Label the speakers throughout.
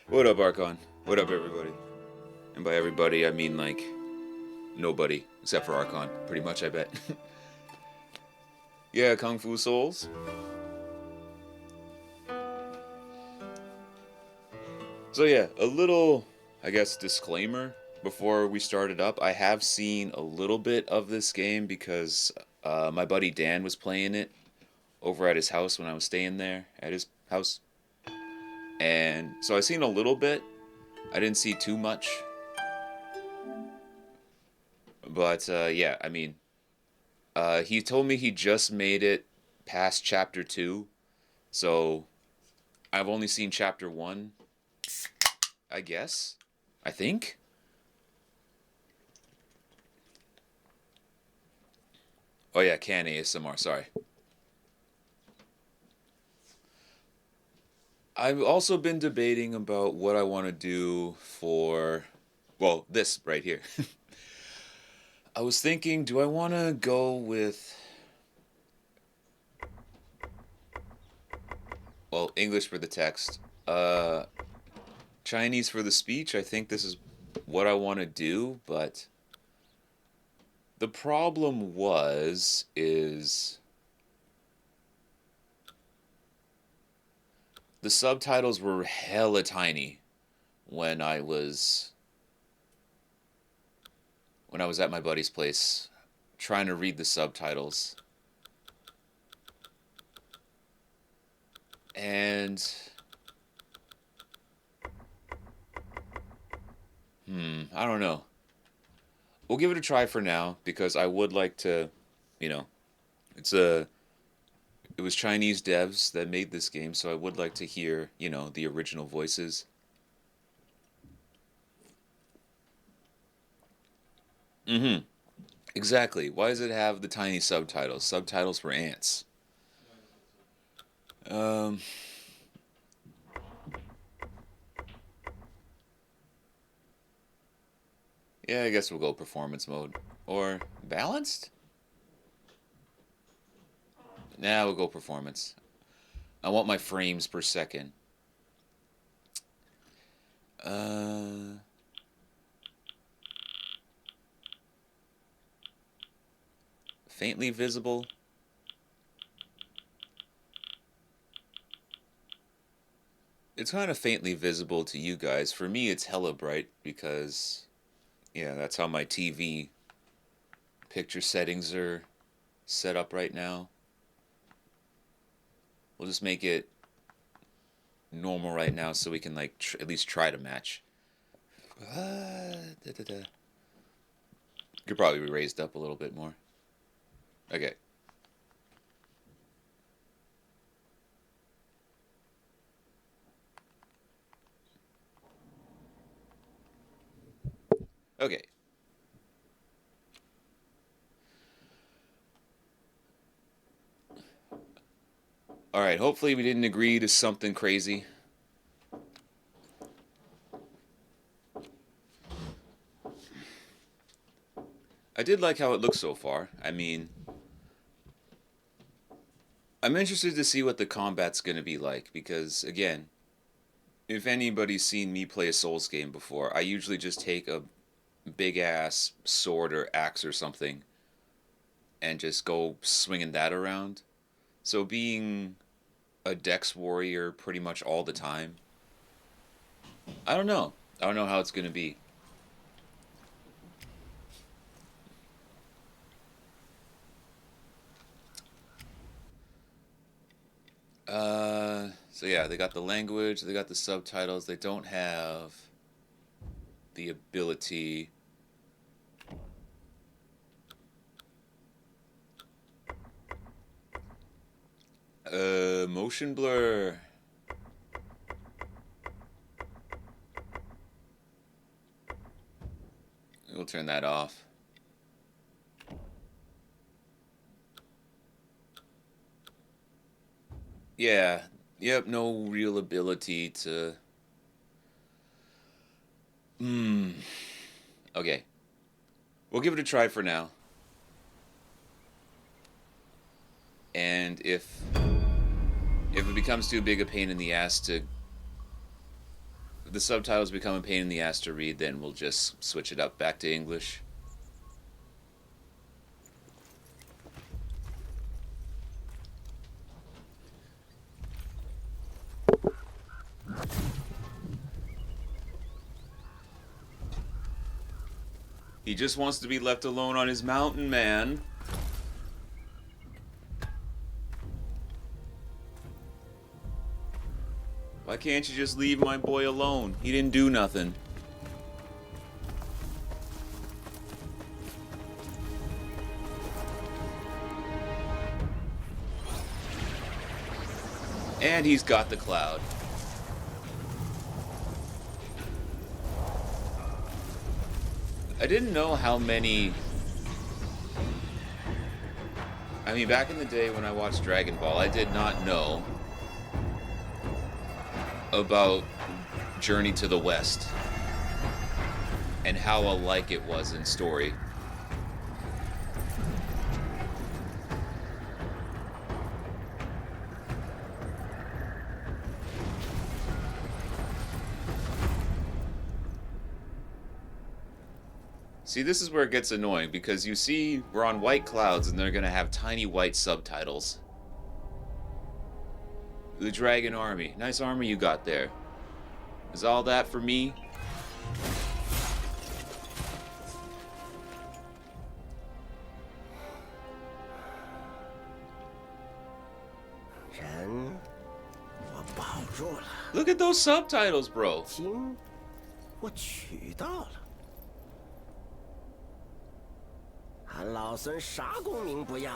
Speaker 1: What up, Archon? What up, everybody? And by everybody, I mean, like, nobody, except for Archon, pretty much, I bet. Yeah, Kung Fu Souls. So yeah, a little, I guess, disclaimer before we started up. I have seen a little bit of this game because my buddy Dan was playing it over at his house when I was staying there, at his house. And so I seen a little bit. I didn't see too much. But yeah, I mean, he told me he just made it past chapter 2. So I've only seen chapter 1, I guess. I think. Oh yeah, can ASMR, sorry. I've also been debating about what I want to do for, well, this right here. I was thinking, do I want to go with, well, English for the text, Chinese for the speech? I think this is what I want to do, but the problem is the subtitles were hella tiny when I was at my buddy's place trying to read the subtitles. And I don't know. We'll give it a try for now because I would like to, you know, it's a it was Chinese devs that made this game, so I would like to hear, the original voices. Mhm. Exactly. Why does it have the tiny subtitles? Subtitles for ants. Um yeah, I guess we'll go performance mode or balanced? Nah, we'll go performance. I want my frames per second. Uh, Faintly visible. It's kind of faintly visible to you guys. For me, it's hella bright because, yeah, that's how my TV picture settings are set up right now. We'll just make it normal right now so we can, like, at least try to match. Da, da, da. Could probably be raised up a little bit more. Okay. Okay. Alright, hopefully we didn't agree to something crazy. I did like how it looks so far. I mean, I'm interested to see what the combat's gonna be like because, again, if anybody's seen me play a Souls game before, I usually just take a big ass sword or axe or something and just go swinging that around. So being a dex warrior pretty much all the time, I don't know. I don't know how it's gonna be. So yeah, they got the language, they got the subtitles, they don't have the ability. Motion blur. We'll turn that off. Yeah, yep, no real ability to. Hmm. Okay, we'll give it a try for now. And if it becomes too big a pain in the ass to If the subtitles become a pain in the ass to read, then we'll just switch it up back to English. He just wants to be left alone on his mountain, man. Why can't you just leave my boy alone? He didn't do nothing. And he's got the cloud. I didn't know how many... I mean, back in the day when I watched Dragon Ball, I did not know about Journey to the West and how alike it was in story. See, this is where it gets annoying, because you see we're on white clouds and they're gonna have tiny white subtitles. The Dragon Army. Nice armor you got there. Is all that for me? Look at those subtitles, bro.
Speaker 2: 我取到了。俺老孙啥功名不要，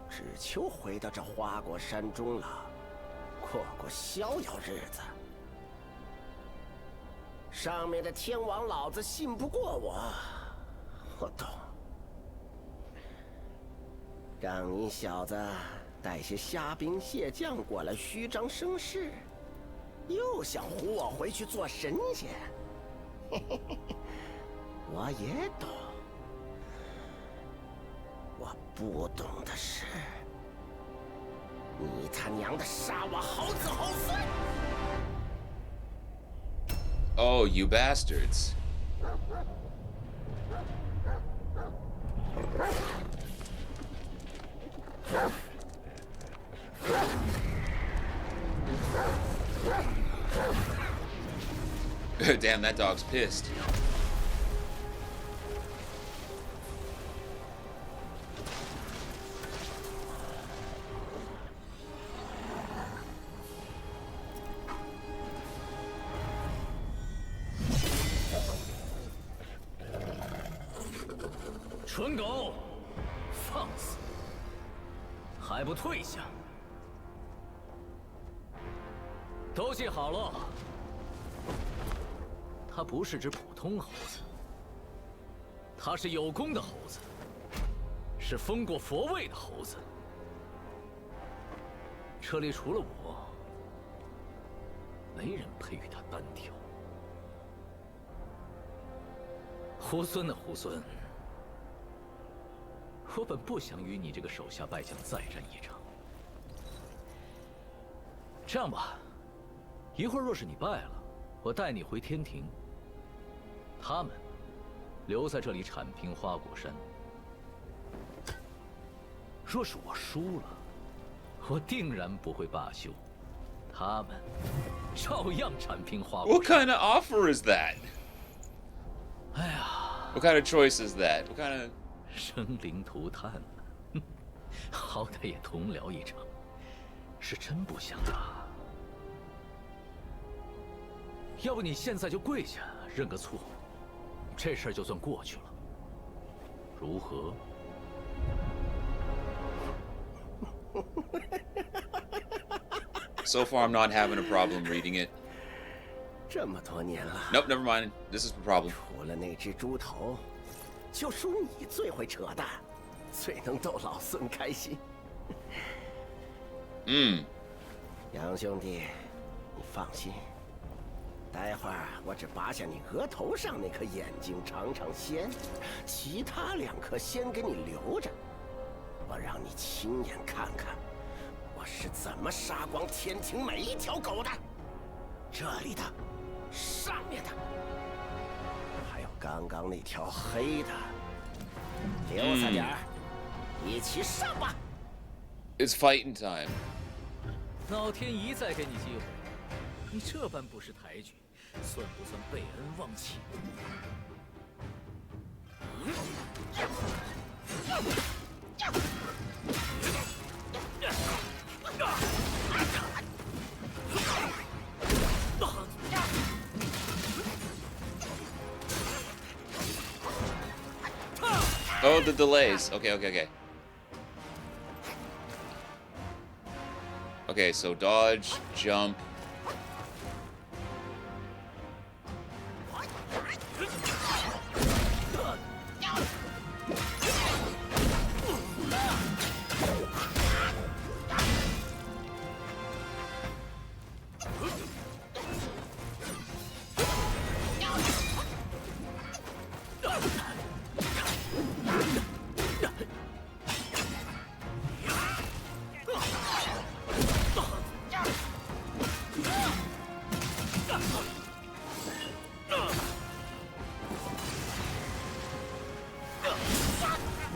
Speaker 2: 只求回到这花果山中了，过过逍遥日子。上面的天王老子信不过我，我懂。让你小子带些虾兵蟹将过来虚张声势，又想唬我回去做神仙。嘿嘿嘿，我也懂。 我不懂的是，你他娘的杀我好子好孙！
Speaker 1: Oh, you bastards! Damn, that dog's pissed.
Speaker 3: “蠢狗，放肆！还不退下！都记好了，它不是只普通猴子，它是有功的猴子，是封过佛位的猴子。这里除了我，没人配与它单挑。猢狲的猢狲。” 我本不想与你这个手下败将再战一场。这样吧，一会儿若是你败了，我带你回天庭。他们留在这里铲平花果山。若是我输了，我定然不会罢休。他们照样铲平花果山。
Speaker 1: What kind of offer is that?
Speaker 3: 哎呀
Speaker 1: What kind of choice is that? What kind of
Speaker 3: 生灵涂炭了，好歹也同僚一场，是真不想打。要不你现在就跪下认个错，这事儿就算过去了，如何
Speaker 1: ？So far, I'm not having a problem reading it.
Speaker 2: 这么多年了。
Speaker 1: Nope, never mind. This is the problem.
Speaker 2: 除了那只猪头。 就属你最会扯淡，最能逗老孙开心。杨兄弟，你放心，待会儿我只拔下你额头上那颗眼睛尝尝鲜，其他2颗先给你留着，我让你亲眼看看我是怎么杀光天庭每一条狗的。这里的上面的，还有刚刚那条黑的，留下点儿，一起上吧。
Speaker 1: It's fighting time.
Speaker 3: 老天一再给你机会，你这般不识抬举，算不算背恩忘义？Oh,
Speaker 1: the delays. Okay, okay, okay. Okay, so dodge, jump.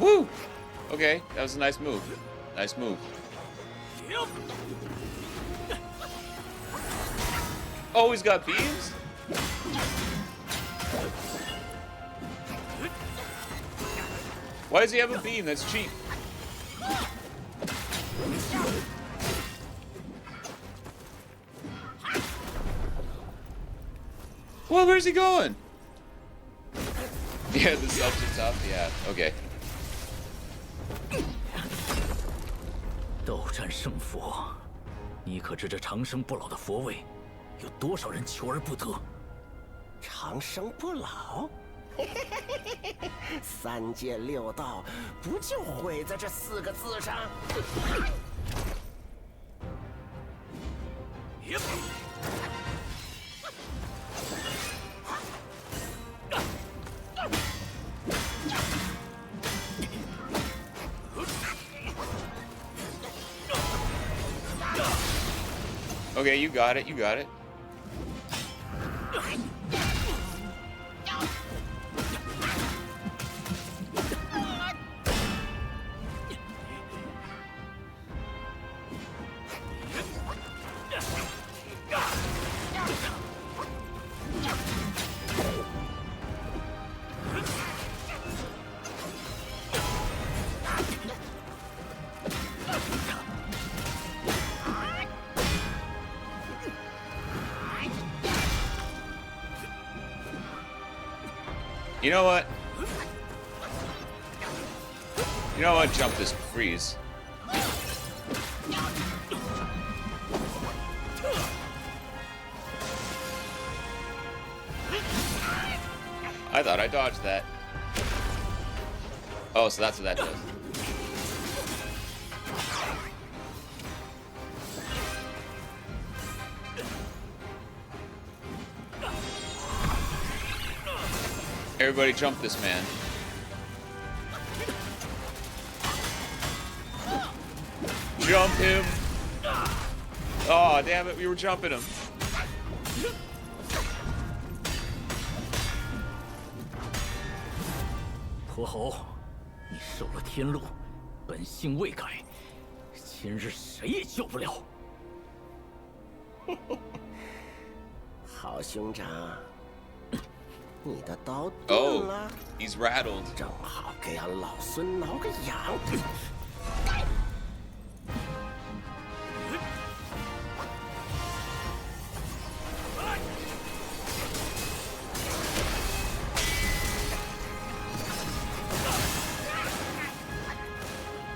Speaker 1: Woo! Okay, that was a nice move. Nice move. Oh, he's got beams? Why does he have a beam? That's cheap. Well, where's he going? Yeah, the subs are tough. Yeah, okay.
Speaker 3: 斗战胜佛，你可知这长生不老的佛位，有多少人求而不得？
Speaker 2: 长生不老，三界六道不就毁在这4个字上？Okay,
Speaker 1: you got it. You got it. You know what? You know what? Jump this freeze. I thought I dodged that. Oh, so that's what that does. Everybody jump this man. Jump him! Oh, damn it, we were jumping him.
Speaker 3: 泼猴，你受了天禄，本性未改，今日谁也救不了。
Speaker 2: 好兄长。 你的刀钝
Speaker 1: Oh,
Speaker 2: 了，
Speaker 1: he's rattled.
Speaker 2: 正好给俺老孙挠个痒。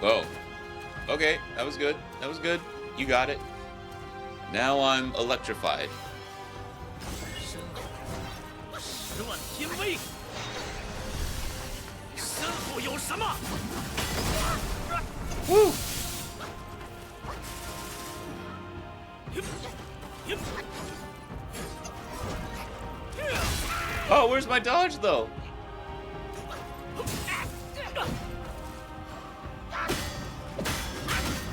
Speaker 1: Oh. Okay, that was good. That was good. You got it. Now I'm electrified.
Speaker 3: 10万天威，身后有什么？
Speaker 1: Woo! Oh, where's my dodge though?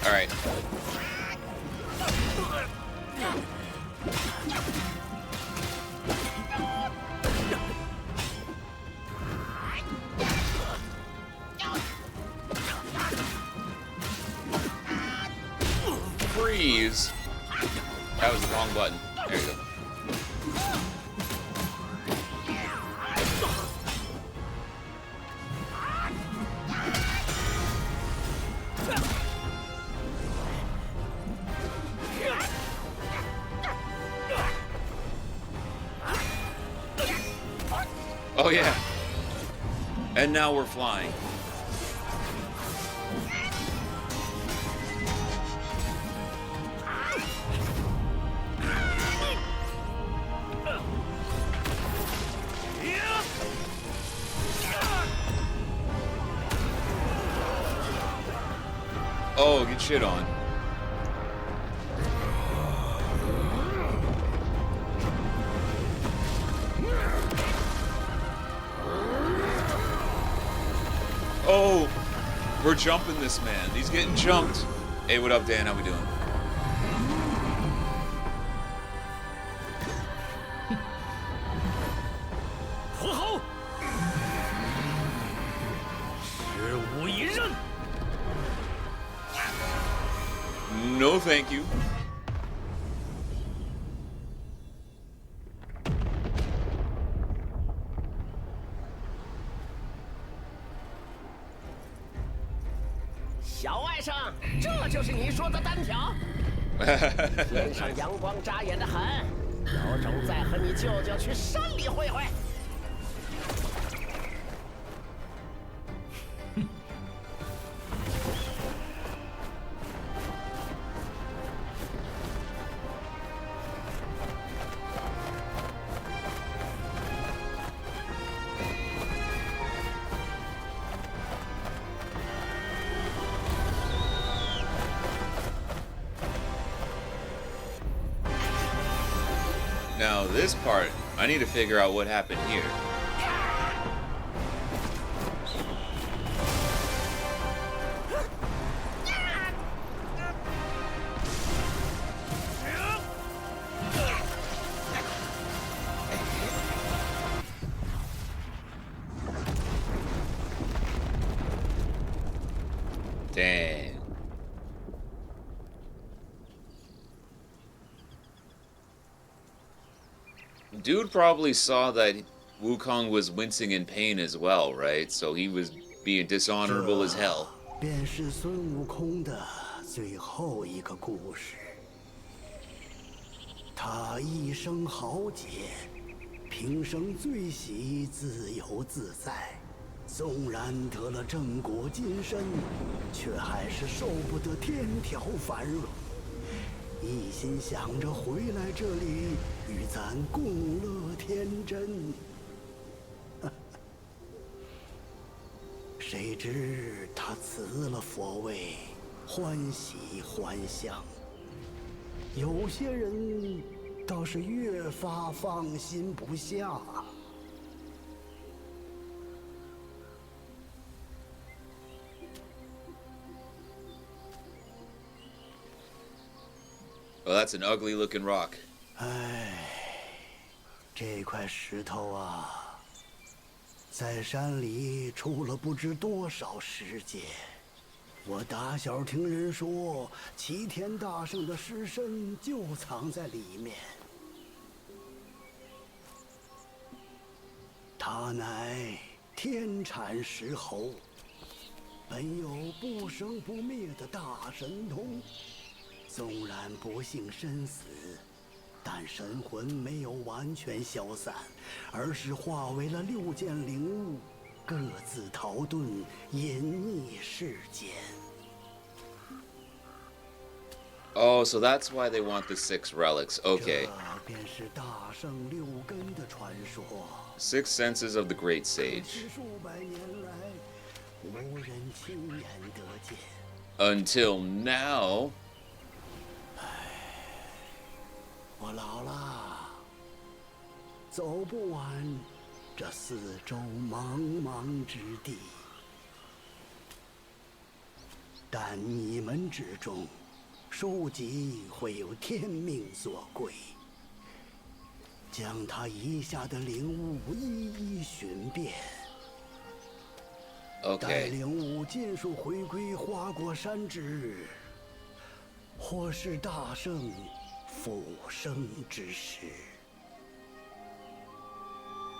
Speaker 1: All right. freeze. That was the wrong button. There you go. Oh yeah. And now we're flying. Oh, get shit on. Oh, we're jumping this man. He's getting jumped. Hey, what up, Dan? How we doing? No, thank you.
Speaker 2: 小外甥，这就是你说的单挑？天上阳光扎眼的很，有种再和你舅舅去山里会会。
Speaker 1: Now this part, I need to figure out what happened here. Dang. Dude probably saw that Wukong was wincing in pain as well, right? So he was being dishonorable as hell.
Speaker 4: 便是孙悟空的最后一个故事。他一生豪杰，平生最喜自由自在。纵然得了正果金身，却还是受不得天条繁荣。一心想着回来这里与咱共乐天真，谁知他辞了佛位，欢喜还乡。有些人倒是越发放心不下。
Speaker 1: Well, that's an ugly looking rock.
Speaker 4: 唉，这块石头啊，在山里出了不知多少世界。我打小听人说，齐天大圣的尸身就藏在里面。他乃天产石猴，本有不生不灭的大神通。纵然不幸身死，但神魂没有完全消散，而是化为了6件灵物，各自逃遁，隐匿世间。
Speaker 1: Oh, so that's why they want the 6 relics. Okay.
Speaker 4: 这便是大圣6根的传说。
Speaker 1: 6 senses of the great sage.
Speaker 4: 数百年来，无人亲眼得见。
Speaker 1: Until now.
Speaker 4: 我老了，走不完这四周茫茫之地。但你们之中，书籍会有天命所归，将他遗下的灵物一一寻遍。待
Speaker 1: Okay.
Speaker 4: 灵物尽数回归花果山之日，或是大圣复生之时。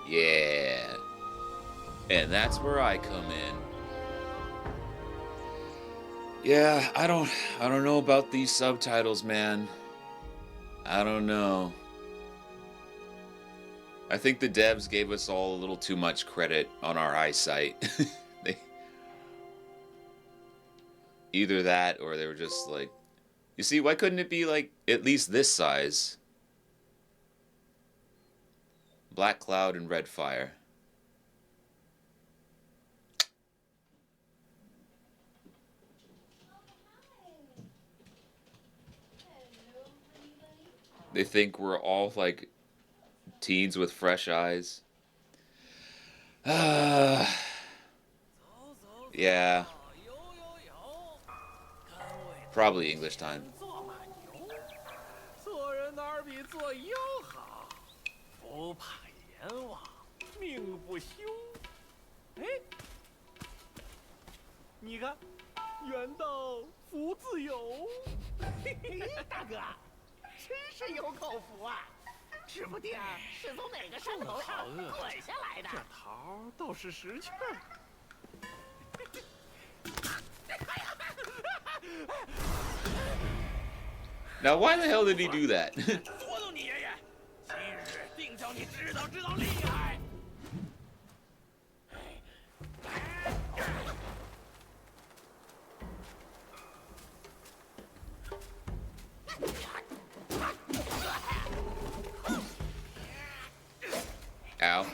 Speaker 1: Yeah. And that's where I come in. Yeah, I don't know about these subtitles, man. I don't know. I think the devs gave us all a little too much credit on our eyesight. They either that or they were just like, you see, why couldn't it be like at least this size? Black Cloud and Red Fire. They think we're all like teens with fresh eyes. Yeah. Probably English time.
Speaker 5: 做人哪儿比做妖好？不怕阎王，命不休。哎，你看，远道福自有。
Speaker 2: 大哥，真是有口福啊！指不定是从哪个山头上滚下来的。
Speaker 5: 这桃倒是识趣儿。
Speaker 1: Now, why the hell did he do that?
Speaker 5: 捉弄你爷爷，今日定叫你知道厉害。
Speaker 1: Ow.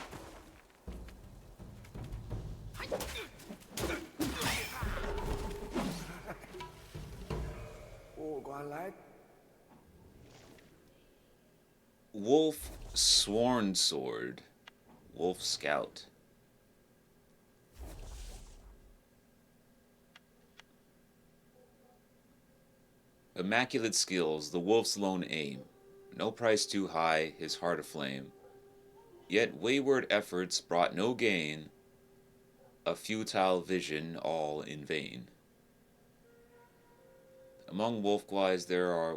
Speaker 2: 不管来。
Speaker 1: Wolf Sworn Sword. Wolf Scout. Immaculate skills, the wolf's lone aim. No price too high, his heart aflame. Yet wayward efforts brought no gain, a futile vision all in vain. Among wolf-guys there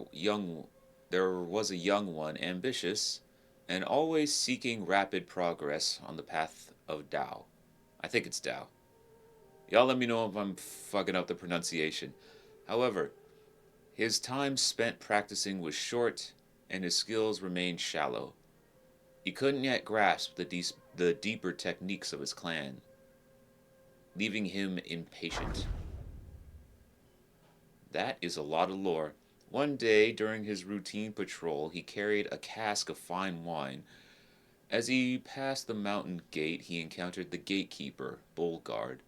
Speaker 1: was a young one, ambitious, and always seeking rapid progress on the path of Tao. I think it's Tao. Y'all let me know if I'm fucking up the pronunciation. However, his time spent practicing was short, and his skills remained shallow. He couldn't yet grasp the deeper techniques of his clan, leaving him impatient. That is a lot of lore. One day, during his routine patrol, he carried a cask of fine wine. As he passed the mountain gate, he encountered the gatekeeper, Bolgard,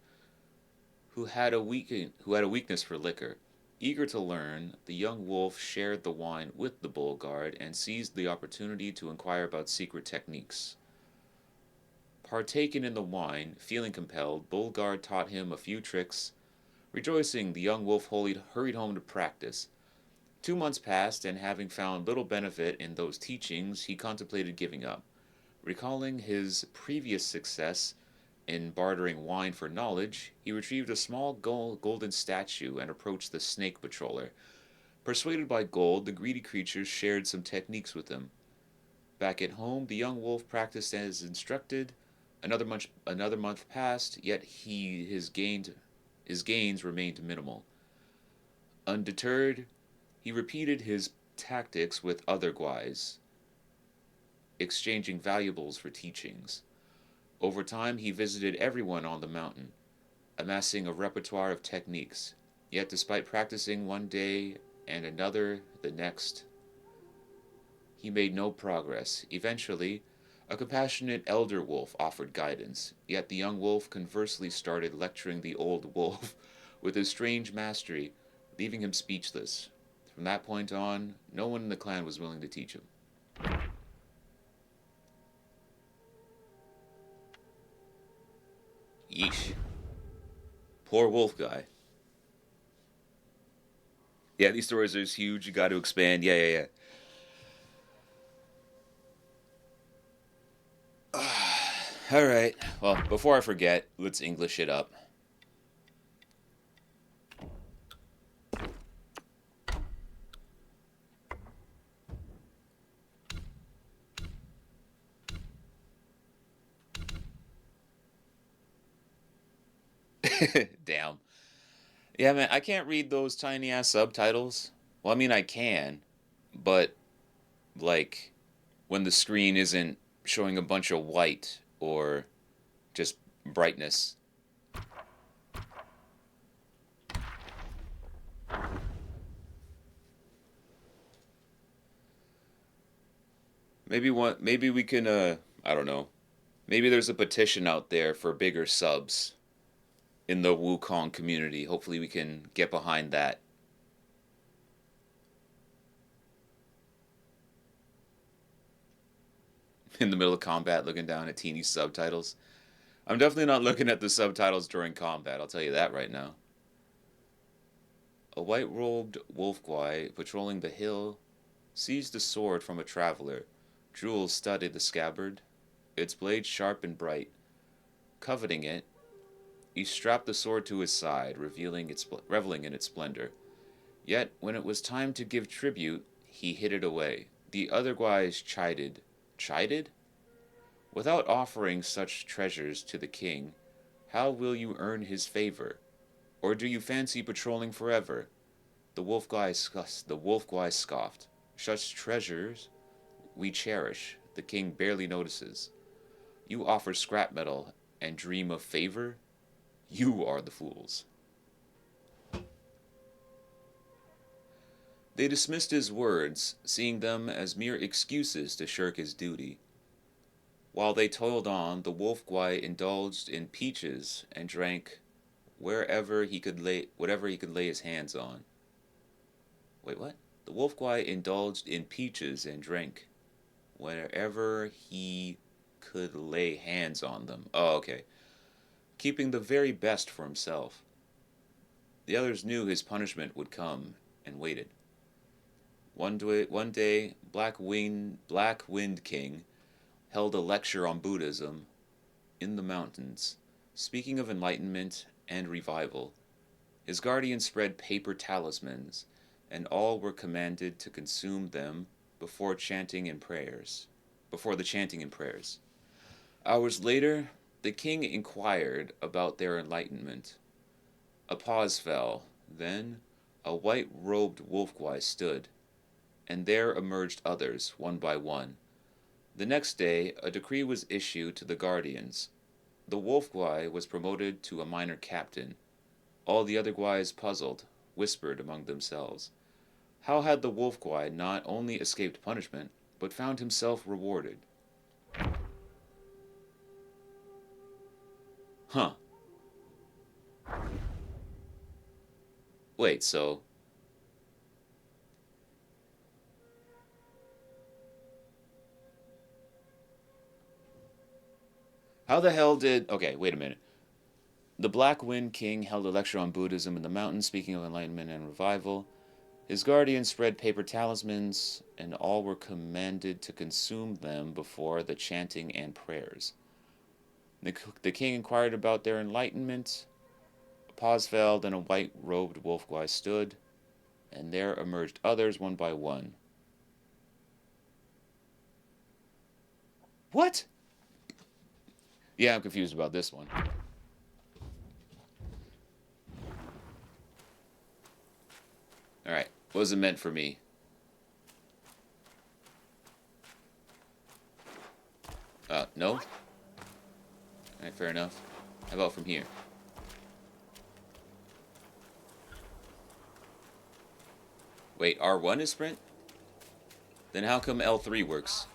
Speaker 1: who had a weakness for liquor. Eager to learn, the young wolf shared the wine with the Bolgard and seized the opportunity to inquire about secret techniques. Partaken in the wine, feeling compelled, Bolgard taught him a few tricks. Rejoicing, the young wolf hurried home to practice. 2 months passed, and having found little benefit in those teachings, he contemplated giving up. Recalling his previous success in bartering wine for knowledge, he retrieved a small golden statue and approached the snake patroller. Persuaded by gold, the greedy creatures shared some techniques with him. Back at home, the young wolf practiced as instructed. Another month passed, yet his gains remained minimal. Undeterred, he repeated his tactics with other guys, exchanging valuables for teachings. Over time, he visited everyone on the mountain, amassing a repertoire of techniques. Yet despite practicing one day and another the next, he made no progress. Eventually, a compassionate elder wolf offered guidance, yet the young wolf conversely started lecturing the old wolf with his strange mastery, leaving him speechless. From that point on, no one in the clan was willing to teach him. Yeesh. Poor wolf guy. Yeah, these stories are huge. You got to expand. Yeah. Alright. Well, before I forget, let's English it up. Damn. Yeah, man, I can't read those tiny ass subtitles. Well, I mean, I can, but like when the screen isn't showing a bunch of white or just brightness. Maybe we can I don't know. Maybe there's a petition out there for bigger subs in the Wukong community. Hopefully we can get behind that. In the middle of combat looking down at teeny subtitles. I'm definitely not looking at the subtitles during combat, I'll tell you that right now. A white-robed wolf guy patrolling the hill seized a sword from a traveler. Jewels studded the scabbard, its blade sharp and bright. Coveting it, he strapped the sword to his side, reveling in its splendor. Yet, when it was time to give tribute, he hid it away. The other guys chided. Chided? Without offering such treasures to the king, how will you earn his favor? Or do you fancy patrolling forever? The wolf guy scoffed. Such treasures we cherish, the king barely notices. You offer scrap metal and dream of favor? You are the fools. They dismissed his words, seeing them as mere excuses to shirk his duty. While they toiled on, the wolf guy indulged in peaches and drank whatever he could lay his hands on. Wait, what? The wolf guy indulged in peaches and drank wherever he could lay hands on them. Oh, okay. Keeping the very best for himself. The others knew his punishment would come and waited. One day, Black Wind King held a lecture on Buddhism in the mountains, speaking of enlightenment and revival. His guardians spread paper talismans, and all were commanded to consume them before the chanting and prayers. Hours later, the king inquired about their enlightenment. A pause fell. Then a white-robed wolf-guy stood, and there emerged others, one by one. The next day, a decree was issued to the guardians. The wolf guy was promoted to a minor captain. All the other guys, puzzled, whispered among themselves. How had the wolf guy not only escaped punishment, but found himself rewarded? Huh. Wait, so... How the hell did... Okay, wait a minute. The Black Wind King held a lecture on Buddhism in the mountains, speaking of enlightenment and revival. His guardians spread paper talismans, and all were commanded to consume them before the chanting and prayers. The king inquired about their enlightenment. A pause fell, then a white-robed wolf guy stood, and there emerged others one by one. What? Yeah, I'm confused about this one. Alright, wasn't meant for me. No? Alright, fair enough. How about from here? Wait, R1 is sprint? Then how come L3 works?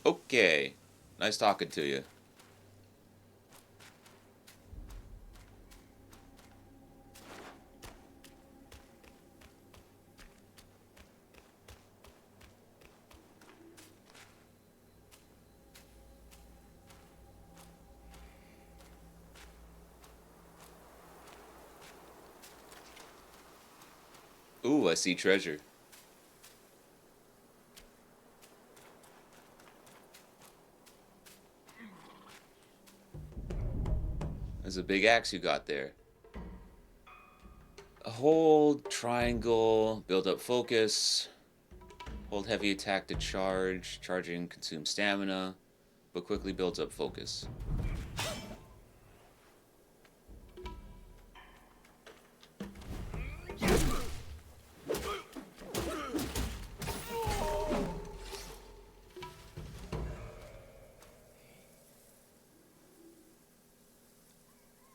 Speaker 1: Okay. Nice talking to you. Ooh, I see treasure. There's a big axe you got there. hold, triangle, build up focus, hold heavy attack to charge, charging consumes stamina, but quickly builds up focus.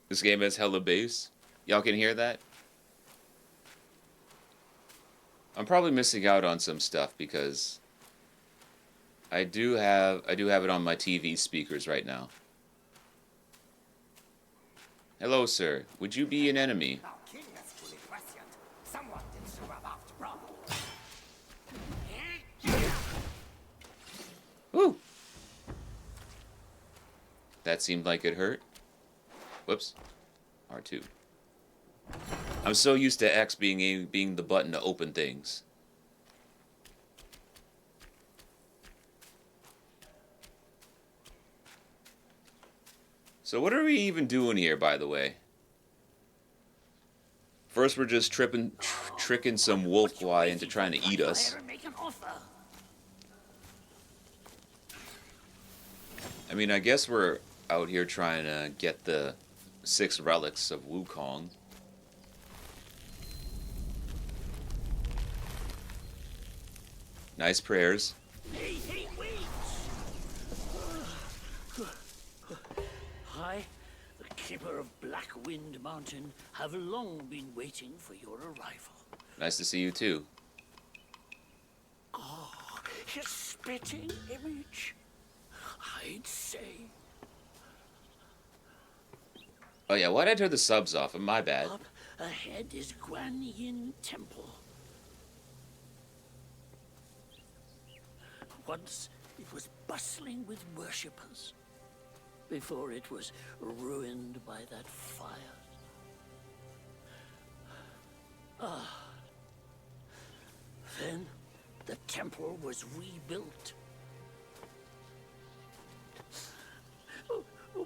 Speaker 1: This game has hella bass. Y'all can hear that? I'm probably missing out on some stuff because I do have it on my TV speakers right now. Hello, sir. Would you be an enemy? Woo! That seemed like it hurt. Whoops. R2. I'm so used to X being the button to open things. So what are we even doing here, by the way? First, we're just tricking some Wolfguai into trying to eat us. I mean, I guess we're out here trying to get the 6 relics of Wukong. Nice prayers.
Speaker 5: Hey, wait! I, the keeper of Black Wind Mountain, have long been waiting for your arrival.
Speaker 1: Nice to see you too.
Speaker 5: Oh, his spitting image, I'd say.
Speaker 1: Oh yeah, why'd I turn the subs off? My bad.
Speaker 5: Up ahead is Guanyin Temple. Once it was bustling with worshippers, before it was ruined by that fire. Then the temple was rebuilt.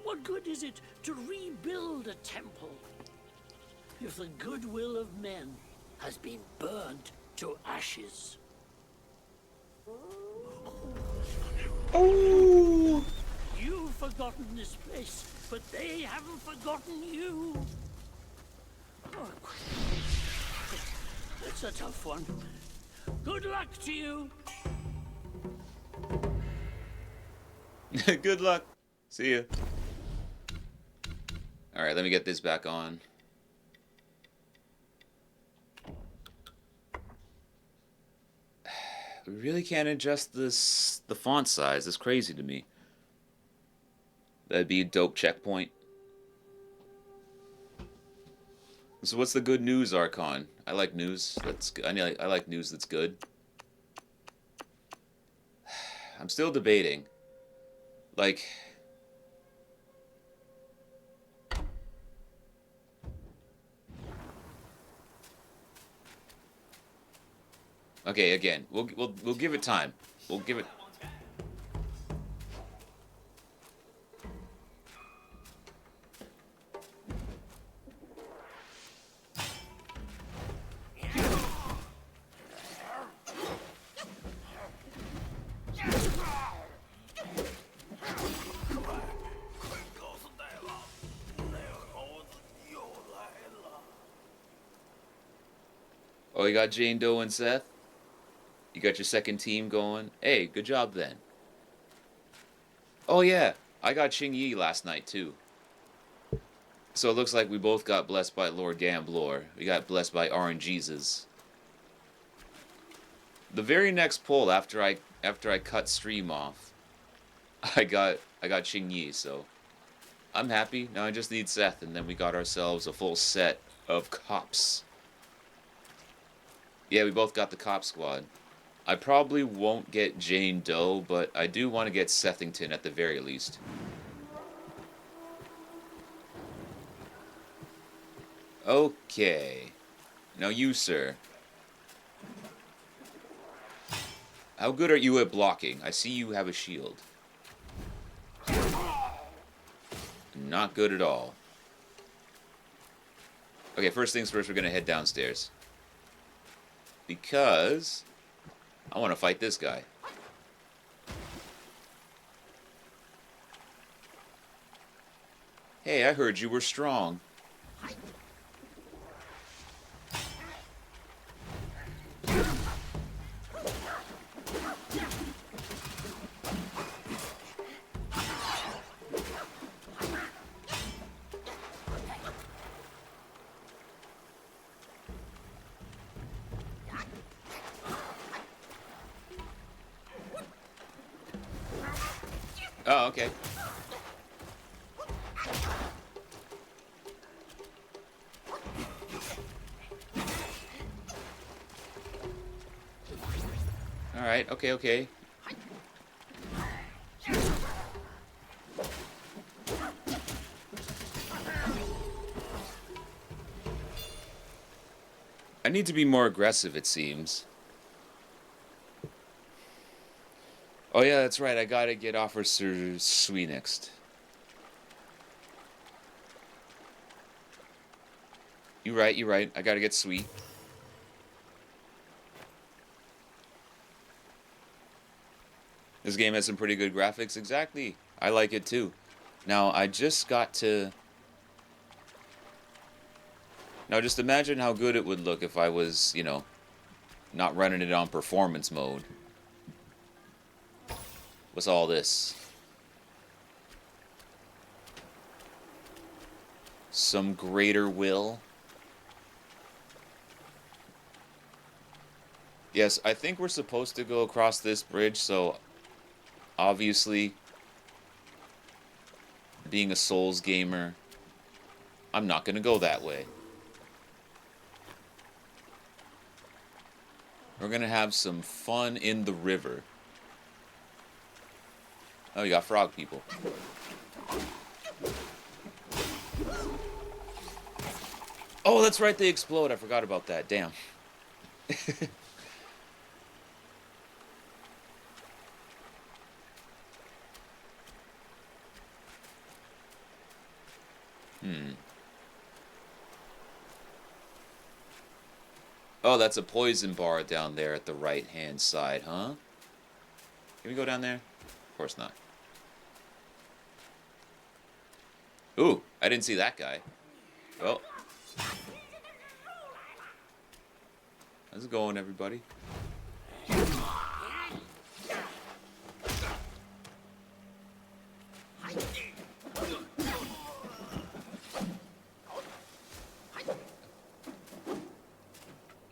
Speaker 5: What good is it to rebuild a temple if the goodwill of men has been burned to ashes?
Speaker 1: Oh!
Speaker 5: You've forgotten this place, but they haven't forgotten you. Oh, it's a tough one. Good luck to you.
Speaker 1: Good luck. See ya. Alright, let me get this back on. We really can't adjust the font size. That's crazy to me. That'd be a dope checkpoint. So what's the good news, Archon? I like news. I like news that's good. I'm still debating. Like, okay, again, we'll give it time. We'll give it. Oh, you got Jane Doe and Seth? You got your second team going? Hey, good job then. Oh yeah, I got Qing Yi last night too. So it looks like we both got blessed by Lord Gamblor. We got blessed by RNGesus. The very next poll after I cut stream off, I got Qing Yi, so I'm happy. Now I just need Seth, and then we got ourselves a full set of cops. Yeah, we both got the cop squad. I probably won't get Jane Doe, but I do want to get Sethington at the very least. Okay. Now you, sir. How good are you at blocking? I see you have a shield. Not good at all. Okay, first things first, we're gonna head downstairs. Because I want to fight this guy. Hey, I heard you were strong. Oh, okay. Alright, okay, okay. I need to be more aggressive, it seems. Oh yeah, that's right, I gotta get Officer Sui next. You're right, I gotta get Sui. This game has some pretty good graphics, exactly. I like it too. Now, I just got to... Now, just imagine how good it would look if I was, you know, not running it on performance mode. What's all this? Some greater will? Yes, I think we're supposed to go across this bridge, so obviously, being a Souls gamer, I'm not gonna go that way. We're gonna have some fun in the river. Oh, you got frog people. Oh, that's right, they explode. I forgot about that. Damn. Oh, that's a poison bar down there at the right-hand side, huh? Can we go down there? Of course not. Ooh, I didn't see that guy. Well. How's it going, everybody?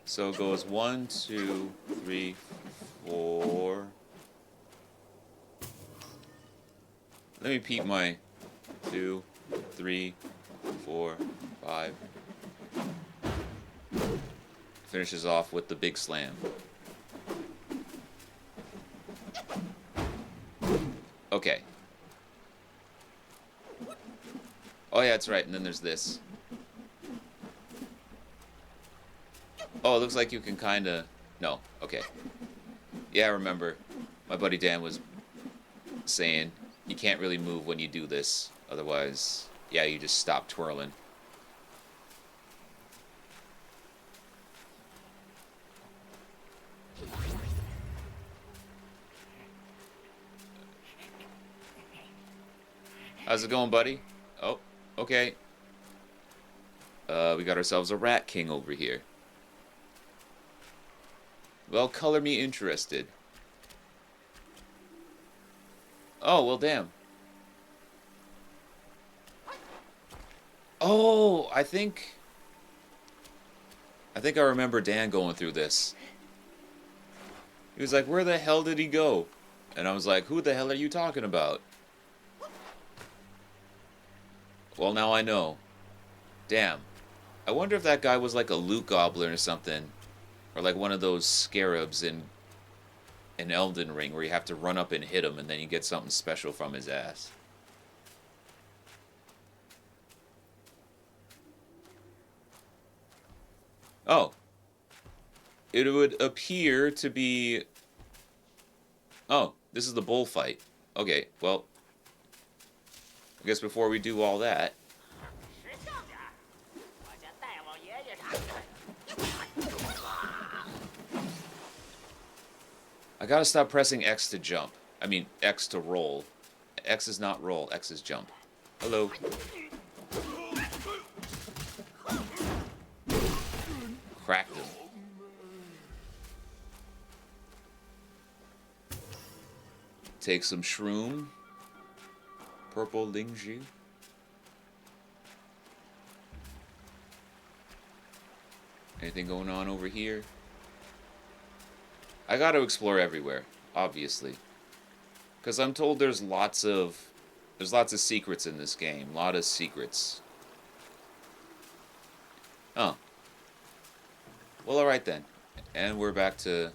Speaker 1: So it goes 1, 2, 3, 4. Let me peep my 2, 3, 4, 5. Finishes off with the big slam. Okay. Oh yeah, that's right, and then there's this. Oh, it looks like you can kinda... No, okay. Yeah, I remember. My buddy Dan was saying you can't really move when you do this. Otherwise, yeah, you just stop twirling. How's it going, buddy? Oh, okay. We got ourselves a Rat King over here. Well, color me interested. Oh, well, damn. Oh, I think I remember Dan going through this. He was like, where the hell did he go? And I was like, who the hell are you talking about? Well, now I know. Damn. I wonder if that guy was like a loot goblin or something. Or like one of those scarabs in Elden Ring where you have to run up and hit him and then you get something special from his ass. Oh. It would appear to be... Oh, this is the bullfight. Okay, well... I guess before we do all that... gotta stop pressing X to jump. I mean, X to roll. X is not roll, X is jump. Hello. Cracked him. Take some shroom. Purple Lingxuzi. Anything going on over here? I gotta explore everywhere, obviously. Because I'm told there's lots of secrets in this game. A lot of secrets. Oh. Well, alright then. And we're back to...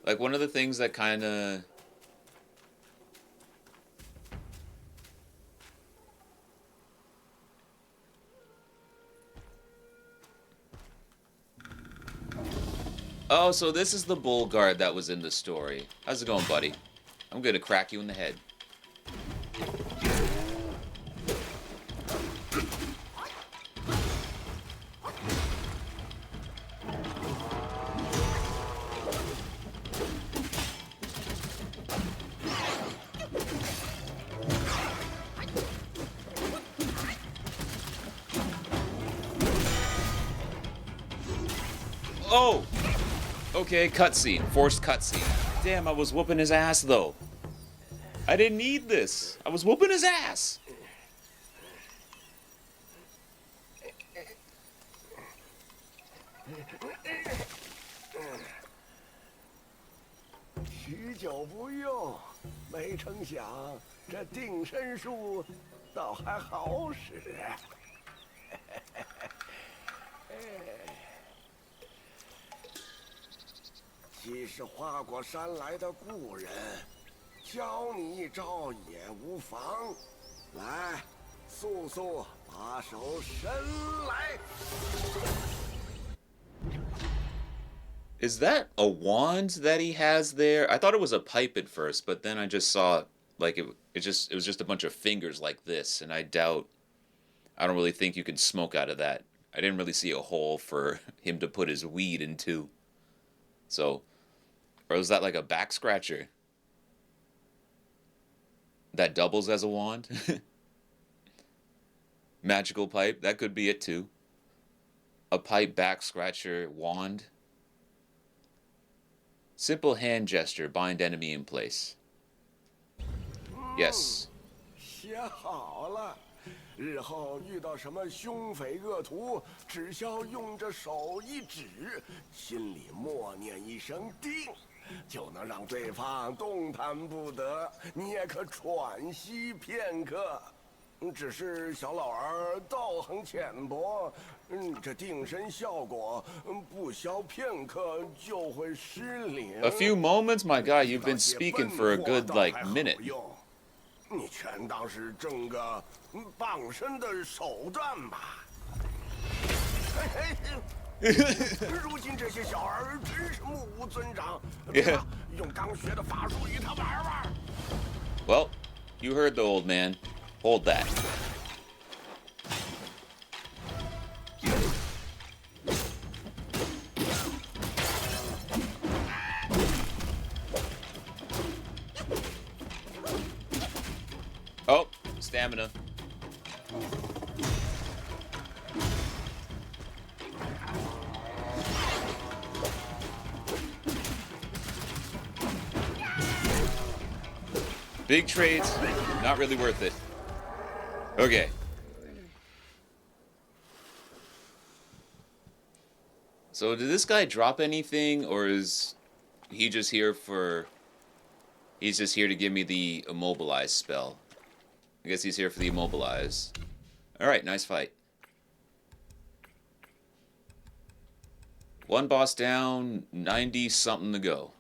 Speaker 1: Like, one of the things that kind of... Oh, so this is the bull guard that was in the story. How's it going, buddy? I'm gonna crack you in the head. Oh! Okay, cutscene. Forced cutscene. Damn, I was whooping his ass, though. I didn't need this. I was whooping his ass.
Speaker 2: 许久不用，没成想这定身术倒还好使。既是花果山来的故人，教你一招也无妨。来，速速把手伸来。
Speaker 1: Is that a wand that he has there? I thought it was a pipe at first, but then I just saw like it was just a bunch of fingers like this, and I don't really think you can smoke out of that. I didn't really see a hole for him to put his weed into. So, or was that like a back scratcher that doubles as a wand? Magical pipe, that could be it too. A pipe back scratcher wand. Simple hand gesture, bind enemy in place. Yes.
Speaker 2: 写好了，日后遇到什么凶匪恶徒，只消用着手一指，心里默念一声“定”，就能让对方动弹不得，你也可喘息片刻。只是小老儿道行浅薄，这定身效果不消片刻就会失灵。
Speaker 1: A few moments, my guy. You've been speaking for a good minute.
Speaker 2: 你全当是挣个傍身的手段吧。如今这些小儿真是目无尊长。
Speaker 1: Yeah.
Speaker 2: 用刚学的法术与他玩玩。
Speaker 1: Well, you heard the old man. Hold that. Oh, stamina. Big trades, not really worth it. Okay. So did this guy drop anything, or is he just here for... He's just here to give me the immobilize spell. I guess he's here for the immobilize. Alright, nice fight. One boss down, 90-something to go.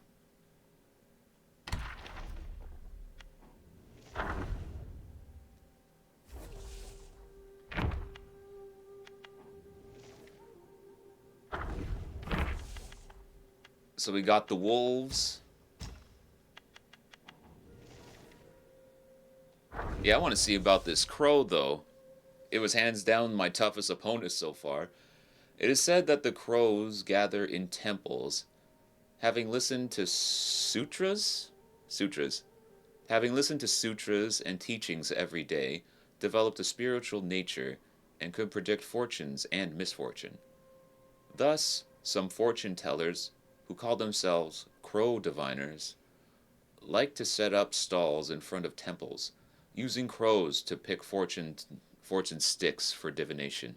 Speaker 1: So we got the wolves. Yeah, I want to see about this crow, though. It was hands down my toughest opponent so far. It is said that the crows gather in temples, having listened to sutras, having listened to sutras and teachings every day, developed a spiritual nature and could predict fortunes and misfortune. Thus, some fortune tellers, who call themselves crow diviners, like to set up stalls in front of temples, using crows to pick fortune sticks for divination.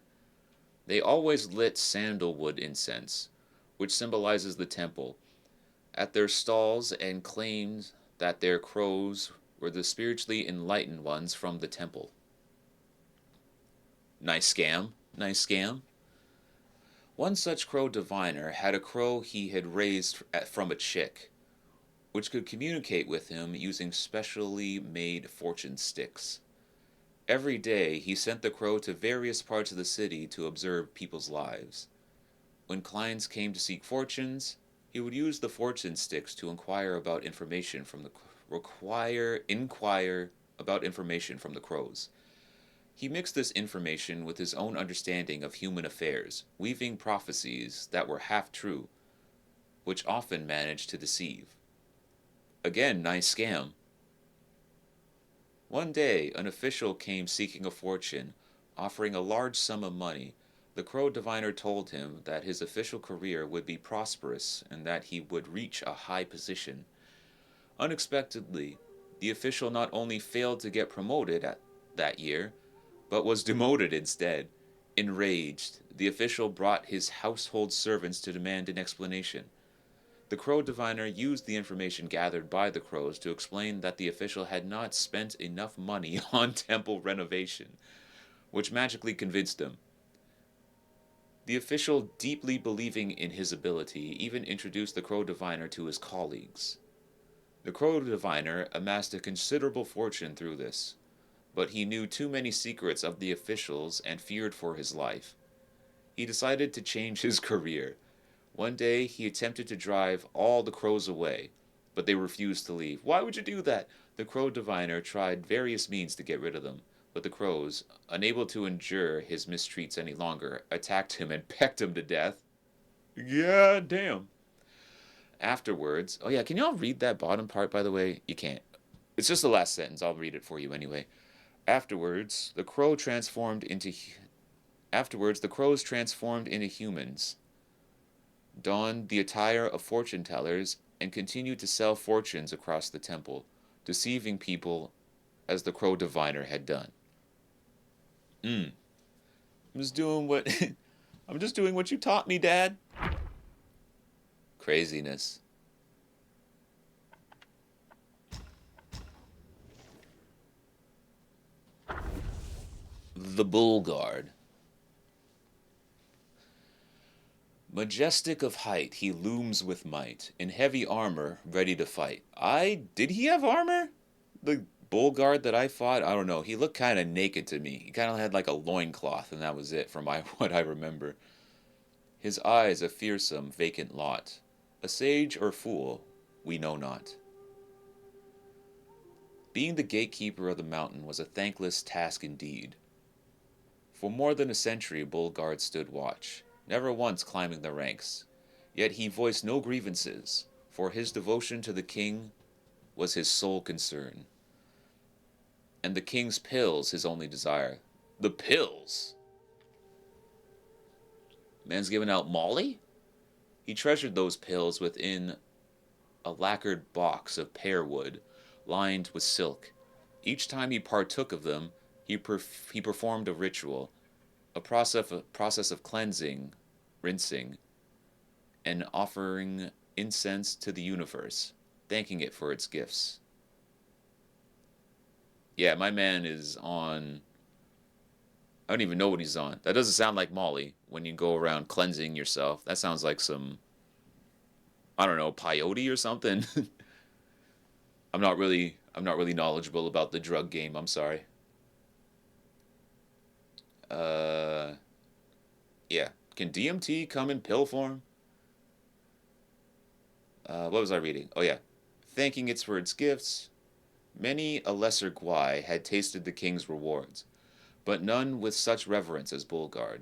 Speaker 1: They always lit sandalwood incense, which symbolizes the temple, at their stalls and claimed that their crows were the spiritually enlightened ones from the temple. Nice scam. Nice scam. One such crow diviner had a crow he had raised from a chick, which could communicate with him using specially made fortune sticks. Every day he sent the crow to various parts of the city to observe people's lives. When clients came to seek fortunes, he would use the fortune sticks to inquire about information from the crows. He mixed this information with his own understanding of human affairs, weaving prophecies that were half true, which often managed to deceive. Again, nice scam. One day, an official came seeking a fortune, offering a large sum of money. The crow diviner told him that his official career would be prosperous and that he would reach a high position. Unexpectedly, the official not only failed to get promoted that year, but was demoted instead. Enraged, the official brought his household servants to demand an explanation. The crow diviner used the information gathered by the crows to explain that the official had not spent enough money on temple renovation, which magically convinced him. The official, deeply believing in his ability, even introduced the crow diviner to his colleagues. The crow diviner amassed a considerable fortune through this, but he knew too many secrets of the officials and feared for his life. He decided to change his career. One day, he attempted to drive all the crows away, but they refused to leave. Why would you do that? The crow diviner tried various means to get rid of them, but the crows, unable to endure his mistreats any longer, attacked him and pecked him to death. Yeah, damn. Afterwards, oh yeah, can y'all read that bottom part, by the way? You can't. It's just the last sentence. I'll read it for you anyway. Afterwards, the crows transformed into humans, donned the attire of fortune tellers, and continued to sell fortunes across the temple, deceiving people as the crow diviner had done. I'm just doing what I'm just doing what you taught me, Dad. Craziness. The Bull Guard. Majestic of height, he looms with might, in heavy armor, ready to fight. Did he have armor? The Bull Guard that I fought? I don't know. He looked kind of naked to me. He kind of had like a loincloth, and that was it from what I remember. His eyes a fearsome, vacant lot. A sage or fool, we know not. Being the gatekeeper of the mountain was a thankless task indeed. For more than a century, Bull Guard stood watch, never once climbing the ranks. Yet he voiced no grievances, for his devotion to the king was his sole concern. And the king's pills his only desire. The pills! Man's giving out Molly? He treasured those pills within a lacquered box of pear wood, lined with silk. Each time he partook of them, he performed a ritual, a process of cleansing, rinsing, and offering incense to the universe, thanking it for its gifts. Yeah, my man is on... I don't even know what he's on. That doesn't sound like Molly when you go around cleansing yourself. That sounds like some, I don't know, peyote or something. I'm not really knowledgeable about the drug game. I'm sorry. Yeah. Can DMT come in pill form? What was I reading? Oh yeah. Thanking it for its gifts. Many a lesser Gwai had tasted the king's rewards, but none with such reverence as Bullguard.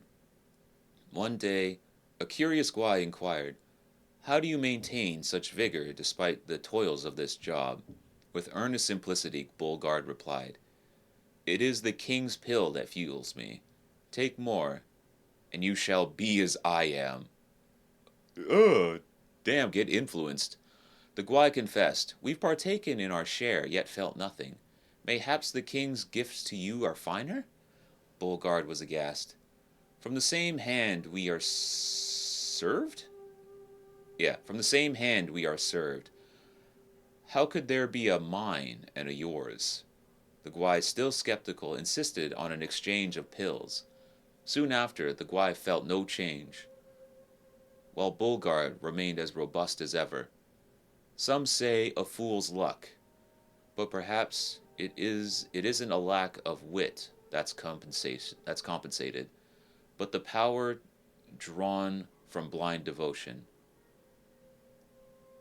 Speaker 1: One day, a curious Guai inquired, "How do you maintain such vigor despite the toils of this job?" With earnest simplicity, Bolgard replied, "It is the king's pill that fuels me. Take more, and you shall be as I am." Ugh, damn, get influenced. The Guai confessed, "We've partaken in our share, yet felt nothing. Mayhaps the king's gifts to you are finer?" Bolgard was aghast. "From the same hand we are served?" Yeah, from the same hand we are served. How could there be a mine and a yours? The Guai, still skeptical, insisted on an exchange of pills. Soon after, the Guai felt no change, while Bolgard remained as robust as ever. Some say a fool's luck, but perhaps it isn't a lack of wit that's compensated, but the power drawn from blind devotion.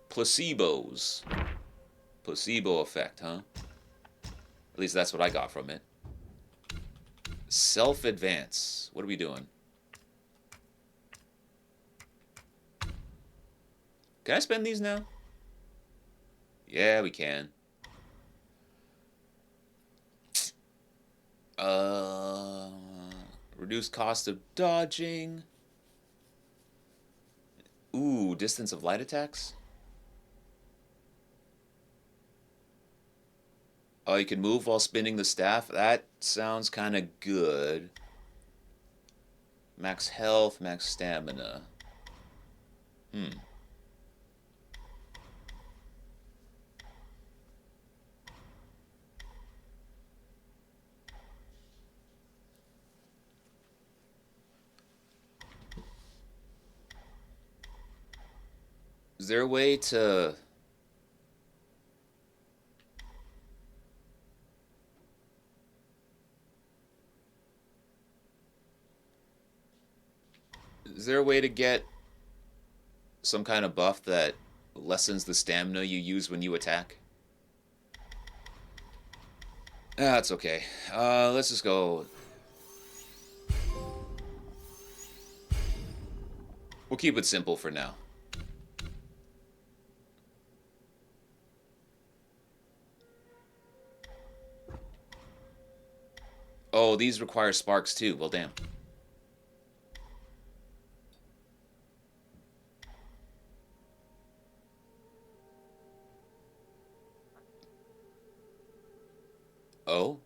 Speaker 1: Placebos. Placebo effect, huh? At least that's what I got from it. Self-advance. What are we doing? Can I spend these now? Yeah, we can. Reduce cost of dodging. Ooh, distance of light attacks. Oh, you can move while spinning the staff? That sounds kind of good. Max health, max stamina. Is there a way to... Is there a way to get some kind of buff that lessens the stamina you use when you attack? That's okay. Let's just go. We'll keep it simple for now. Oh, these require sparks too. Well, damn. Oh,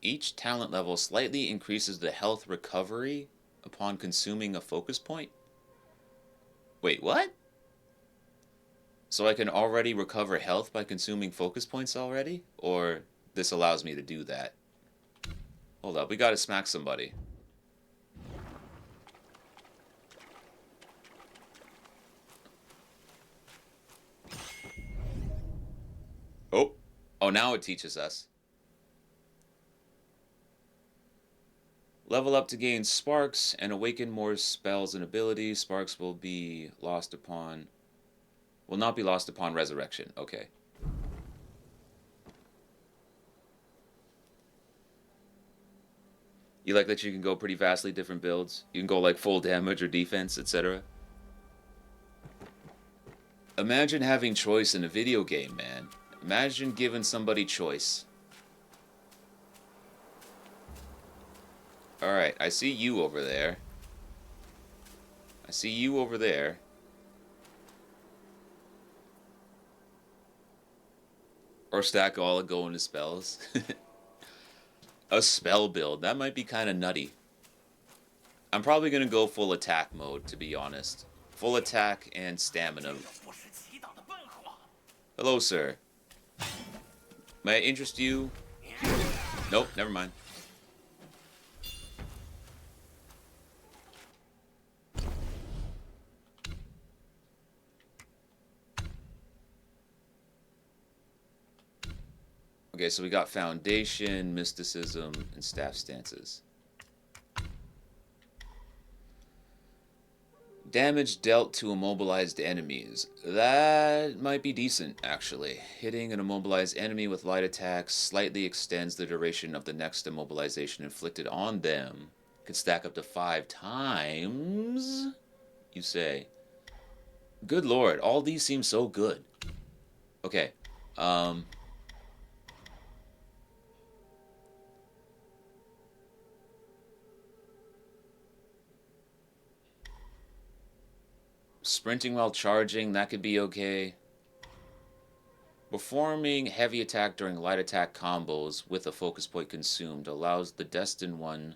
Speaker 1: each talent level slightly increases the health recovery upon consuming a focus point? Wait, what? So I can already recover health by consuming focus points already? Or this allows me to do that? Hold up, we gotta smack somebody. Oh. Oh, now it teaches us. Level up to gain sparks and awaken more spells and abilities. Sparks will not be lost upon resurrection. Okay. You like that you can go pretty vastly different builds? You can go like full damage or defense, etc. Imagine having choice in a video game, man. Imagine giving somebody choice. Alright, I see you over there. I see you over there. Or stack all and go into spells. A spell build. That might be kind of nutty. I'm probably going to go full attack mode, to be honest. Full attack and stamina. Hello, sir. May I interest you? Nope, never mind. Okay, so we got Foundation, Mysticism, and Staff Stances. Damage dealt to immobilized enemies. That might be decent, actually. Hitting an immobilized enemy with light attacks slightly extends the duration of the next immobilization inflicted on them Could stack up to 5 times, you say. Good lord, all these seem so good. Okay, sprinting while charging, that could be okay. Performing heavy attack during light attack combos with a focus point consumed allows the Destined One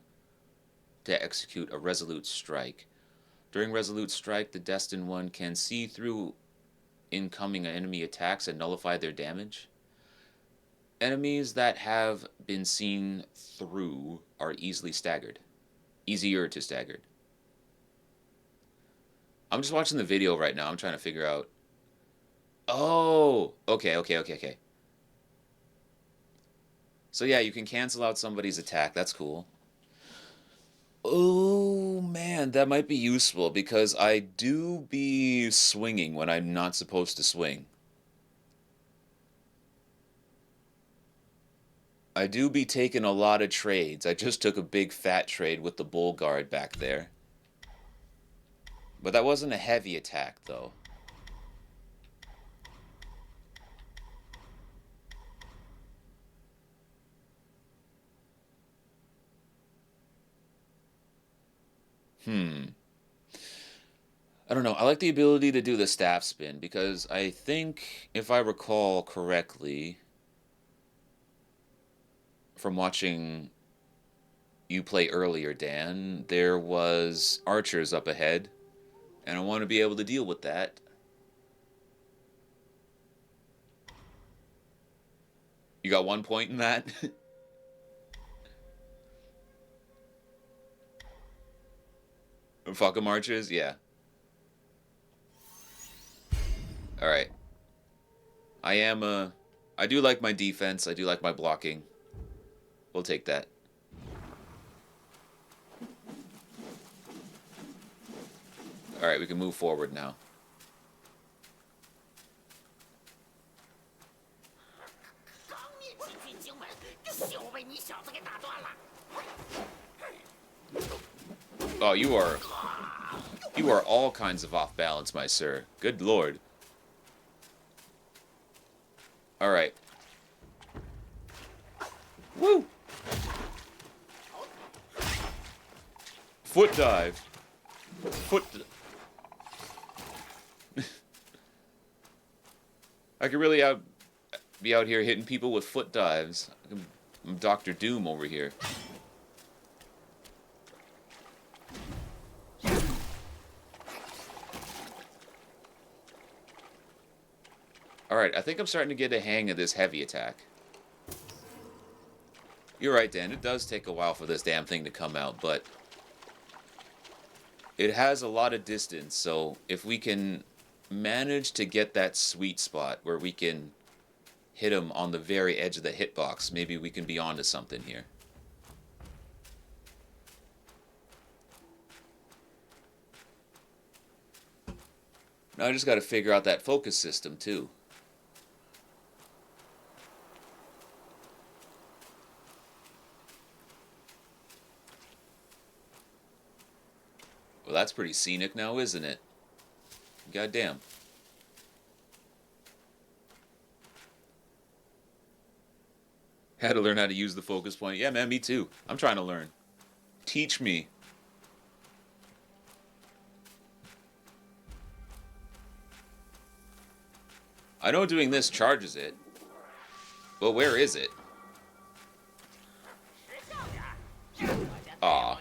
Speaker 1: to execute a resolute strike. During resolute strike, the Destined One can see through incoming enemy attacks and nullify their damage. Enemies that have been seen through are easily staggered. Easier to staggered. I'm just watching the video right now. I'm trying to figure out. Oh, okay. So yeah, you can cancel out somebody's attack. That's cool. Oh man, that might be useful because I do be swinging when I'm not supposed to swing. I do be taking a lot of trades. I just took a big fat trade with the bull guard back there. But that wasn't a heavy attack though. I don't know. I like the ability to do the staff spin because I think, if I recall correctly, from watching you play earlier, Dan, there was archers up ahead, and I want to be able to deal with that. You got 1 point in that? Fuck 'em archers? Yeah. Alright. I do like my defense. I do like my blocking. We'll take that. Alright, we can move forward now. Oh, you are all kinds of off balance, my sir. Good lord. Alright. Woo! Foot dive. I could really be out here hitting people with foot dives. I'm Dr. Doom over here. Alright, I think I'm starting to get a hang of this heavy attack. You're right, Dan. It does take a while for this damn thing to come out, but it has a lot of distance, so if we can manage to get that sweet spot where we can hit him on the very edge of the hitbox, maybe we can be onto something here. Now I just got to figure out that focus system, too. Well, that's pretty scenic now, isn't it? Goddamn. Had to learn how to use the focus point. Yeah, man, me too. I'm trying to learn. Teach me. I know doing this charges it. But where is it? Aw.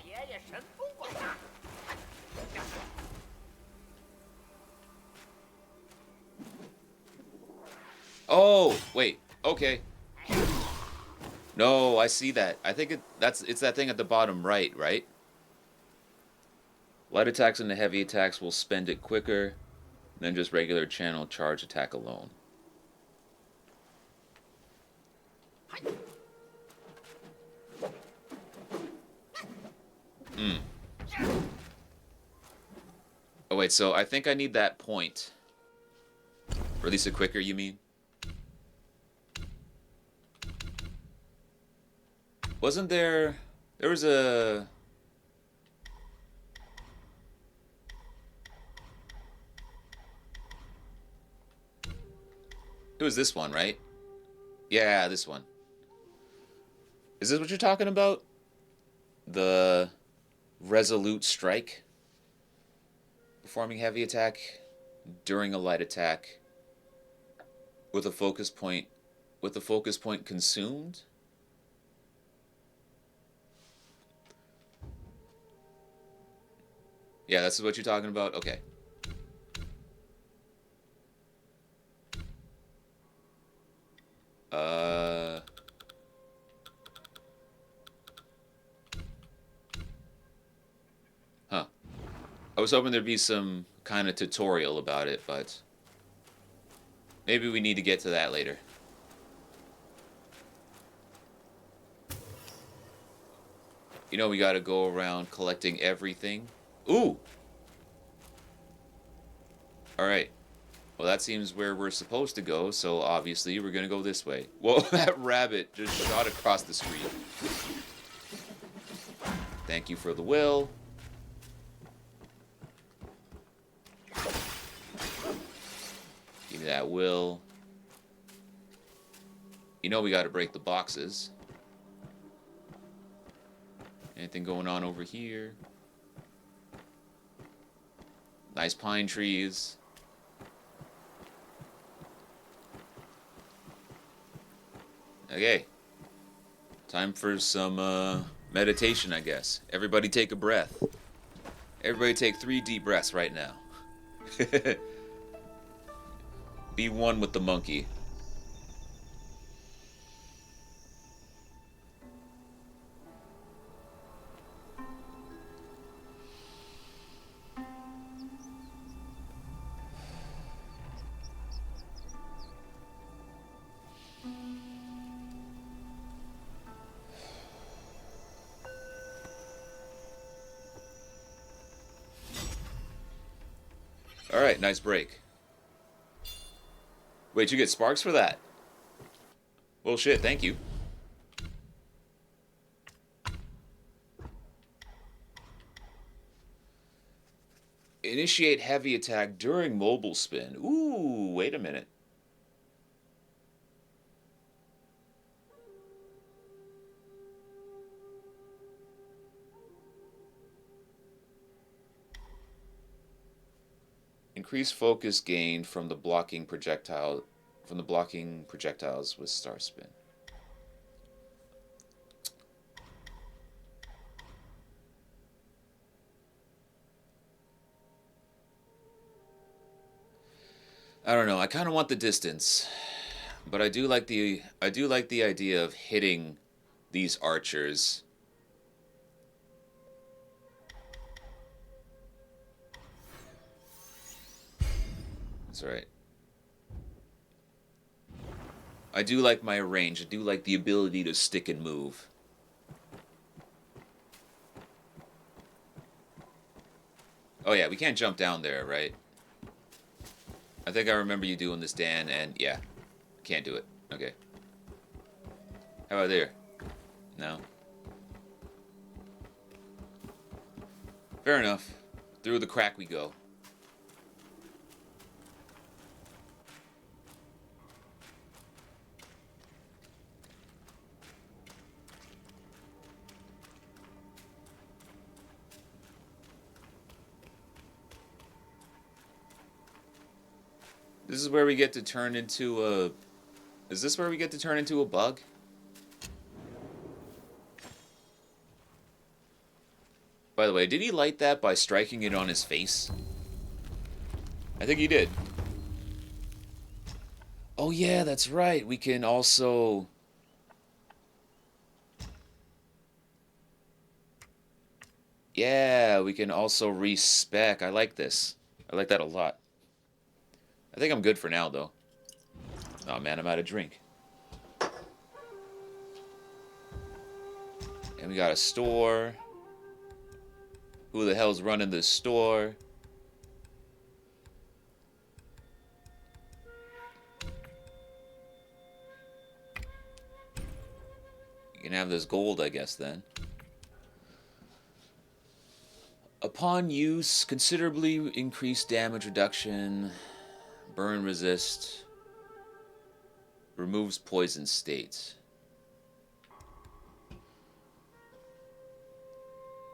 Speaker 1: Oh, wait. Okay. No, I see that. I think it's that thing at the bottom right, right? Light attacks and the heavy attacks will spend it quicker than just regular channel charge attack alone. Oh wait, so I think I need that point. Release it quicker, you mean? Wasn't there... There was a... It was this one, right? Yeah, this one. Is this what you're talking about? The resolute strike? Performing heavy attack during a light attack with a focus point consumed? Yeah, this is what you're talking about? Okay. Huh. I was hoping there'd be some kind of tutorial about it, but maybe we need to get to that later. You know, we gotta go around collecting everything. Ooh! Alright. Well, that seems where we're supposed to go, so obviously we're gonna go this way. Whoa, that rabbit just shot across the screen. Thank you for the will. Give me that will. You know we gotta break the boxes. Anything going on over here? Nice pine trees. Okay. Time for some meditation, I guess. Everybody take a breath. Everybody take 3 deep breaths right now. Be one with the monkey. Alright, nice break. Wait, you get sparks for that? Well, shit, thank you. Initiate heavy attack during mobile spin. Ooh, wait a minute. Increase focus gained from the blocking projectiles with star spin. I don't know. I kind of want the distance, but I do like the idea of hitting these archers. That's right. I do like my range. I do like the ability to stick and move. Oh yeah, we can't jump down there, right? I think I remember you doing this, Dan, and yeah, can't do it. Okay. How about there? No. Fair enough. Through the crack we go. This is where we get to turn into a... Is this where we get to turn into a bug? By the way, did he light that by striking it on his face? I think he did. Oh yeah, that's right. We can also... Yeah, we can also respec. I like this. I like that a lot. I think I'm good for now, though. Oh man, I'm out of drink. And we got a store. Who the hell's running this store? You can have this gold, I guess, then. Upon use, considerably increased damage reduction, burn resist. Removes poison state.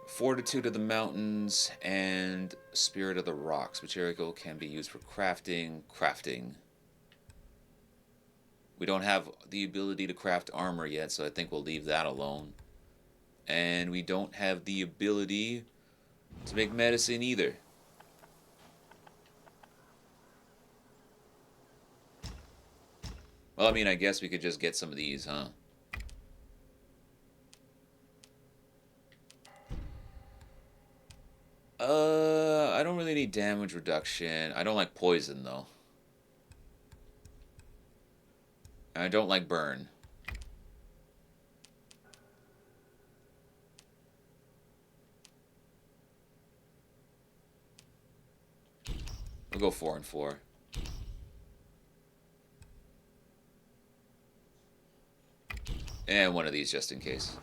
Speaker 1: Fortitude of the Mountains and Spirit of the Rocks. Material can be used for crafting. We don't have the ability to craft armor yet, so I think we'll leave that alone. And we don't have the ability to make medicine either. Well, I mean, I guess we could just get some of these, huh? I don't really need damage reduction. I don't like poison, though. I don't like burn. We'll go 4 and 4. And one of these just in case.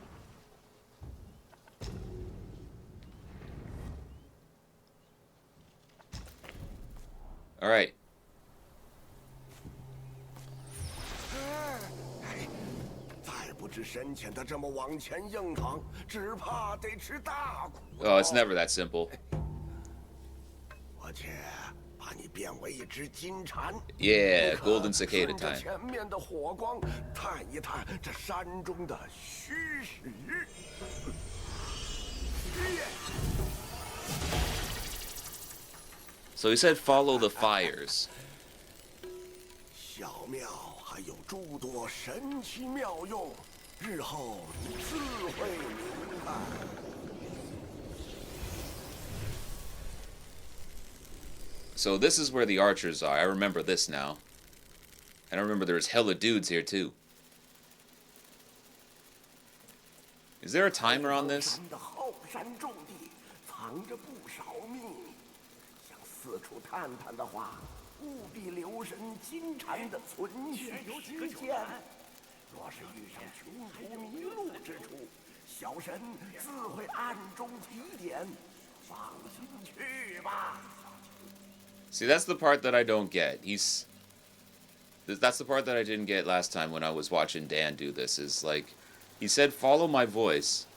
Speaker 1: All right.
Speaker 2: 再不知深浅的这么往前硬闯，只怕得吃大苦。
Speaker 1: Oh, it's never that simple.
Speaker 2: 我且把你变为一只金蝉。
Speaker 1: Yeah, golden cicada
Speaker 2: 顺着
Speaker 1: time.
Speaker 2: 前面的火光，探一探这山中的虚实。
Speaker 1: So he said follow the fires.
Speaker 2: 小庙还有诸多神奇妙用，日后你自会明白。
Speaker 1: So this is where the archers are. I remember this now. And I remember there's hella dudes here too. Is there a timer on this?
Speaker 2: 的后山重地藏着不少秘密，想四处探探的话，务必留神金蝉的存续时间。若是遇上穷途迷路之处，小神自会暗中提点，放心去吧。
Speaker 1: See, that's the part that I don't get. That's the part that I didn't get last time when I was watching Dan do this. Is like, he said, follow my voice.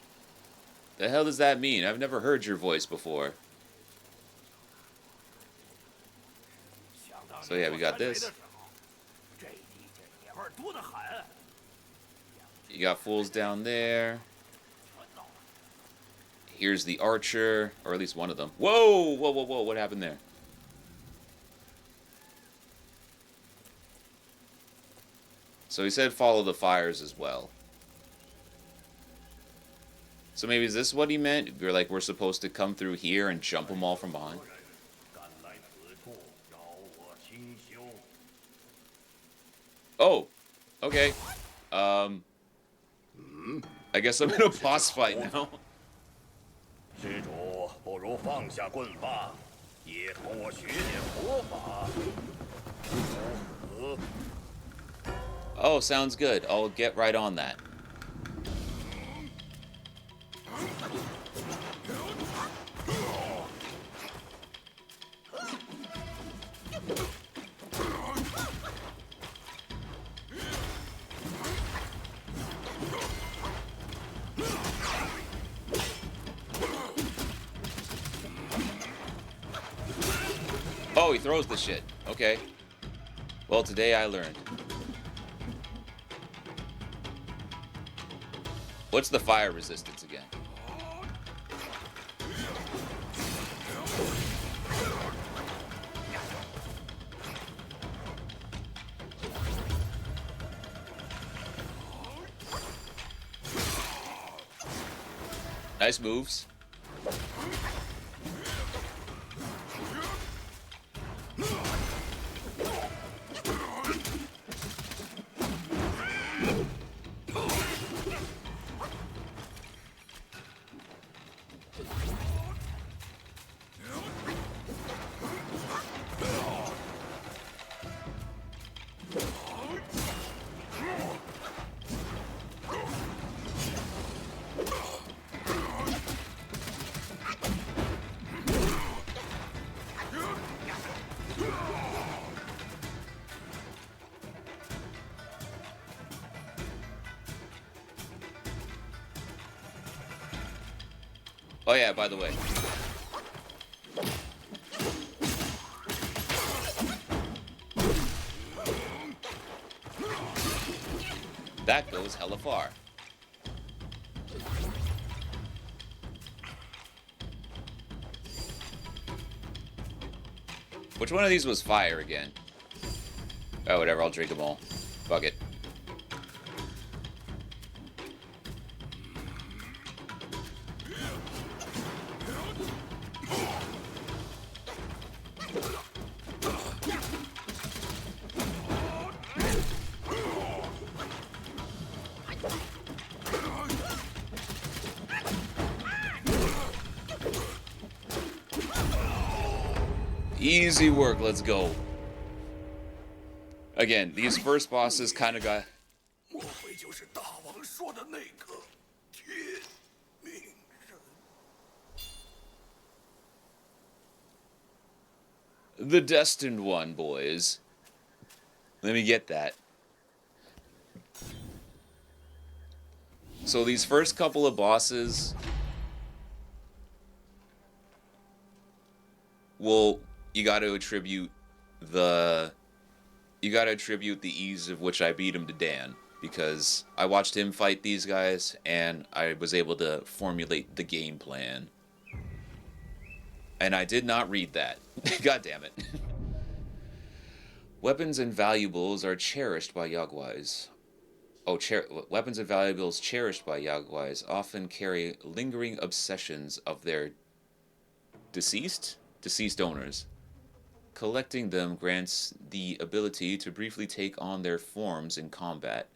Speaker 1: The hell does that mean? I've never heard your voice before. So yeah, we got this. You got fools down there. Here's the archer, or at least one of them. Whoa, whoa, whoa, whoa, what happened there? So he said follow the fires as well. So maybe is this what he meant? We're supposed to come through here and jump them all from behind? Oh, okay. I guess I'm in a boss fight now. Oh, sounds good. I'll get right on that. Oh, he throws the shit. Okay. Well, today I learned. What's the fire resistance again? Nice moves. Oh yeah, by the way. That goes hella far. Which one of these was fire again? Oh, whatever, I'll drink them all. Fuck it. Easy work, let's go. Again, these first bosses kind of got... The destined one, boys. Let me get that. So these first couple of bosses... Well, you gotta attribute the ease of which I beat him to Dan, because I watched him fight these guys and I was able to formulate the game plan. And I did not read that. God damn it. Weapons and valuables are cherished by Yaguais. Weapons and valuables cherished by Yaguais often carry lingering obsessions of their deceased owners. Collecting them grants the ability to briefly take on their forms in combat.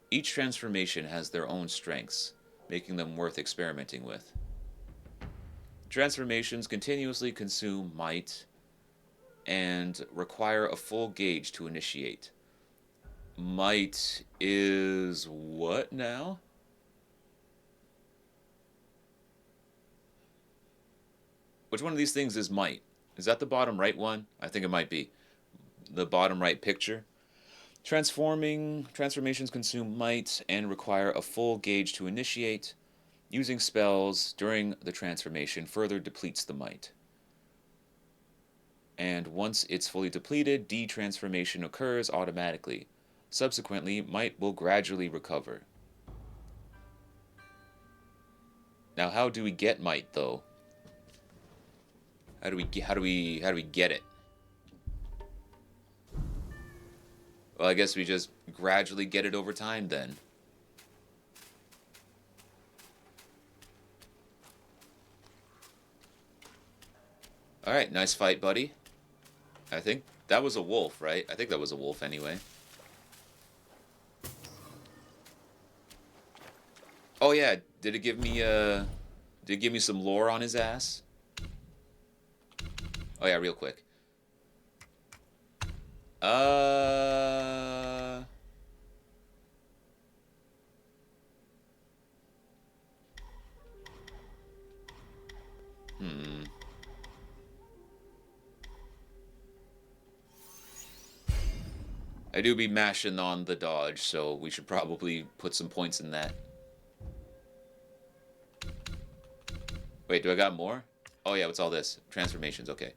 Speaker 1: Each transformation has their own strengths, making them worth experimenting with. Transformations continuously consume might and require a full gauge to initiate. Might is what now? Which one of these things is might? Is that the bottom right one? I think it might be. The bottom right picture. Transformations consume might and require a full gauge to initiate. Using spells during the transformation further depletes the might. And once it's fully depleted, de-transformation occurs automatically. Subsequently, might will gradually recover. Now, how do we get might, though? How do we get it? Well, I guess we just gradually get it over time then. Alright, nice fight, buddy. I think that was a wolf, right? I think that was a wolf anyway. Oh yeah, did it give me some lore on his ass? Oh yeah, real quick. I do be mashing on the dodge, so we should probably put some points in that. Wait, do I got more? Oh yeah, what's all this? Transformations, okay.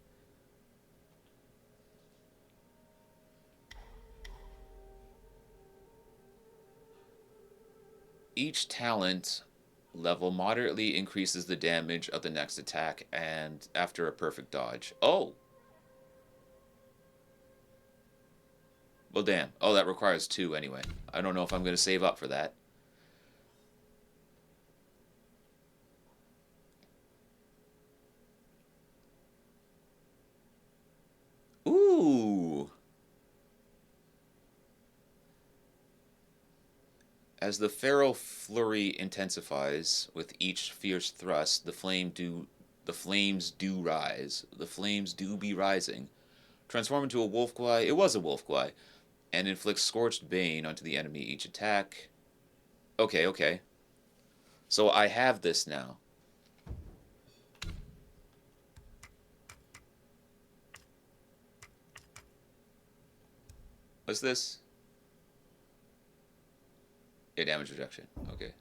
Speaker 1: Each talent level moderately increases the damage of the next attack and after a perfect dodge. Oh! Well, damn. Oh, that requires 2 anyway. I don't know if I'm going to save up for that. Ooh! As the feral flurry intensifies with each fierce thrust, the flames do rise. The flames do be rising. Transform into a wolfguai. It was a wolfguai. And inflicts scorched bane onto the enemy each attack. Okay, okay. So I have this now. What's this? Yeah, damage reduction. Okay.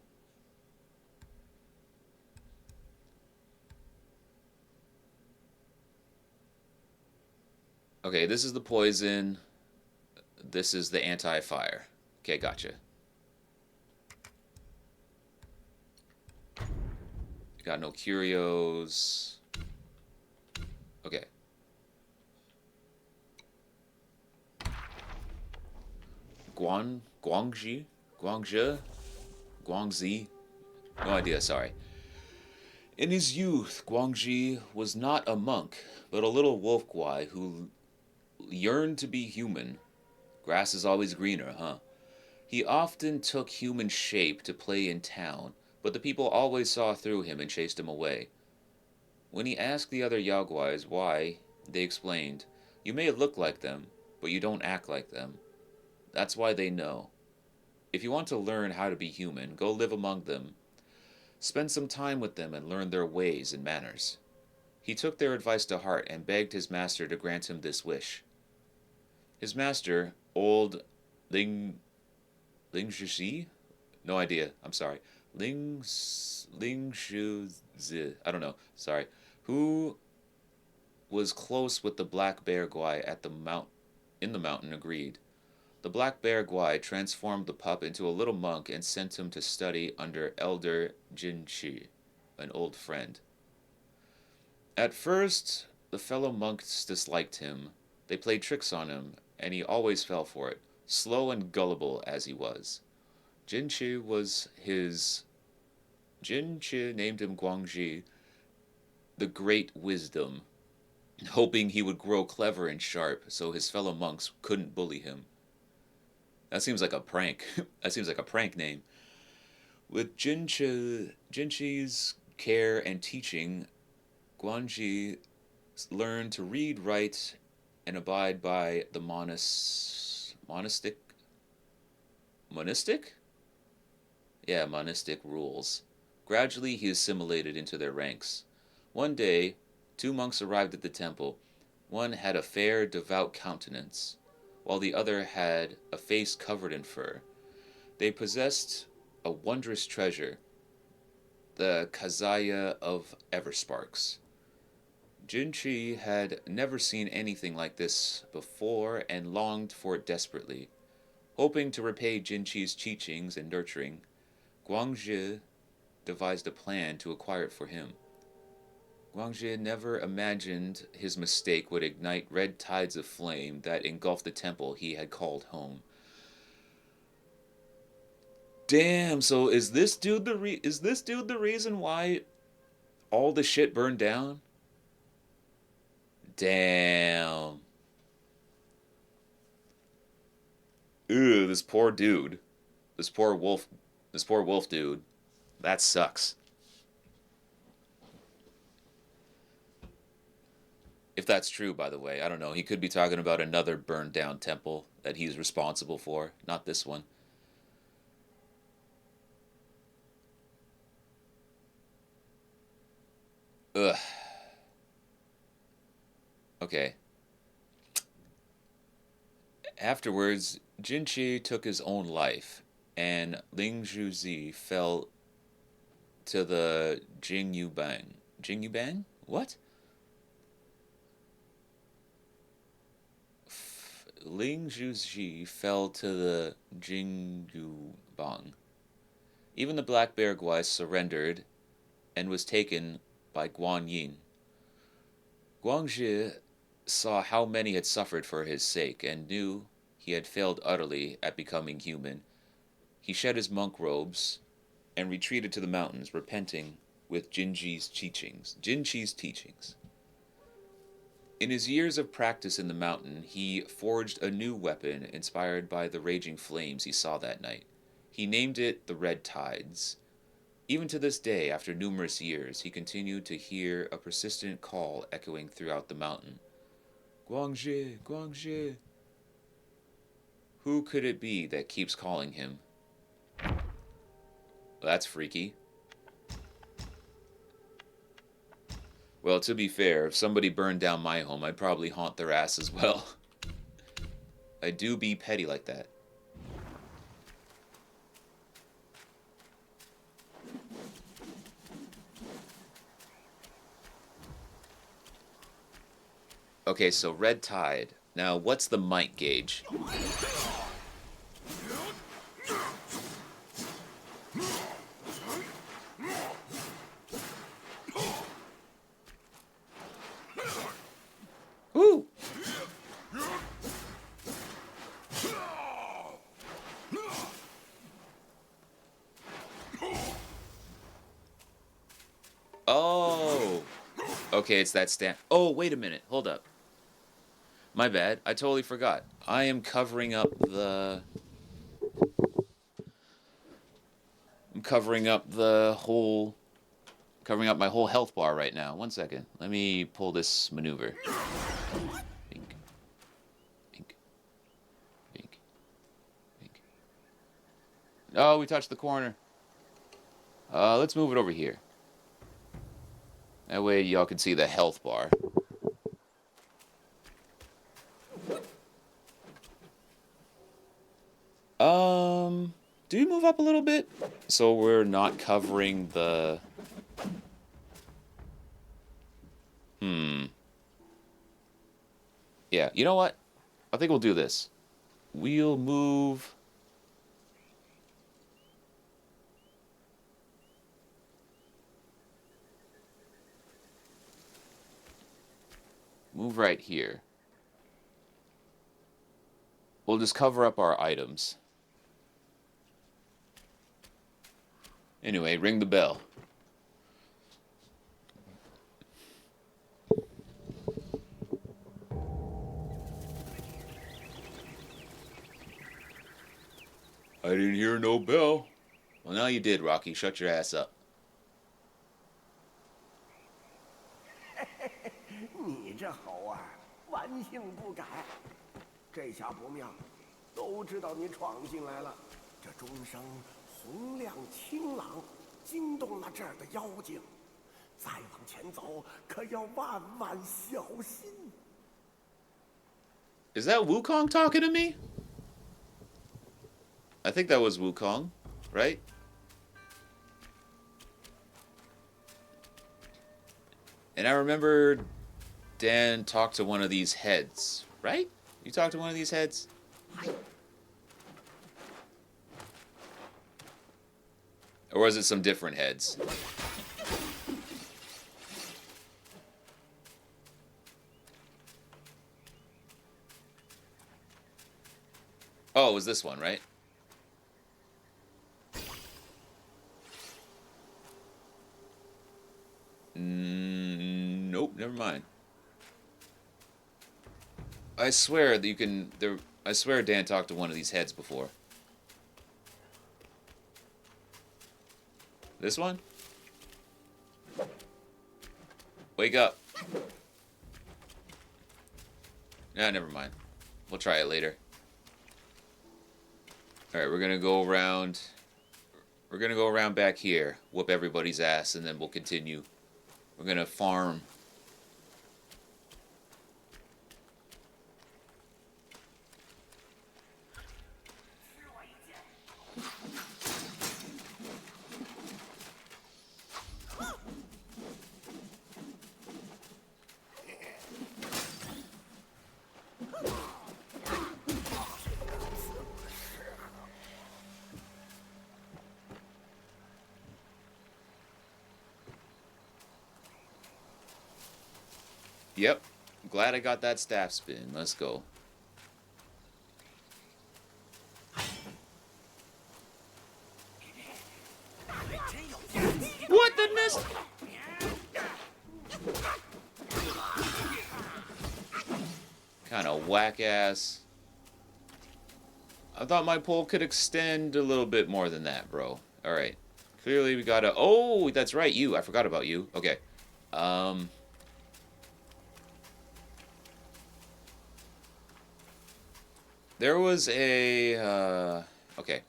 Speaker 1: Okay, this is the poison. This is the anti-fire. Okay, gotcha. Got no curios. Okay. Guangzhi? Guangzhi? Guangxi? No idea, sorry. In his youth, Guangzhi was not a monk, but a little wolf guy who yearned to be human. Grass is always greener, huh? He often took human shape to play in town, but the people always saw through him and chased him away. When he asked the other Yaoguais why, they explained, "You may look like them, but you don't act like them. That's why they know. If you want to learn how to be human, go live among them. Spend some time with them and learn their ways and manners." He took their advice to heart and begged his master to grant him this wish. His master, old Lingxuzi? No idea. I'm sorry. Lingxuzi. I don't know. Sorry. Who was close with the black bear guy at the in the mountain agreed. The black bear guy transformed the pup into a little monk and sent him to study under Elder Jinchi, an old friend. At first, the fellow monks disliked him. They played tricks on him, and he always fell for it, slow and gullible as he was. Jinchi named him Guangzhi, the Great Wisdom, hoping he would grow clever and sharp so his fellow monks couldn't bully him. That seems like a prank. That seems like a prank name. With Jinchi's care and teaching, Guangzhi learned to read, write, and abide by the monistic? Yeah, monistic rules. Gradually, he assimilated into their ranks. One day, two monks arrived at the temple. One had a fair, devout countenance, while the other had a face covered in fur. They possessed a wondrous treasure, the Kazaya of Eversparks. Jinchi had never seen anything like this before and longed for it desperately. Hoping to repay Jinchi's teachings and nurturing, Guangzhi devised a plan to acquire it for him. Guangzhi never imagined his mistake would ignite red tides of flame that engulfed the temple he had called home. Damn, so is this dude the reason why all the shit burned down? Damn. Ew, this poor dude. This poor wolf dude. That sucks. If that's true, by the way, I don't know. He could be talking about another burned down temple that he's responsible for, not this one. Ugh. Okay. Afterwards, Jinchi took his own life, and Lingxuzi fell to the Jingyubang. Jingyubang? What? Lingxuzi fell to the Jingyubang. Even the Black Bear Guai surrendered and was taken by Guanyin. Guangzhi saw how many had suffered for his sake and knew he had failed utterly at becoming human. He shed his monk robes and retreated to the mountains, repenting with Jinchi's teachings. In his years of practice in the mountain, he forged a new weapon inspired by the raging flames he saw that night. He named it the Red Tides. Even to this day, after numerous years, he continued to hear a persistent call echoing throughout the mountain. Guangzhi, Guangzhi. Who could it be that keeps calling him? Well, that's freaky. Well, to be fair, if somebody burned down my home, I'd probably haunt their ass as well. I do be petty like that. Okay, so red tide. Now, what's the might gauge? Ooh! Oh! Okay, it's that stamp. Oh, wait a minute. Hold up. My bad. I totally forgot. I am covering up the... I'm covering up the whole... Covering up my whole health bar right now. One second. Let me pull this maneuver. Bink. Bink. Bink. Bink. Oh, we touched the corner. Let's move it over here. That way y'all can see the health bar. Do you move up a little bit? So we're not covering the... Yeah, you know what? I think we'll do this. We'll move... Move right here. We'll just cover up our items. Anyway, ring the bell. I didn't hear no bell. Well, now you did, Rocky. Shut your ass up.
Speaker 2: 你这猴儿，顽性不改。这下不妙，都知道你闯进来了。这钟声洪亮清朗，惊动了这儿的妖精。再往前走，可要万万小心。
Speaker 1: Is that Wukong talking to me? I think that was Wukong, right? And I remember Dan talked to one of these heads, right? You talked to one of these heads? Or was it some different heads? Oh, it was this one, right? Nope, never mind. I swear that you can... I swear Dan talked to one of these heads before. This one? Wake up. Nah, never mind. We'll try it later. Alright, we're gonna go around... We're gonna go around back here, whoop everybody's ass, and then we'll continue. We're gonna farm. Yep. Glad I got that staff spin. Let's go. What? That missed? Kind of whack ass. I thought my pole could extend a little bit more than that, bro. Alright. Clearly we gotta... Oh, that's right, you. I forgot about you. Okay. There was a... Okay.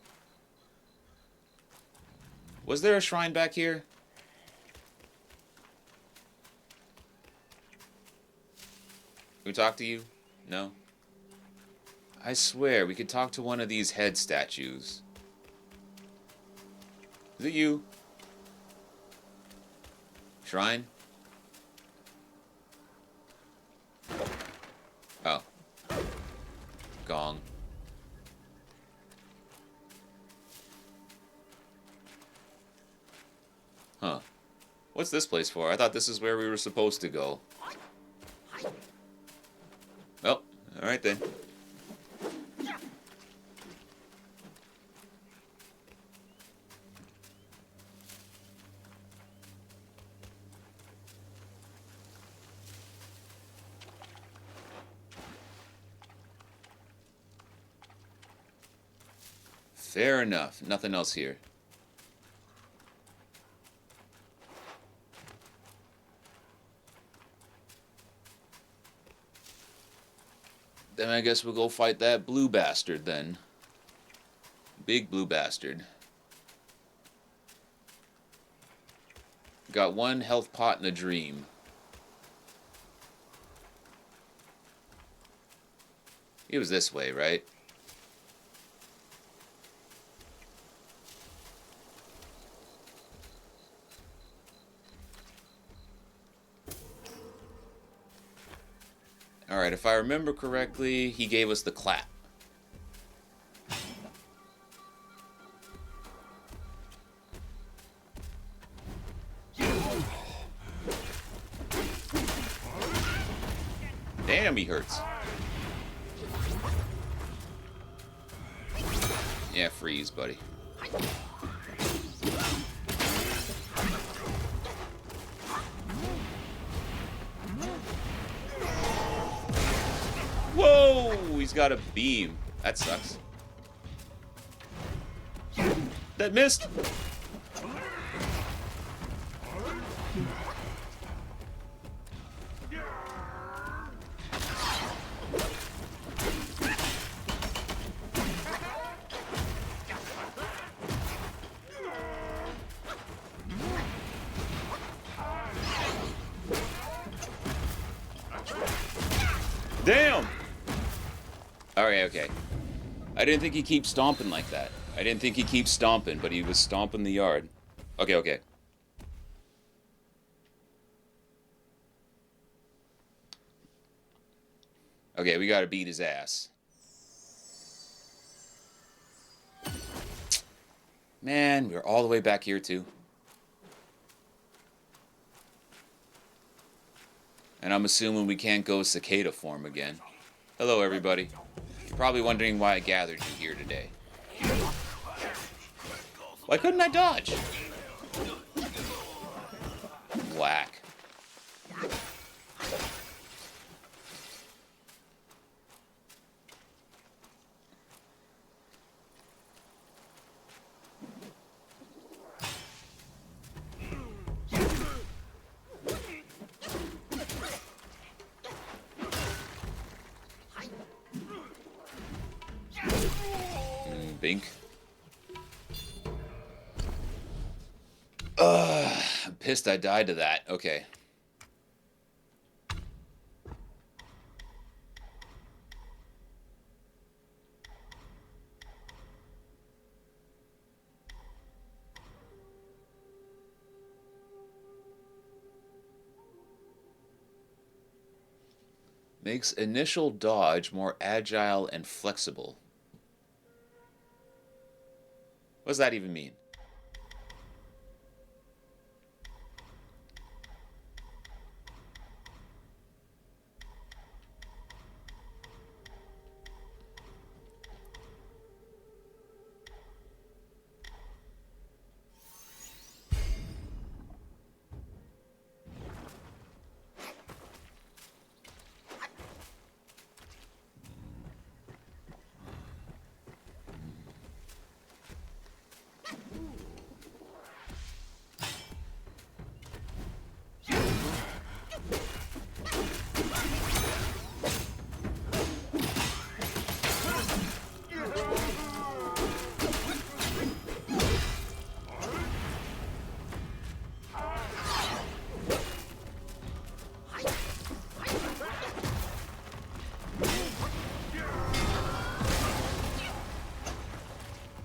Speaker 1: Was there a shrine back here? Can we talk to you? No? I swear, we could talk to one of these head statues. Is it you? Shrine? Oh. Gong. Huh. What's this place for? I thought this is where we were supposed to go. Well, alright then. Fair enough. Nothing else here. Then I guess we'll go fight that blue bastard then. Big blue bastard. Got one health pot and a dream. He was this way, right? Alright, if I remember correctly, he gave us the clap. Damn, he hurts. Yeah, freeze, buddy. Whoa! He's got a beam. That sucks. That missed! Damn! Alright, okay. I didn't think he'd keep stomping like that. I didn't think he'd keep stomping, but he was stomping the yard. Okay, okay. Okay, we gotta beat his ass. Man, we're all the way back here, too. And I'm assuming we can't go cicada form again. Hello, everybody. You're probably wondering why I gathered you here today. Why couldn't I dodge? Whack. Bink. I'm pissed I died to that. Okay. Makes initial dodge more agile and flexible. What does that even mean?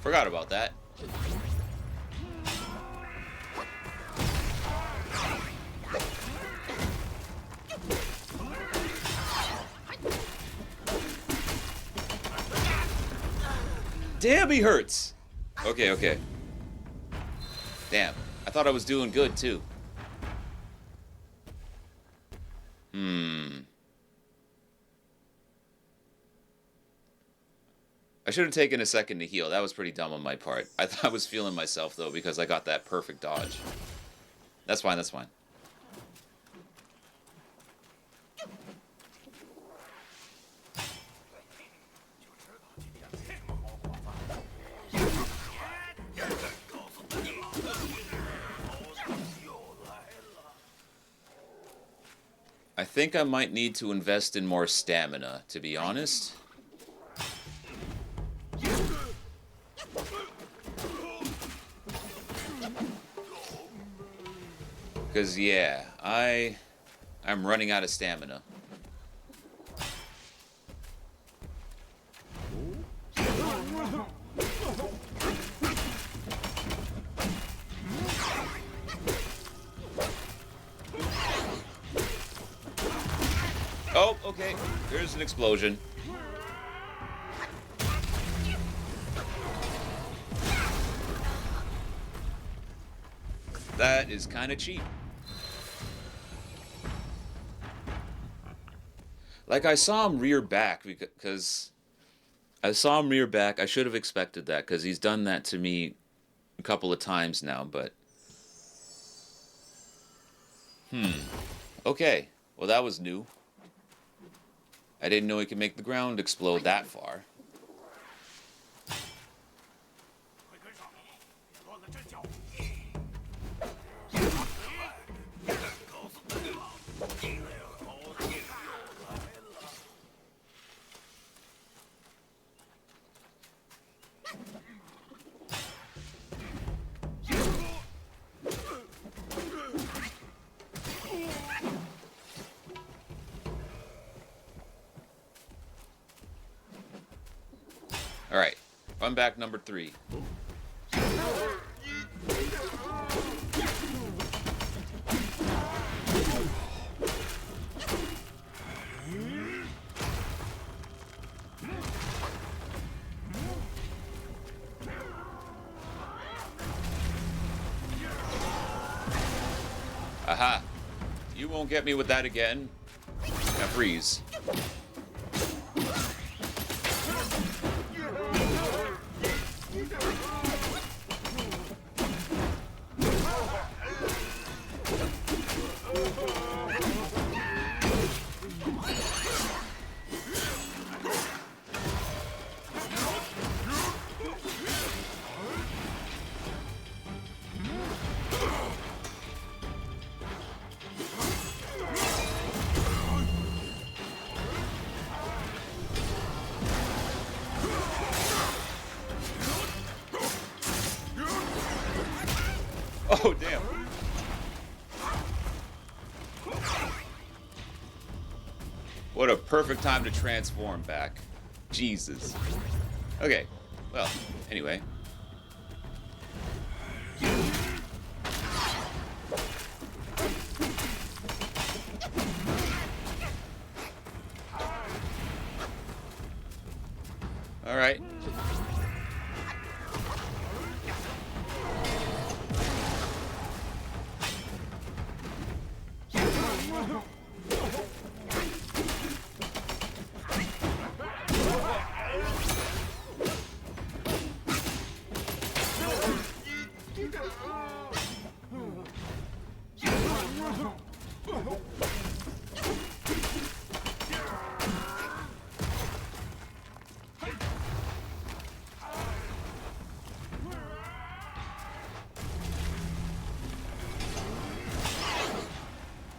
Speaker 1: Forgot about that. Damn, he hurts. Okay, okay. Damn. I thought I was doing good, too. I should have taken a second to heal. That was pretty dumb on my part. I was feeling myself, though, because I got that perfect dodge. That's fine, that's fine. I think I might need to invest in more stamina, to be honest. Because, yeah, I'm running out of stamina. Oh, okay. There's an explosion. That is kind of cheap. Like, I saw him rear back because I saw him rear back. I should have expected that because he's done that to me a couple of times now, but... Okay. Well, that was new. I didn't know he could make the ground explode that far. Alright, run back number 3. Aha! You won't get me with that again. Now freeze. Oh, damn. What a perfect time to transform back. Jesus. Okay. Well, anyway. All right.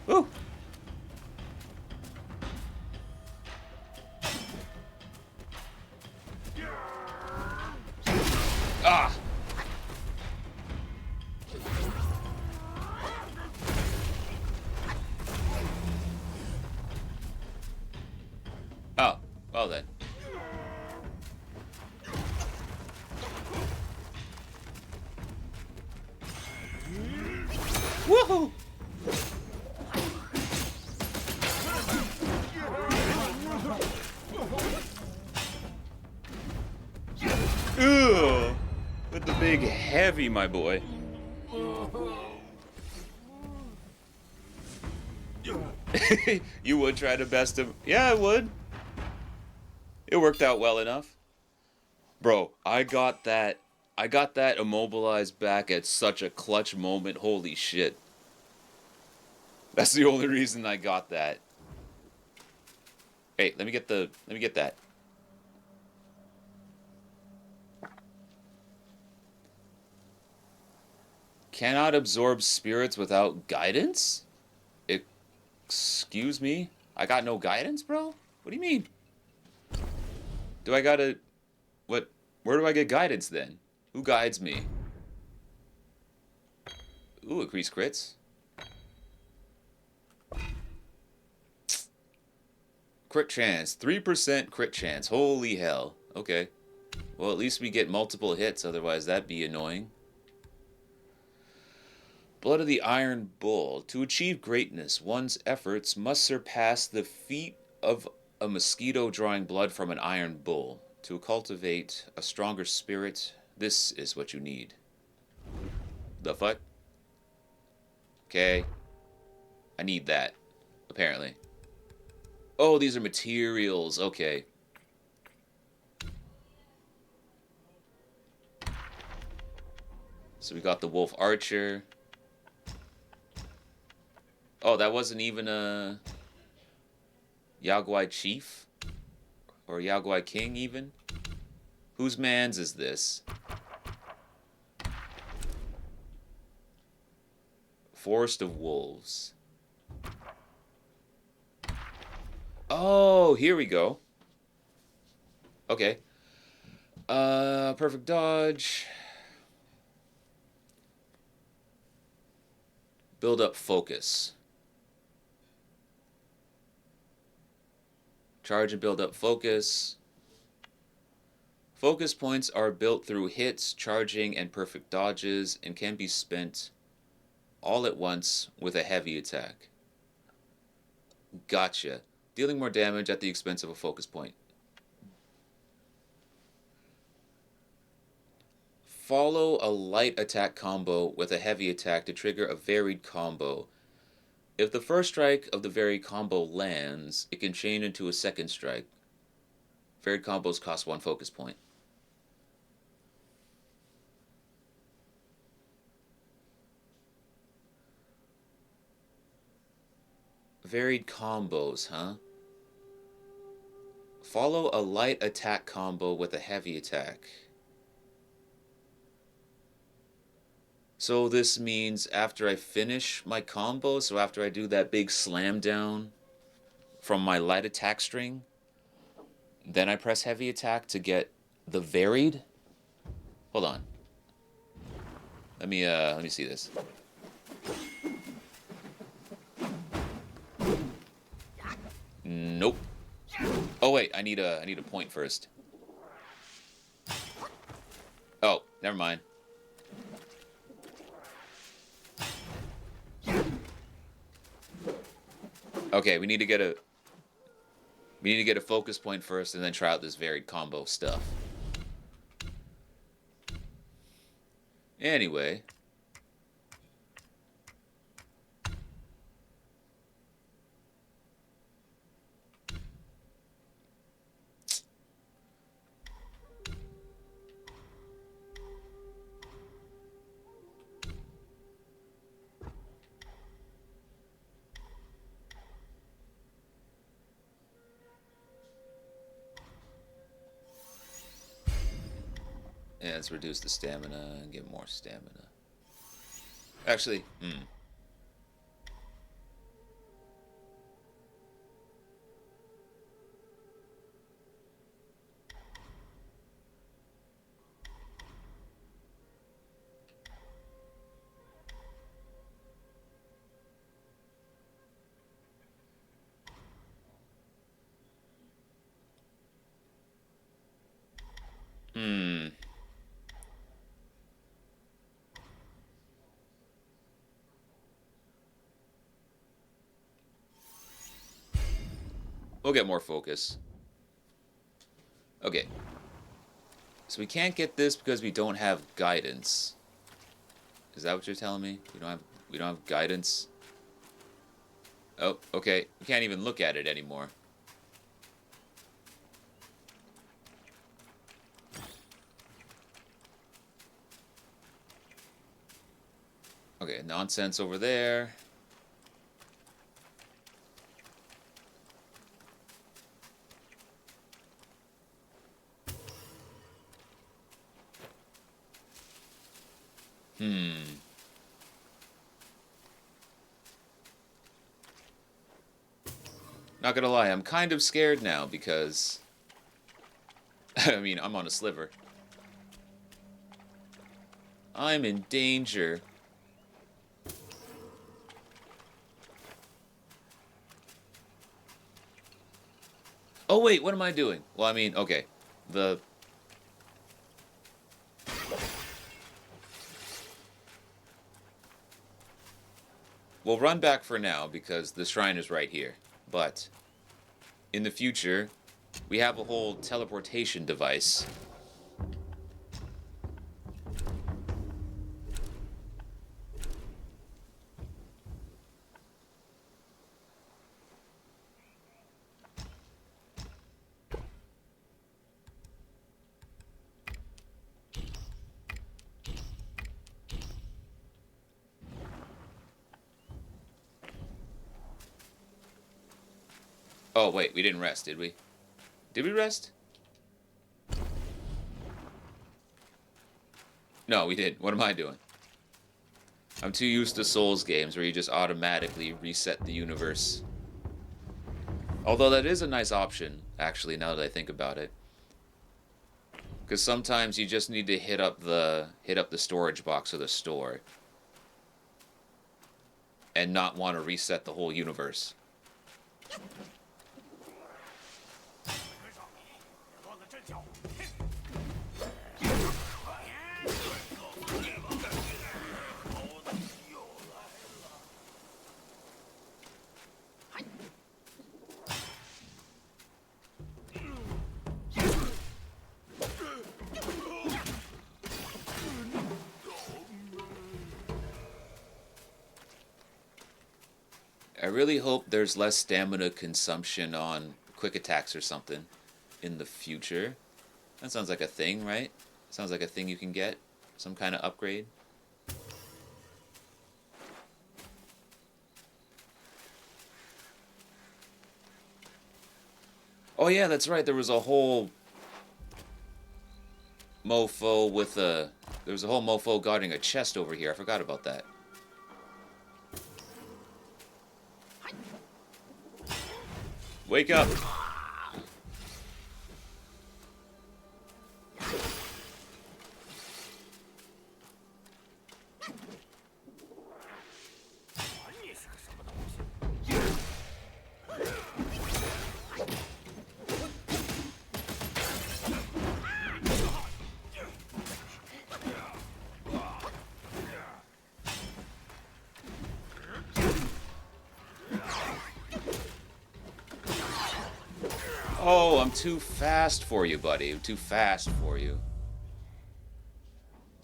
Speaker 1: Woo! Ah! Oh, well then. Woohoo! big heavy, my boy. You would try to best him. Yeah, I would. It worked out well enough. Bro, I got that immobilized back at such a clutch moment. Holy shit. That's the only reason I got that. Hey, let me get that. Cannot absorb spirits without guidance? Excuse me? I got no guidance, bro? What do you mean? Do I gotta... What? Where do I get guidance, then? Who guides me? Ooh, increased crits. Crit chance. 3% crit chance. Holy hell. Okay. Well, at least we get multiple hits, otherwise that'd be annoying. Blood of the Iron Bull. To achieve greatness, one's efforts must surpass the feat of a mosquito drawing blood from an iron bull. To cultivate a stronger spirit, this is what you need. The fuck? Okay. I need that, apparently. Oh, these are materials. Okay. So we got the Wolf Archer. Oh, that wasn't even a Yaoguai Chief? Or Yaoguai King, even? Whose man's is this? Forest of Wolves. Oh, here we go. Okay. Perfect dodge. Build up focus. Charge and build up focus. Focus points are built through hits, charging, and perfect dodges, and can be spent all at once with a heavy attack. Gotcha. Dealing more damage at the expense of a focus point. Follow a light attack combo with a heavy attack to trigger a varied combo. If the first strike of the varied combo lands, it can chain into a second strike. Varied combos cost 1 focus point. Varied combos, huh? Follow a light attack combo with a heavy attack. So this means after I finish my combo, so after I do that big slam down from my light attack string, then I press heavy attack to get the varied? Hold on. Let me see this. Nope. Oh wait, I need a point first. Oh, never mind. Okay, we need to get a focus point first and then try out this varied combo stuff. Anyway, yeah, let's reduce the stamina and get more stamina. Actually, we'll get more focus. Okay. So we can't get this because we don't have guidance. Is that what you're telling me? We don't have guidance? Oh, okay. We can't even look at it anymore. Okay, nonsense over there. Not gonna lie, I'm kind of scared now because... I mean, I'm on a sliver. I'm in danger. Oh wait, what am I doing? Well, I mean, okay. We'll run back for now because the shrine is right here. But in the future, we have a whole teleportation device. Oh, wait, we didn't rest, did we? Did we rest? No, we didn't. What am I doing? I'm too used to Souls games where you just automatically reset the universe. Although that is a nice option, actually, now that I think about it. Because sometimes you just need to hit up the storage box of the store. And not want to reset the whole universe. I really hope there's less stamina consumption on quick attacks or something in the future. That sounds like a thing, right? Sounds like a thing you can get. Some kind of upgrade. Oh yeah, that's right. There was a whole mofo with a... There was a whole mofo guarding a chest over here. I forgot about that. Wake up! Oh, I'm too fast for you, buddy. I'm too fast for you.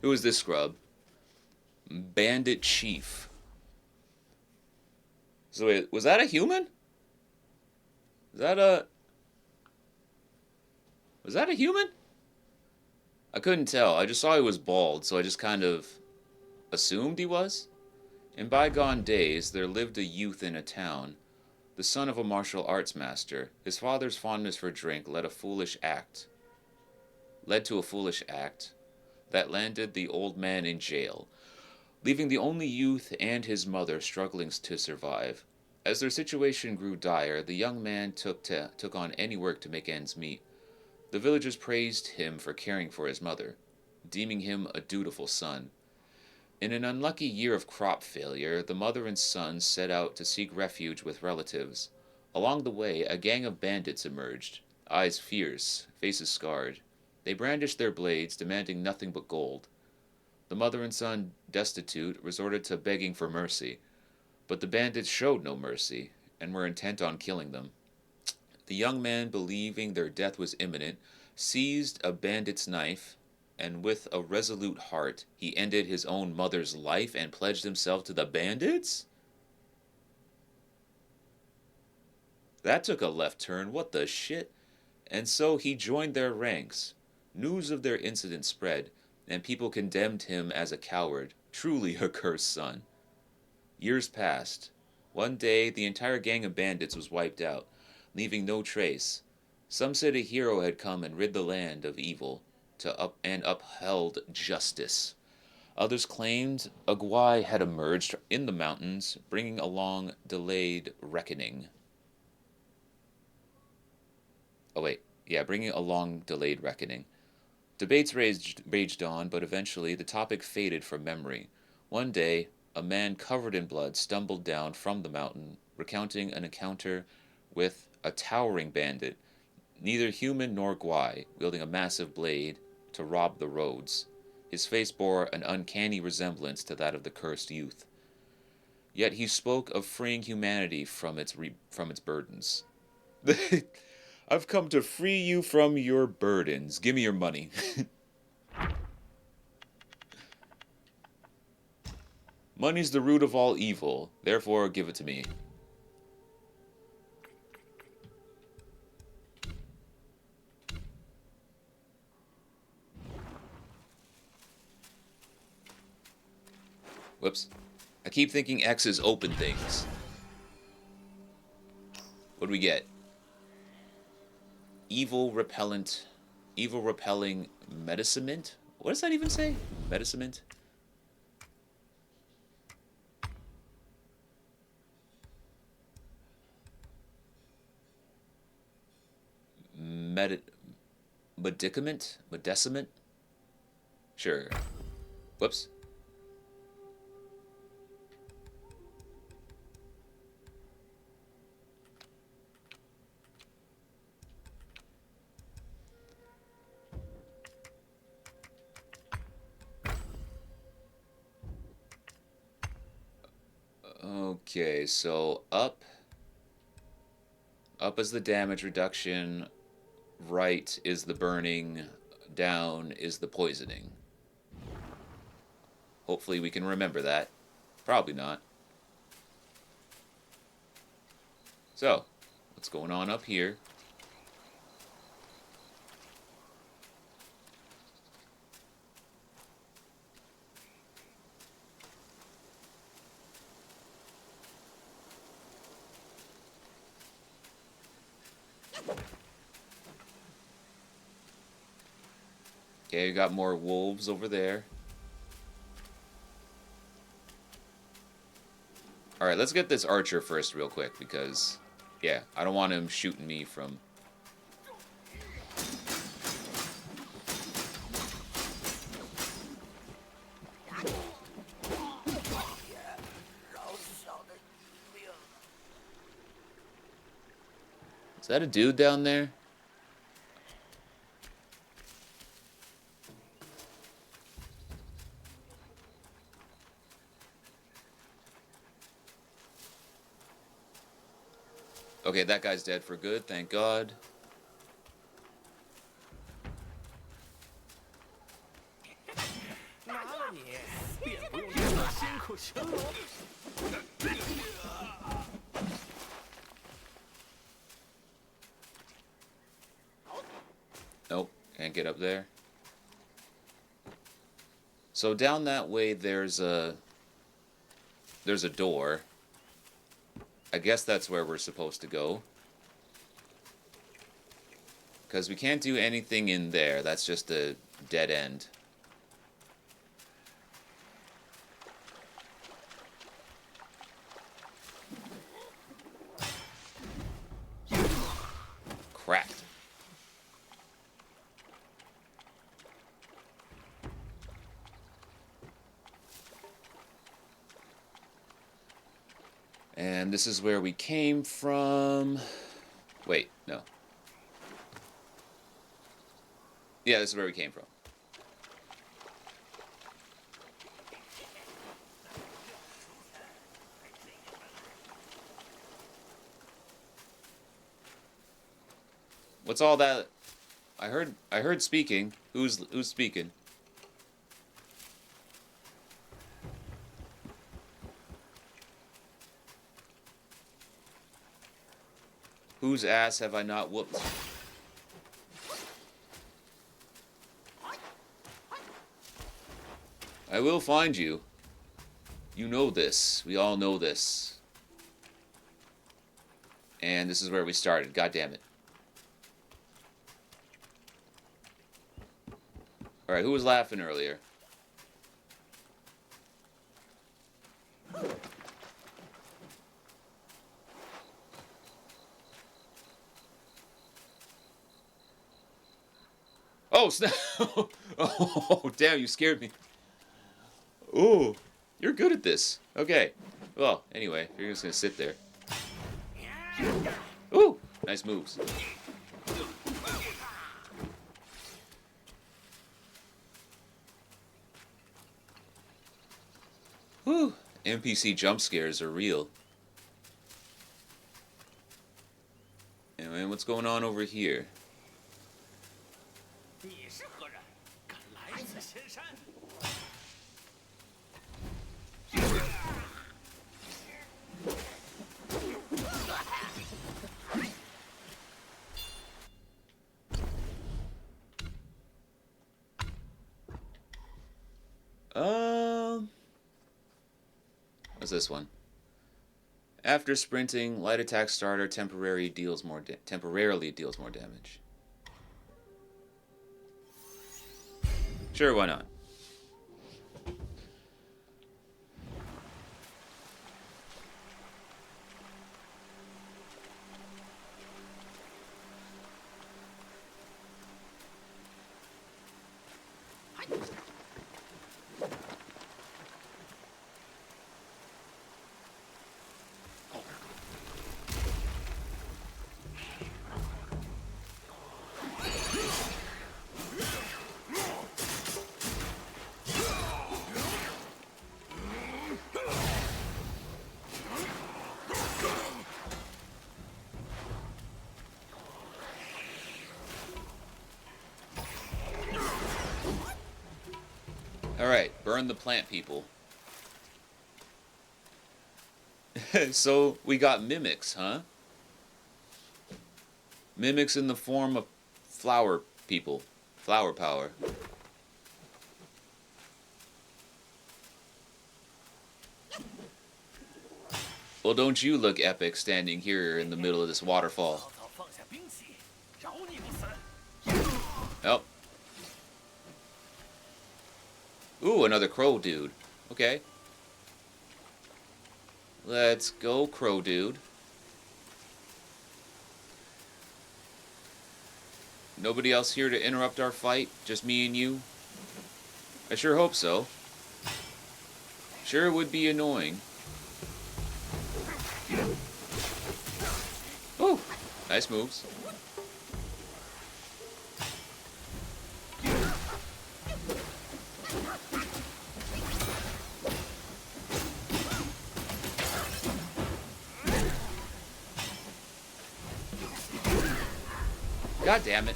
Speaker 1: Who is this scrub? Bandit Chief. So wait, was that a human? Was that a human? I couldn't tell. I just saw he was bald, so I just kind of assumed he was. In bygone days, there lived a youth in a town, the son of a martial arts master. His father's fondness for drink led to a foolish act that landed the old man in jail, leaving the only youth and his mother struggling to survive. As their situation grew dire, the young man took on any work to make ends meet. The villagers praised him for caring for his mother, deeming him a dutiful son. In an unlucky year of crop failure, the mother and son set out to seek refuge with relatives. Along the way, a gang of bandits emerged, eyes fierce, faces scarred. They brandished their blades, demanding nothing but gold. The mother and son, destitute, resorted to begging for mercy, but the bandits showed no mercy and were intent on killing them. The young man, believing their death was imminent, seized a bandit's knife and with a resolute heart, he ended his own mother's life and pledged himself to the bandits? That took a left turn, what the shit? And so he joined their ranks. News of their incident spread, and people condemned him as a coward, truly a cursed son. Years passed. One day, the entire gang of bandits was wiped out, leaving no trace. Some said a hero had come and rid the land of evil, and upheld justice. Others claimed a Guai had emerged in the mountains, bringing along delayed reckoning. Oh wait, yeah, bringing along delayed reckoning. Debates raged on, but eventually the topic faded from memory. One day, a man covered in blood stumbled down from the mountain, recounting an encounter with a towering bandit, neither human nor Guai, wielding a massive blade to rob the roads. His face bore an uncanny resemblance to that of the cursed youth. Yet he spoke of freeing humanity from its burdens. I've come to free you from your burdens. Give me your money. Money's the root of all evil, therefore give it to me. Whoops. I keep thinking X's open things. What do we get? Evil repelling medicament? What does that even say? Medicament? Medicament? Medicament? Sure. Whoops. Okay, so up is the damage reduction, right is the burning, down is the poisoning. Hopefully we can remember that. Probably not. So, what's going on up here? Okay, we got more wolves over there. Alright, let's get this archer first real quick, because, yeah, I don't want him shooting me from... Is that a dude down there? Okay, that guy's dead for good, thank God. Nope, can't get up there. So down that way there's a door. I guess that's where we're supposed to go. Because we can't do anything in there. That's just a dead end. Cracked. And this is where we came from. Wait, no. Yeah, this is where we came from. What's all that? I heard speaking. Who's speaking? Whose ass have I not whooped? I will find you. You know this. We all know this. And this is where we started. God damn it. Alright, who was laughing earlier? Oh, snap! Oh, damn, you scared me. Ooh, you're good at this. Okay. Well, anyway, you're just gonna sit there. Ooh, nice moves. Whew, NPC jump scares are real. Anyway, what's going on over here? What's this one? After sprinting, light attack starter temporarily deals more damage. Sure, why not? Alright, burn the plant people. So, we got mimics, huh? Mimics in the form of flower people. Flower power. Well, don't you look epic standing here in the middle of this waterfall. Oh. Ooh, another crow dude. Okay. Let's go, crow dude. Nobody else here to interrupt our fight? Just me and you? I sure hope so. Sure it would be annoying. Ooh, nice moves. God damn it.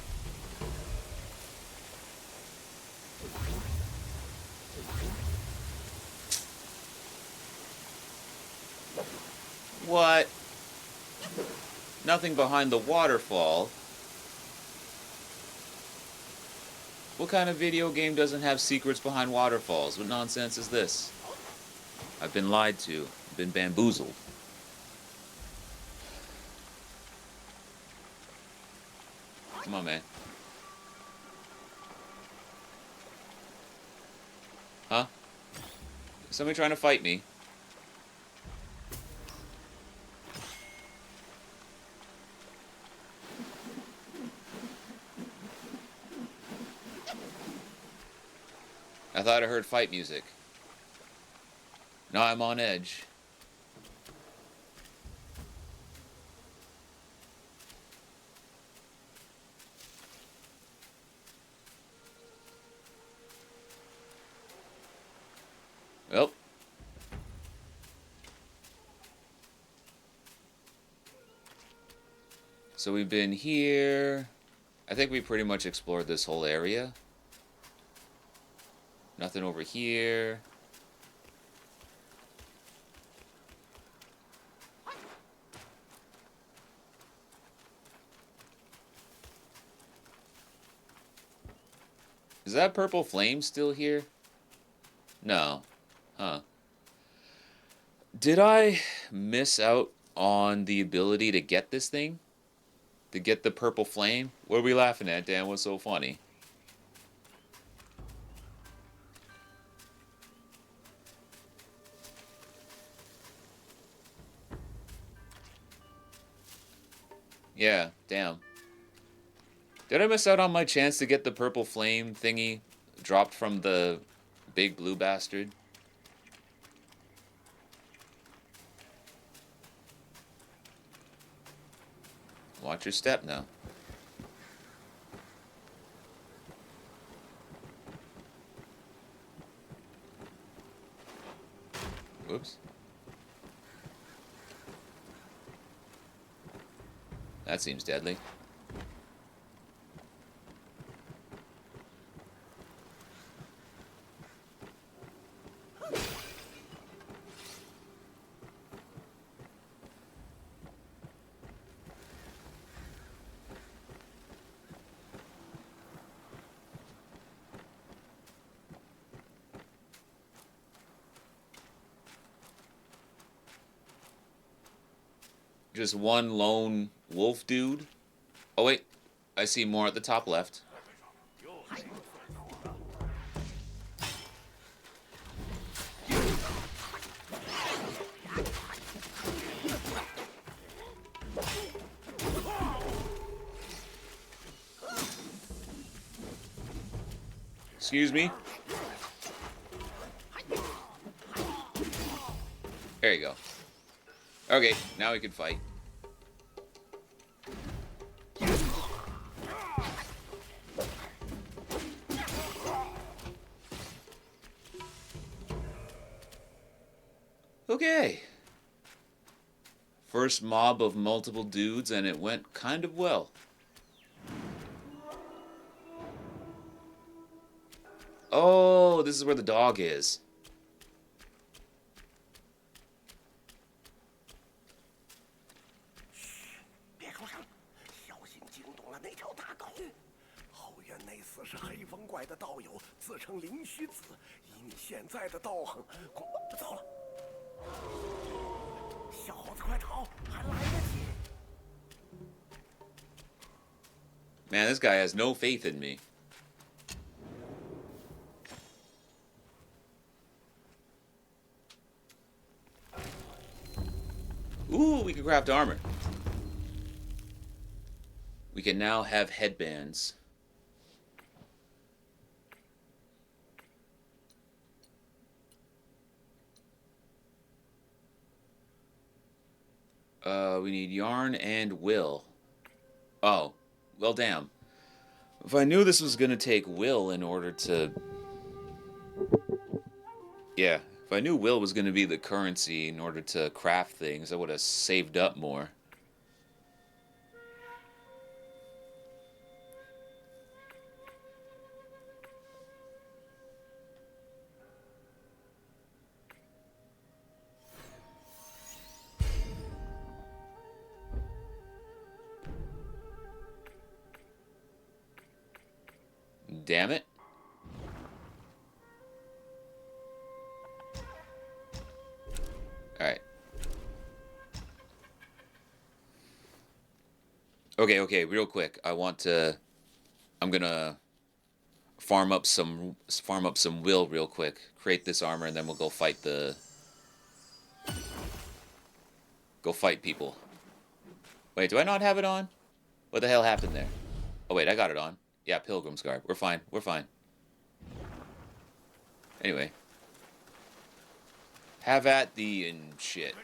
Speaker 1: What? Nothing behind the waterfall. What kind of video game doesn't have secrets behind waterfalls? What nonsense is this? I've been lied to. I've been bamboozled. Come on, man. Huh? Somebody trying to fight me. I thought I heard fight music. Now I'm on edge. Well. So we've been here. I think we pretty much explored this whole area. Nothing over here. Is that purple flame still here? No. Huh. Did I miss out on the ability to get this thing? To get the purple flame? What are we laughing at, Dan? What's so funny? Yeah, damn. Did I miss out on my chance to get the purple flame thingy dropped from the big blue bastard? Watch your step now. Whoops. That seems deadly. Just one lone wolf dude. Oh wait, I see more at the top left. Excuse me. There you go. Okay, now we can fight. Okay. First mob of multiple dudes, and it went kind of well. Oh, this is where the dog is. Man, this guy has no faith in me. Ooh, we can craft armor. We can now have headbands. We need yarn and will. Oh, well damn. If I knew this was gonna take will in order to... Yeah, if I knew will was gonna be the currency in order to craft things, I would have saved up more. Damn it. Alright. Okay, real quick. I'm gonna farm up some will real quick. Create this armor and then we'll go fight people. Wait, do I not have it on? What the hell happened there? Oh wait, I got it on. Yeah, Pilgrim's Garb. We're fine. We're fine. Anyway. Have at thee and shit.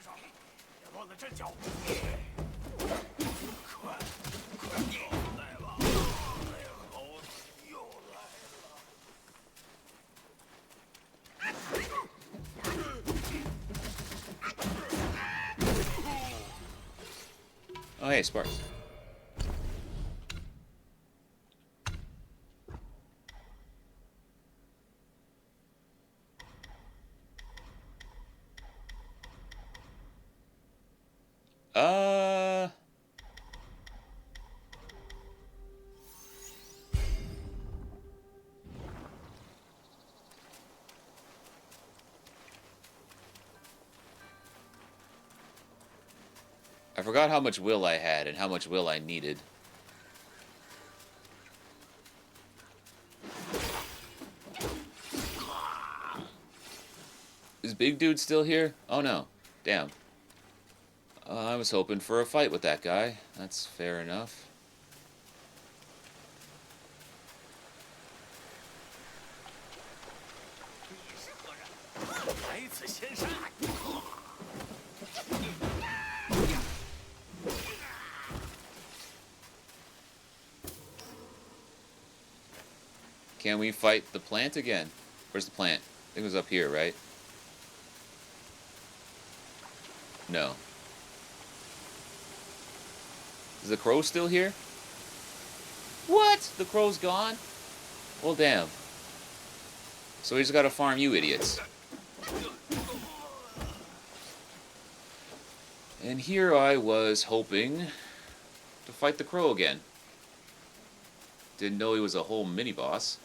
Speaker 1: Oh hey, Sparks. I forgot how much will I had and how much will I needed. Is Big Dude still here? Oh no. Damn. I was hoping for a fight with that guy. That's fair enough. Can we fight the plant again? Where's the plant? I think it was up here, right? No. Is the crow still here? What? The crow's gone? Well, damn. So we just gotta farm you idiots. And here I was hoping to fight the crow again. Didn't know he was a whole mini-boss.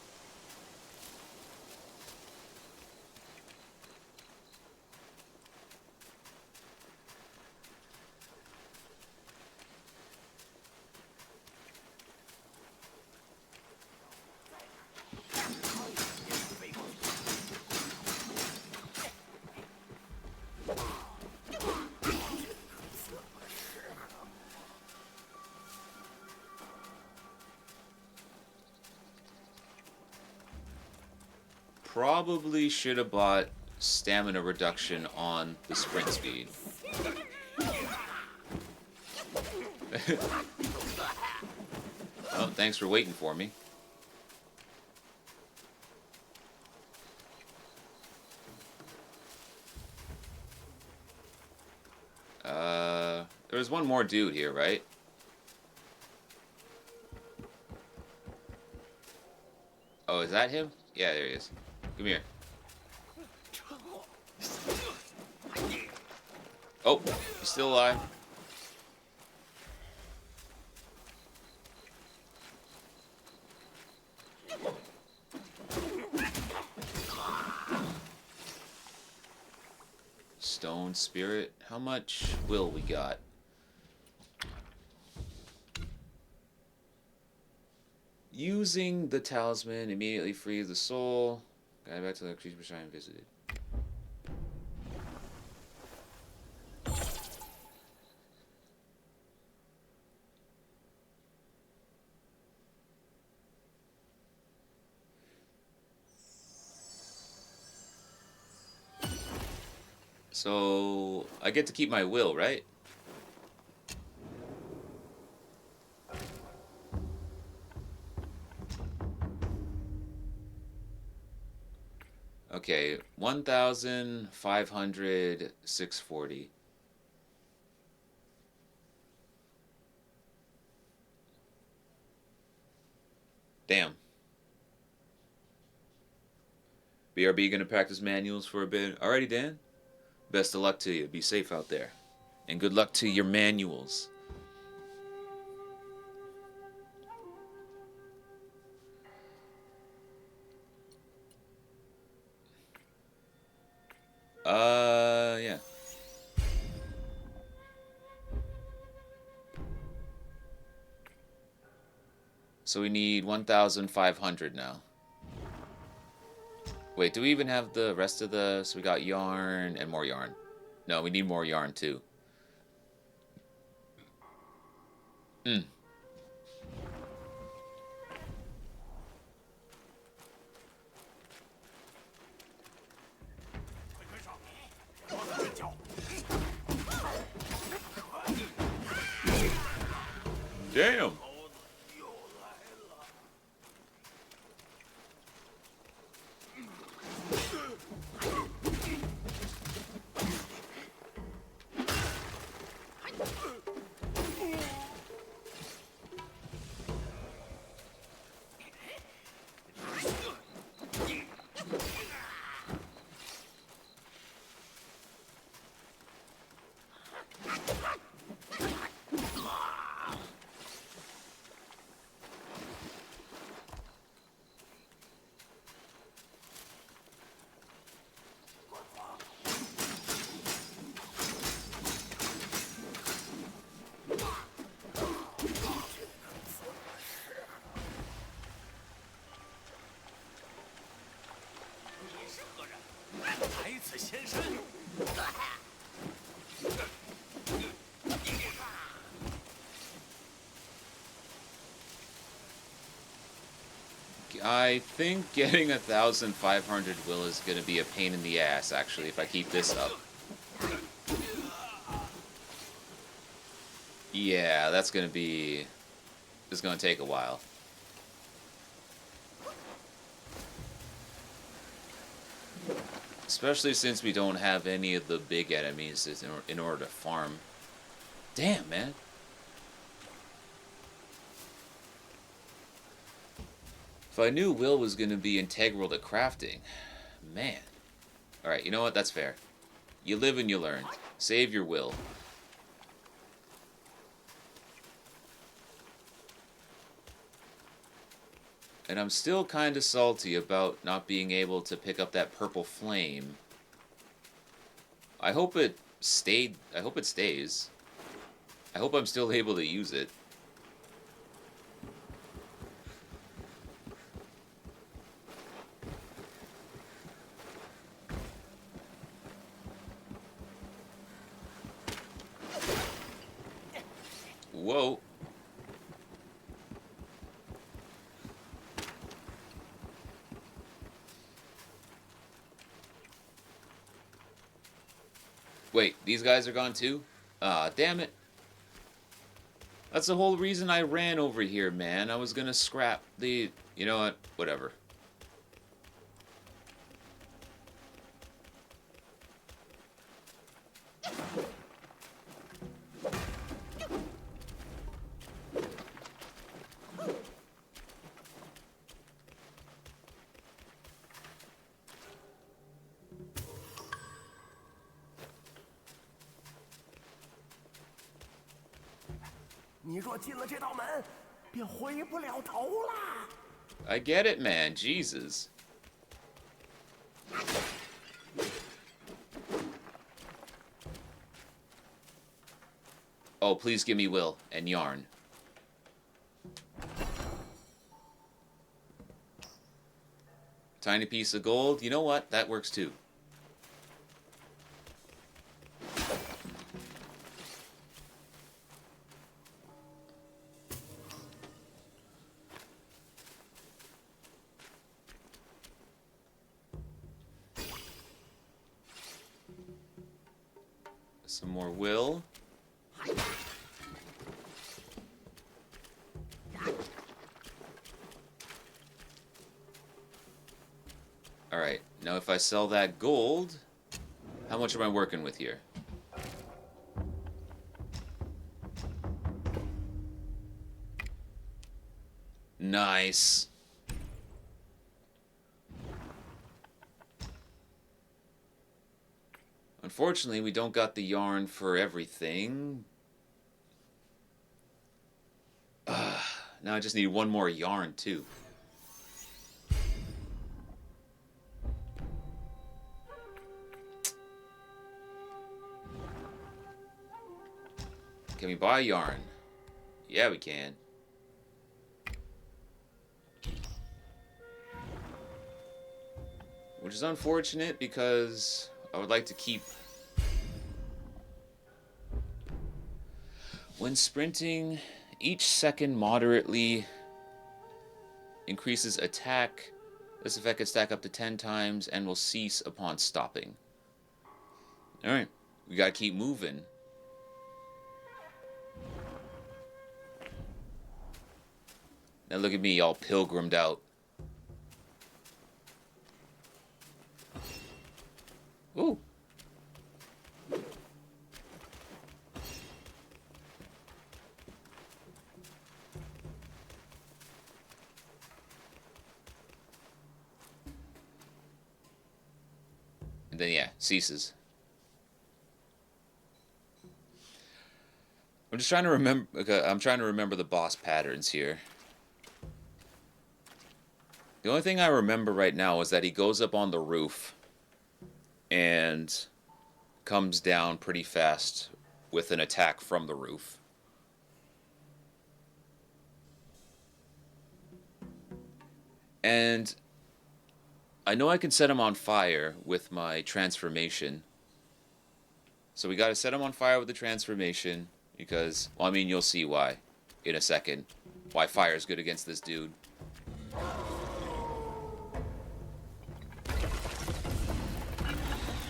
Speaker 1: Probably should have bought stamina reduction on the sprint speed. Oh, thanks for waiting for me. There was one more dude here, right? Oh, is that him? Yeah, there he is. Come here. Oh, he's still alive. Stone spirit. How much will we got? Using the talisman immediately frees the soul. Guide back to the creature shrine visited. So I get to keep my will, right? Okay, 1,500, 640. Damn. BRB gonna practice manuals for a bit. Alrighty, Dan. Best of luck to you. Be safe out there. And good luck to your manuals. Yeah. So we need 1,500 now. Wait, do we even have the rest of the... So we got yarn and more yarn. No, we need more yarn too. Hmm. Damn. I think getting 1,500 will is gonna be a pain in the ass, actually, if I keep this up. Yeah, that's gonna be... It's gonna take a while. Especially since we don't have any of the big enemies in order to farm. Damn, man. If I knew will was going to be integral to crafting, man. Alright, you know what? That's fair. You live and you learn. Save your will. And I'm still kind of salty about not being able to pick up that purple flame. I hope it stayed. I hope it stays. I hope I'm still able to use it. Whoa. Wait, these guys are gone too? Ah, damn it. That's the whole reason I ran over here, man. I was gonna scrap the... You know what? Whatever. I get it, man. Jesus. Oh, please give me will and yarn. Tiny piece of gold. You know what? That works too. Some more will. Alright, now if I sell that gold, how much am I working with here? Nice. Unfortunately, we don't got the yarn for everything. Now I just need one more yarn, too. Can we buy yarn? Yeah, we can. Which is unfortunate because I would like to keep... When sprinting, each second moderately increases attack. This effect can stack up to 10 times and will cease upon stopping. Alright, we gotta keep moving. Now look at me, all pilgrimed out. Ooh. And then, yeah, ceases. I'm just trying to remember. Okay, I'm trying to remember the boss patterns here. The only thing I remember right now is that he goes up on the roof and comes down pretty fast with an attack from the roof. And I know I can set him on fire with my transformation. So we gotta set him on fire with the transformation because, well, I mean, you'll see why in a second. Why fire is good against this dude.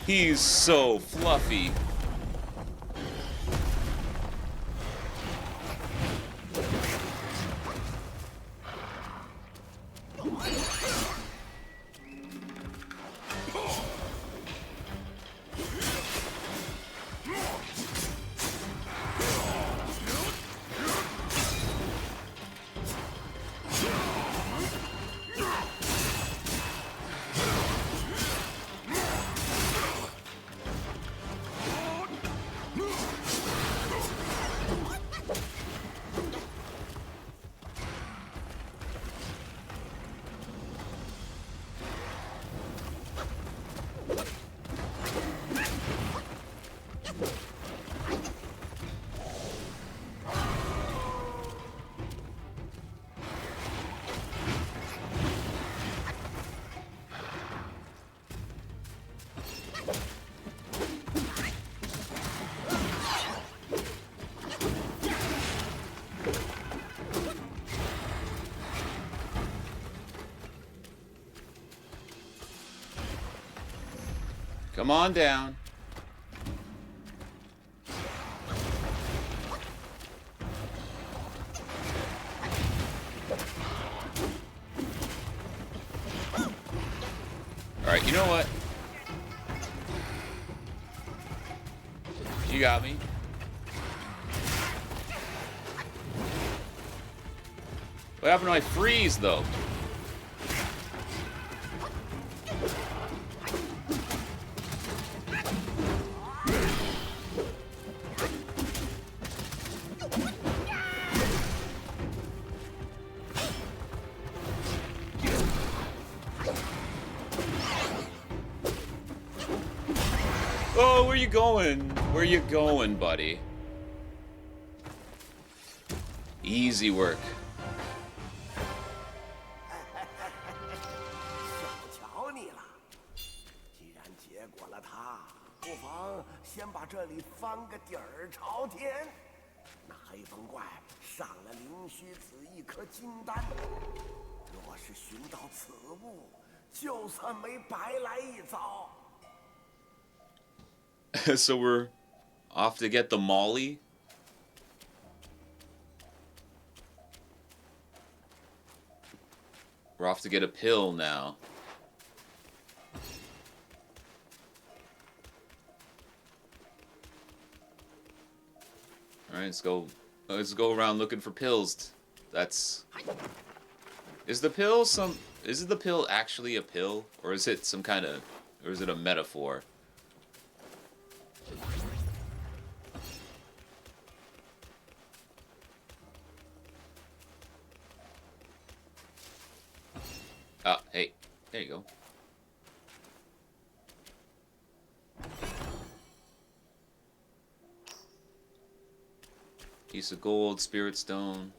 Speaker 1: He's so fluffy. Come on down. Alright, you know what? You got me. What happened to my freeze, though? Oh, where you going? Where you going, buddy? Easy work.
Speaker 2: 小瞧你了。既然结果了他，不妨先把这里翻个底儿朝天。那黑风怪上了灵虚子一颗金丹，若是寻到此物，就算没白来一遭。
Speaker 1: So we're off to get the Molly. We're off to get a pill now. All right, let's go. Let's go around looking for pills. That's. Is the pill some? Is the pill actually a pill, or is it some kind of, or is it a metaphor? Ah, hey, there you go. Piece of gold, spirit stone.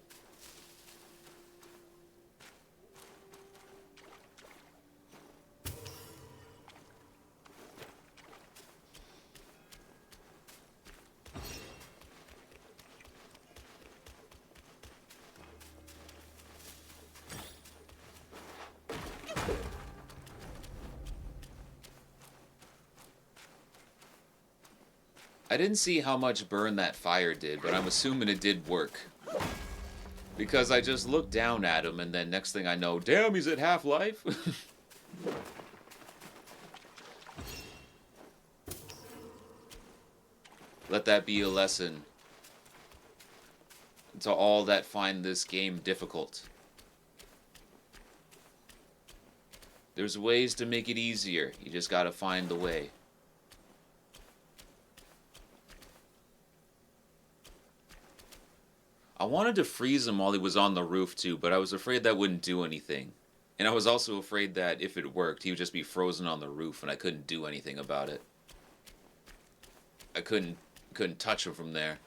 Speaker 1: I didn't see how much burn that fire did, but I'm assuming it did work. Because I just looked down at him, and then next thing I know, damn, he's at half-life? Let that be a lesson to all that find this game difficult. There's ways to make it easier. You just gotta find the way. I wanted to freeze him while he was on the roof too, but I was afraid that wouldn't do anything. And I was also afraid that if it worked, he would just be frozen on the roof and I couldn't do anything about it. I couldn't touch him from there.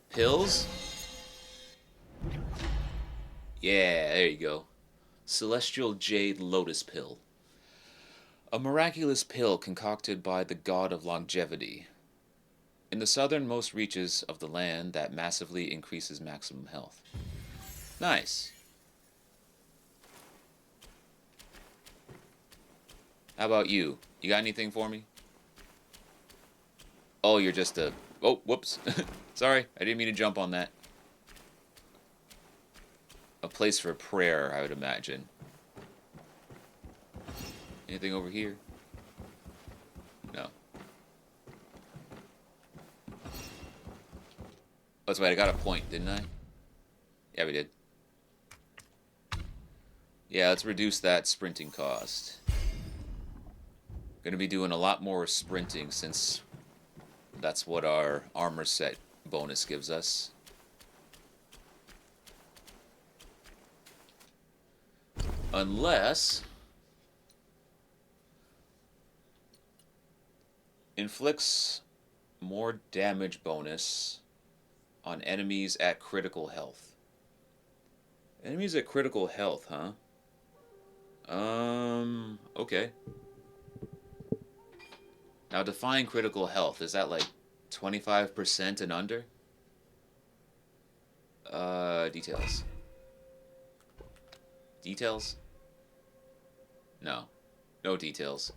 Speaker 1: Pills? Yeah, there you go. Celestial Jade Lotus Pill. A miraculous pill concocted by the god of longevity. In the southernmost reaches of the land, that massively increases maximum health. Nice. How about you? You got anything for me? Oh, you're just a... Oh, whoops. Sorry, I didn't mean to jump on that. A place for prayer, I would imagine. Anything over here? No. That's right, I got a point, didn't I? Yeah, we did. Yeah, let's reduce that sprinting cost. Gonna be doing a lot more sprinting since that's what our armor set bonus gives us. Unless... inflicts more damage bonus on enemies at critical health. Enemies at critical health, huh? Okay. Now define critical health. Is that like 25% and under? Details. Details? No. No details.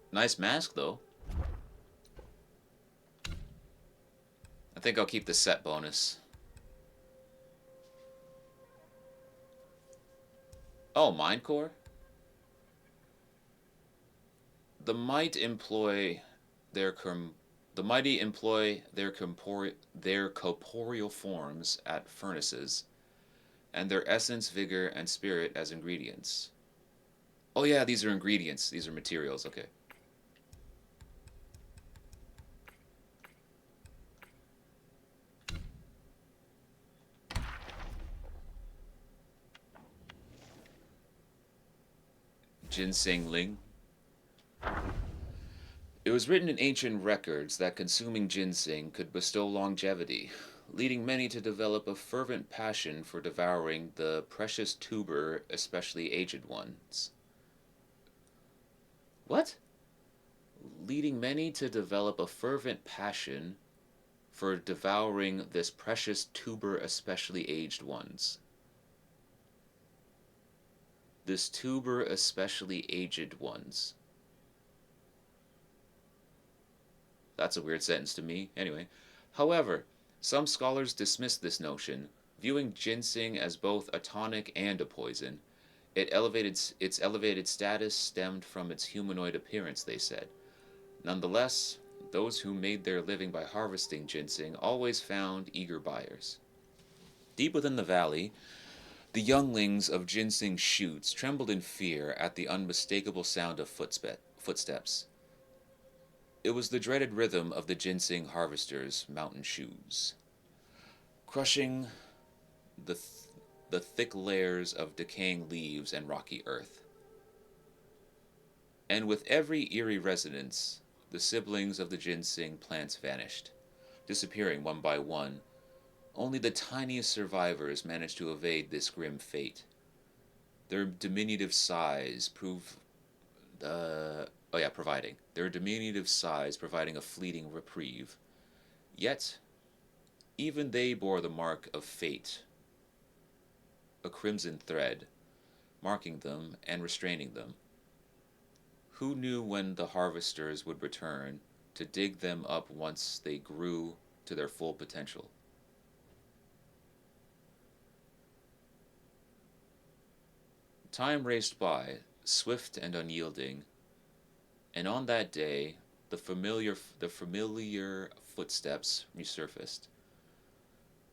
Speaker 1: Nice mask, though. I think I'll keep the set bonus. Oh, Mind Core? The mighty employ their corporeal forms at furnaces, and their essence, vigor, and spirit as ingredients. Oh yeah, these are ingredients. These are materials, okay. Ginseng Ling. It was written in ancient records that consuming ginseng could bestow longevity, leading many to develop a fervent passion for devouring the precious tuber, especially aged ones. What? Leading many to develop a fervent passion for devouring this precious tuber, especially aged ones. This tuber, especially aged ones. That's a weird sentence to me. Anyway. However, some scholars dismiss this notion, viewing ginseng as both a tonic and a poison. Its elevated status stemmed from its humanoid appearance, they said. Nonetheless, those who made their living by harvesting ginseng always found eager buyers. Deep within the valley, the younglings of ginseng shoots trembled in fear at the unmistakable sound of footsteps. It was the dreaded rhythm of the ginseng harvesters' mountain shoes, crushing the thick layers of decaying leaves and rocky earth. And with every eerie resonance, the siblings of the ginseng plants vanished, disappearing one by one. Only the tiniest survivors managed to evade this grim fate. Their diminutive size providing a fleeting reprieve. Yet, even they bore the mark of fate, a crimson thread, marking them and restraining them. Who knew when the harvesters would return to dig them up once they grew to their full potential? Time raced by, swift and unyielding, and on that day, the familiar footsteps resurfaced.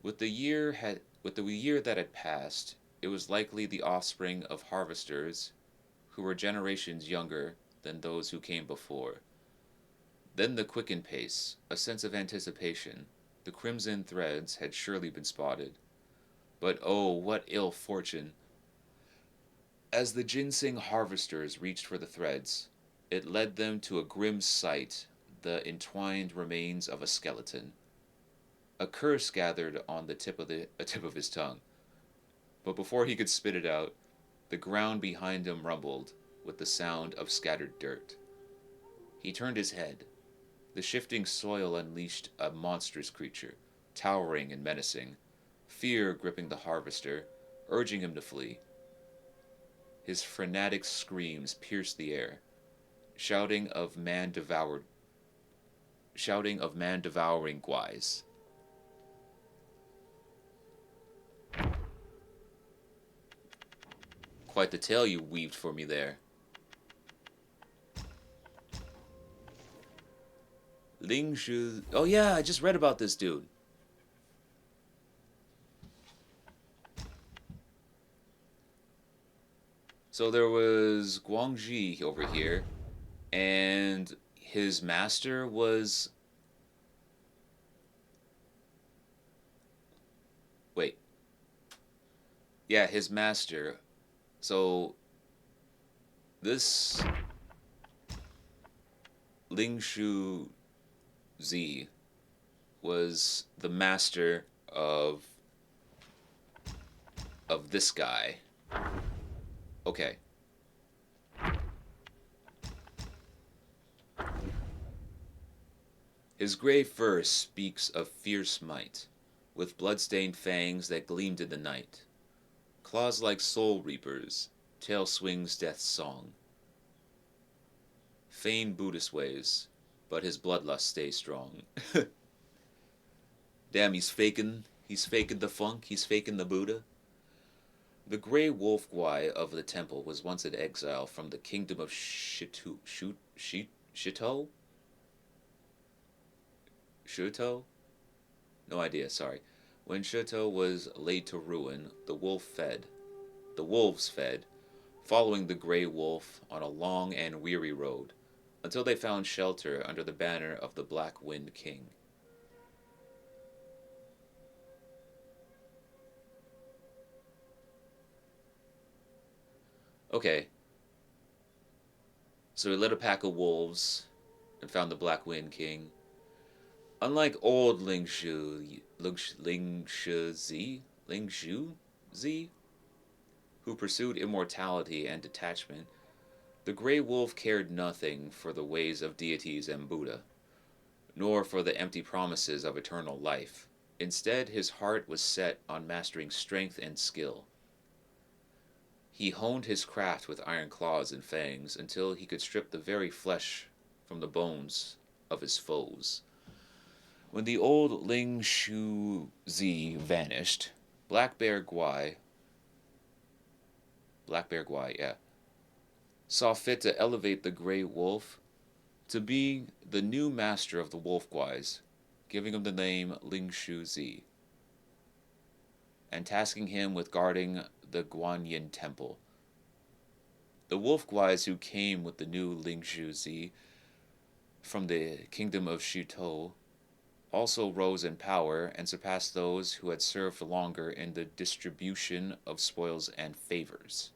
Speaker 1: With the year that had passed, it was likely the offspring of harvesters who were generations younger than those who came before. Then the quickened pace, a sense of anticipation. The crimson threads had surely been spotted. But oh, what ill fortune! As the ginseng harvesters reached for the threads, it led them to a grim sight, the entwined remains of a skeleton. A curse gathered on the tip of his tongue. But before he could spit it out, The ground behind him rumbled with the sound of scattered dirt. He turned his head. The shifting soil unleashed a monstrous creature, towering and menacing, fear gripping the harvester, urging him to flee. His frenetic screams pierced the air, shouting of man-devouring guais. Quite the tale you weaved for me there. Lingxuzi. Oh yeah, I just read about this dude. So there was Guangzhi over here, and his master was... Wait. Yeah, his master. So this Lingxuzi was the master of this guy. Okay. His gray fur speaks of fierce might, with blood-stained fangs that gleamed in the night. Claws like soul reapers, tail swings death's song. Feigned Buddhist ways, but his bloodlust stays strong. Damn, he's faking the funk, he's faking the Buddha. The gray wolf guai of the temple was once in exile from the kingdom of Shito? No idea, sorry. When Shito was laid to ruin, the wolves fed, following the gray wolf on a long and weary road, until they found shelter under the banner of the Black Wind King. Okay. So he led a pack of wolves and found the Black Wind King. Unlike old Lingxuzi, who pursued immortality and detachment, the Grey Wolf cared nothing for the ways of deities and Buddha, nor for the empty promises of eternal life. Instead, his heart was set on mastering strength and skill. He honed his craft with iron claws and fangs until he could strip the very flesh from the bones of his foes. When the old Lingxuzi vanished, Black Bear Guai, saw fit to elevate the Grey Wolf to be the new master of the Wolf Guais, giving him the name Lingxuzi, and tasking him with guarding the Guanyin Temple. The Wolf Guais who came with the new Lingxuzi from the kingdom of Shito also rose in power and surpassed those who had served longer in the distribution of spoils and favors.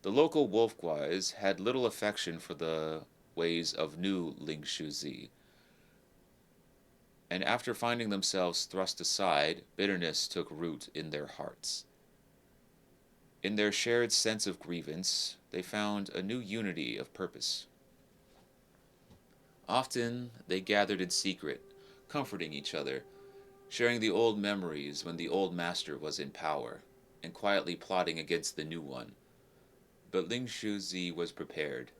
Speaker 1: The local wolf guais had little affection for the ways of new Lingxuzi, and after finding themselves thrust aside, bitterness took root in their hearts. In their shared sense of grievance, they found a new unity of purpose. Often they gathered in secret, comforting each other, sharing the old memories when the old master was in power, and quietly plotting against the new one. But Lingxuzi was prepared.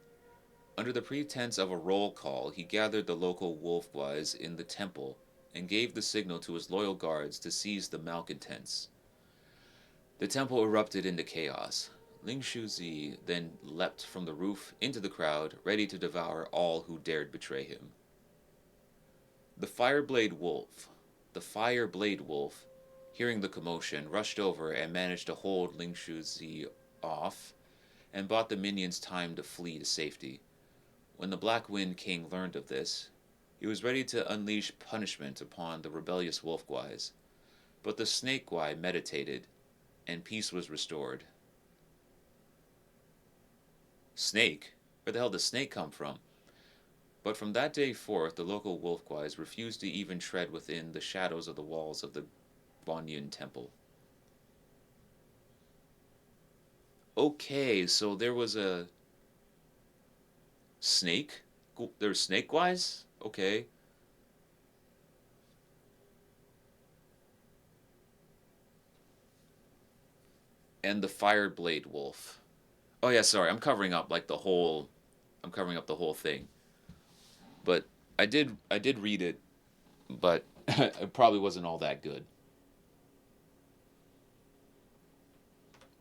Speaker 1: Under the pretense of a roll call, he gathered the local wolf guais in the temple and gave the signal to his loyal guards to seize the malcontents. The temple erupted into chaos. Lingxuzi then leapt from the roof into the crowd, ready to devour all who dared betray him. The Fireblade Wolf, hearing the commotion, rushed over and managed to hold Lingxuzi off and bought the minions time to flee to safety. When the Black Wind King learned of this, he was ready to unleash punishment upon the rebellious wolf guais. But the snake guai meditated, and peace was restored. Snake? Where the hell does snake come from? But from that day forth, the local wolf guais refused to even tread within the shadows of the walls of the Guanyin Temple. Okay, so there was a snake? There's snake wise? Okay. And the Fireblade Wolf. Oh yeah, sorry. I'm covering up the whole thing. But I did read it, but it probably wasn't all that good.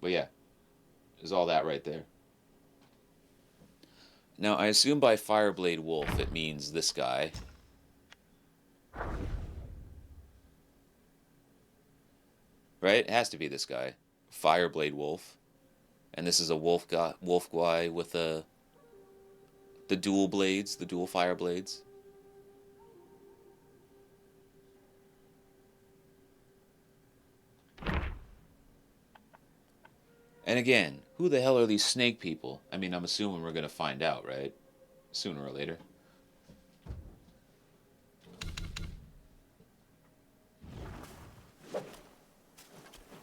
Speaker 1: But yeah, there's all that right there. Now, I assume by Fireblade Wolf it means this guy. Right? It has to be this guy. Fireblade Wolf. And this is a wolf guy with the dual blades, the dual fire blades. And again, who the hell are these snake people? I mean, I'm assuming we're going to find out, right? Sooner or later.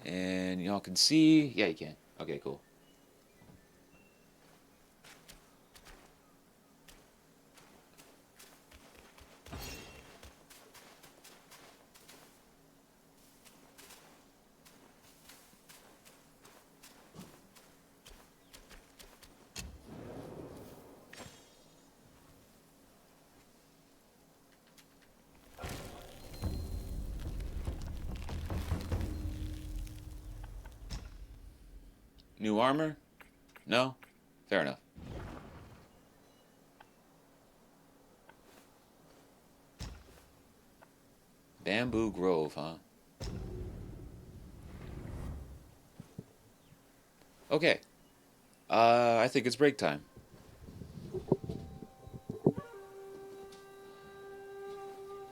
Speaker 1: And y'all can see. Yeah, you can. Okay, cool. New armor? No? Fair enough. Bamboo Grove, huh? Okay. I think it's break time.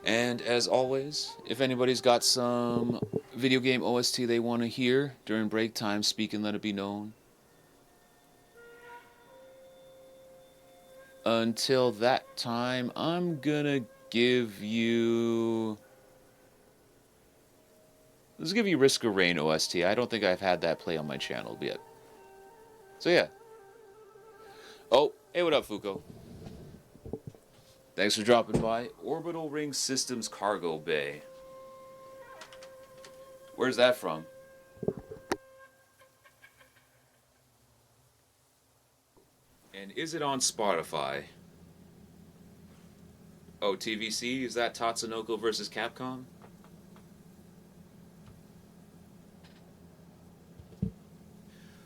Speaker 1: And as always, if anybody's got some video game OST they want to hear during break time, speak and let it be known. Until that time, I'm gonna give you... Let's give you Risk of Rain OST. I don't think I've had that play on my channel yet. So yeah. Oh, hey, what up, Fuko? Thanks for dropping by. Orbital Ring Systems Cargo Bay. Where's that from? And is it on Spotify? Oh, TVC? Is that Tatsunoko versus Capcom?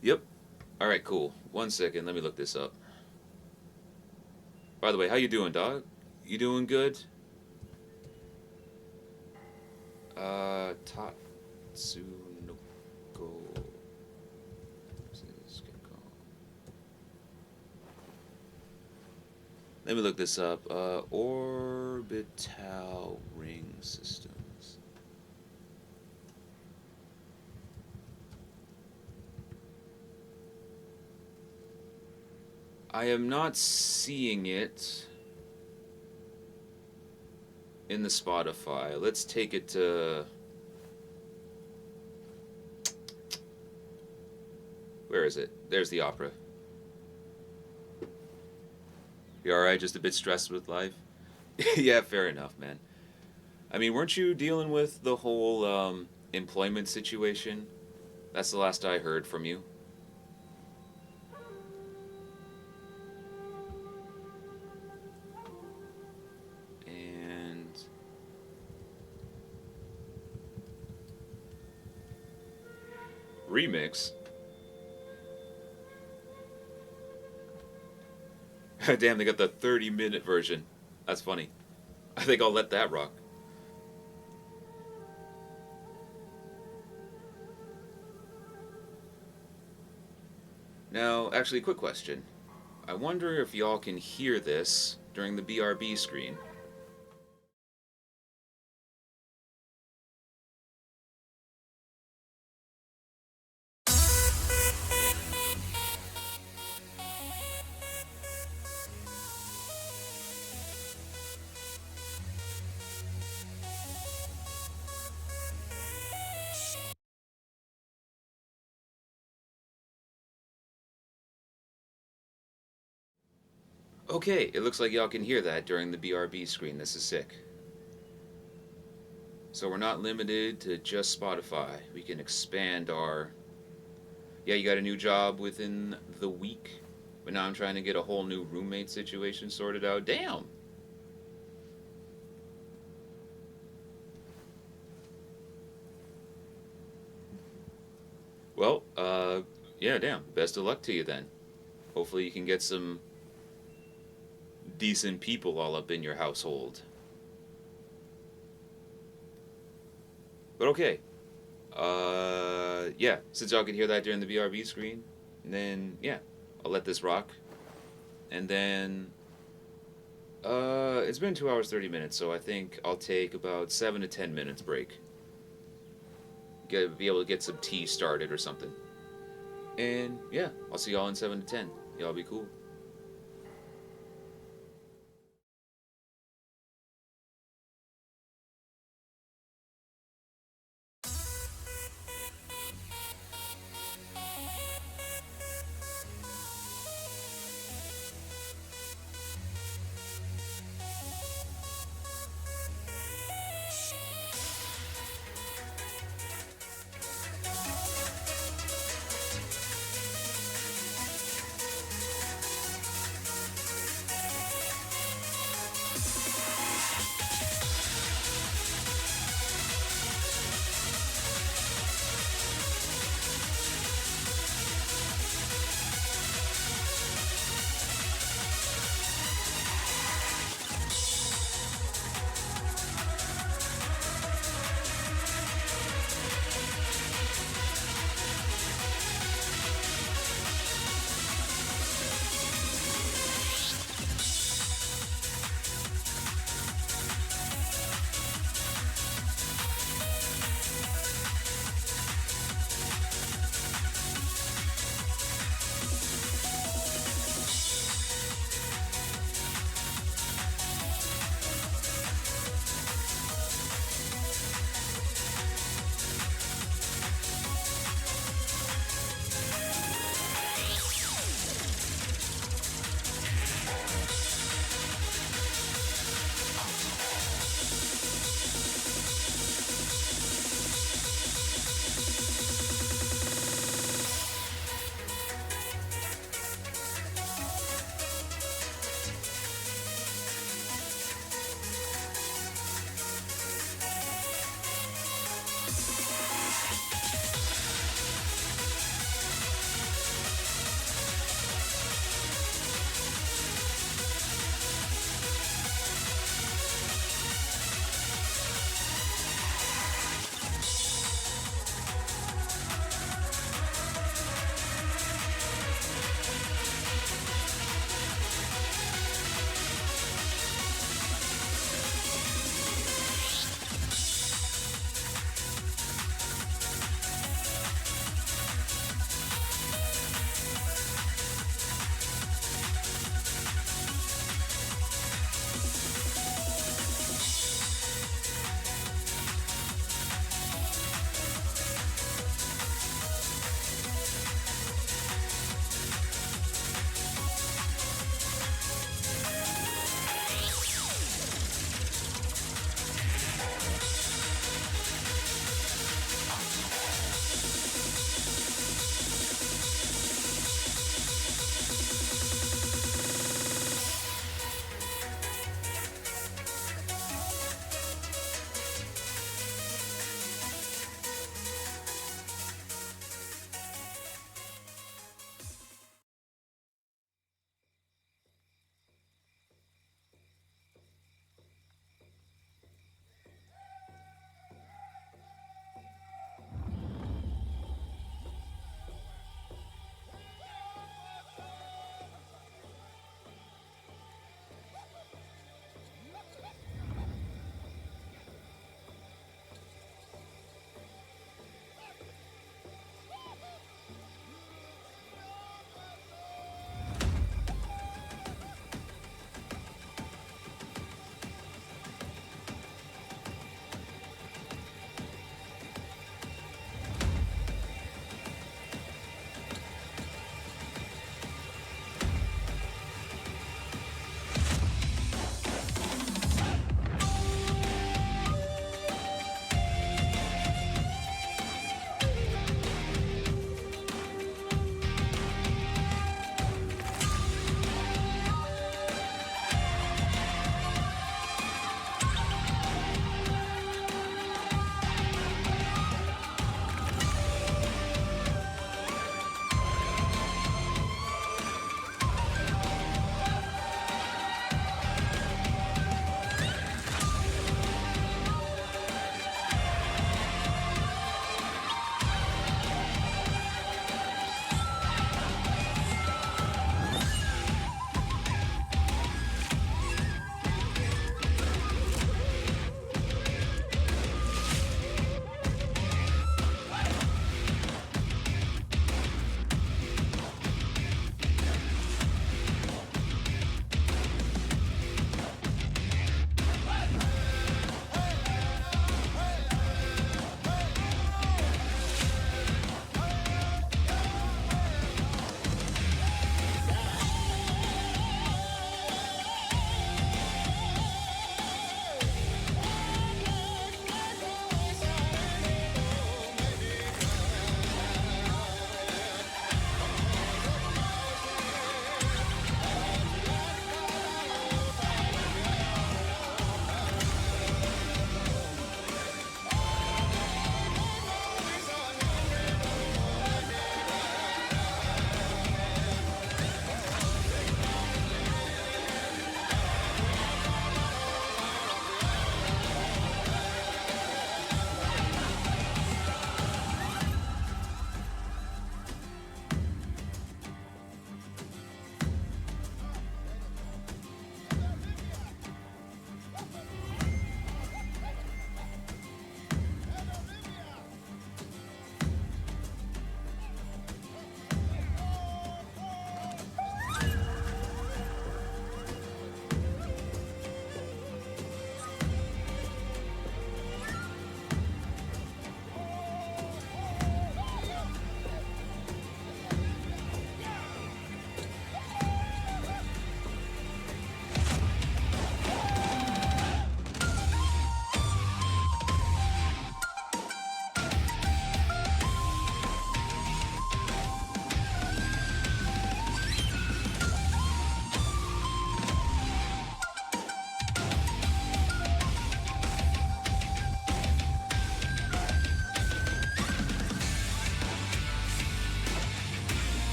Speaker 1: Yep. Alright, cool. 1 second, let me look this up. By the way, how you doing, dog? You doing good? Tatsunoko versus Capcom. Let me look this up. Orbital Ring Systems. I am not seeing it in the Spotify. Let's take it to... Where is it? There's the opera. You alright? Just a bit stressed with life? Yeah, fair enough, man. I mean, weren't you dealing with the whole employment situation? That's the last I heard from you. And... Remix? Damn, they got the 30-minute version. That's funny. I think I'll let that rock. Now, actually, quick question. I wonder if y'all can hear this during the BRB screen. Okay, it looks like y'all can hear that during the BRB screen. This is sick. So we're not limited to just Spotify. We can expand our... Yeah, you got a new job within the week, but now I'm trying to get a whole new roommate situation sorted out. Damn! Well, yeah, damn. Best of luck to you then. Hopefully you can get some decent people all up in your household. But okay. Yeah, since y'all can hear that during the BRB screen, then, yeah, I'll let this rock. And then, it's been 2 hours, 30 minutes, so I think I'll take about 7 to 10 minutes break. Be able to get some tea started or something. And, yeah, I'll see y'all in 7 to 10. Y'all be cool.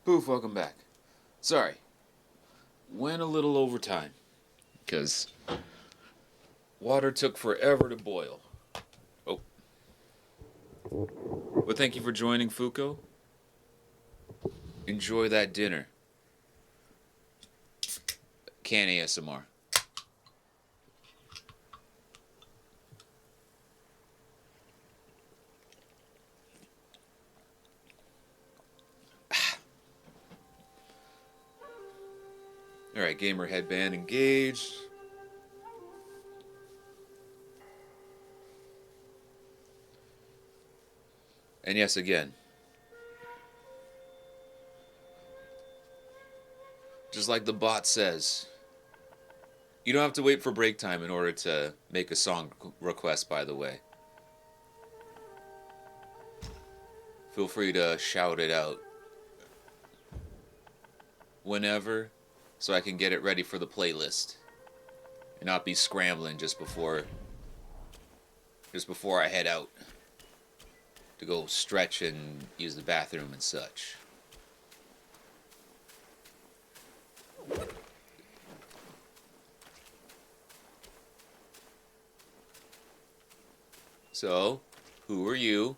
Speaker 1: Poof, welcome back. Sorry. Went a little over time. Because water took forever to boil. Oh. Well, thank you for joining, Fuko. Enjoy that dinner. Can ASMR. Alright, gamer headband engaged. And yes, again. Just like the bot says. You don't have to wait for break time in order to make a song request, by the way. Feel free to shout it out whenever, so I can get it ready for the playlist and not be scrambling just before I head out to go stretch and use the bathroom and such. So, who are you?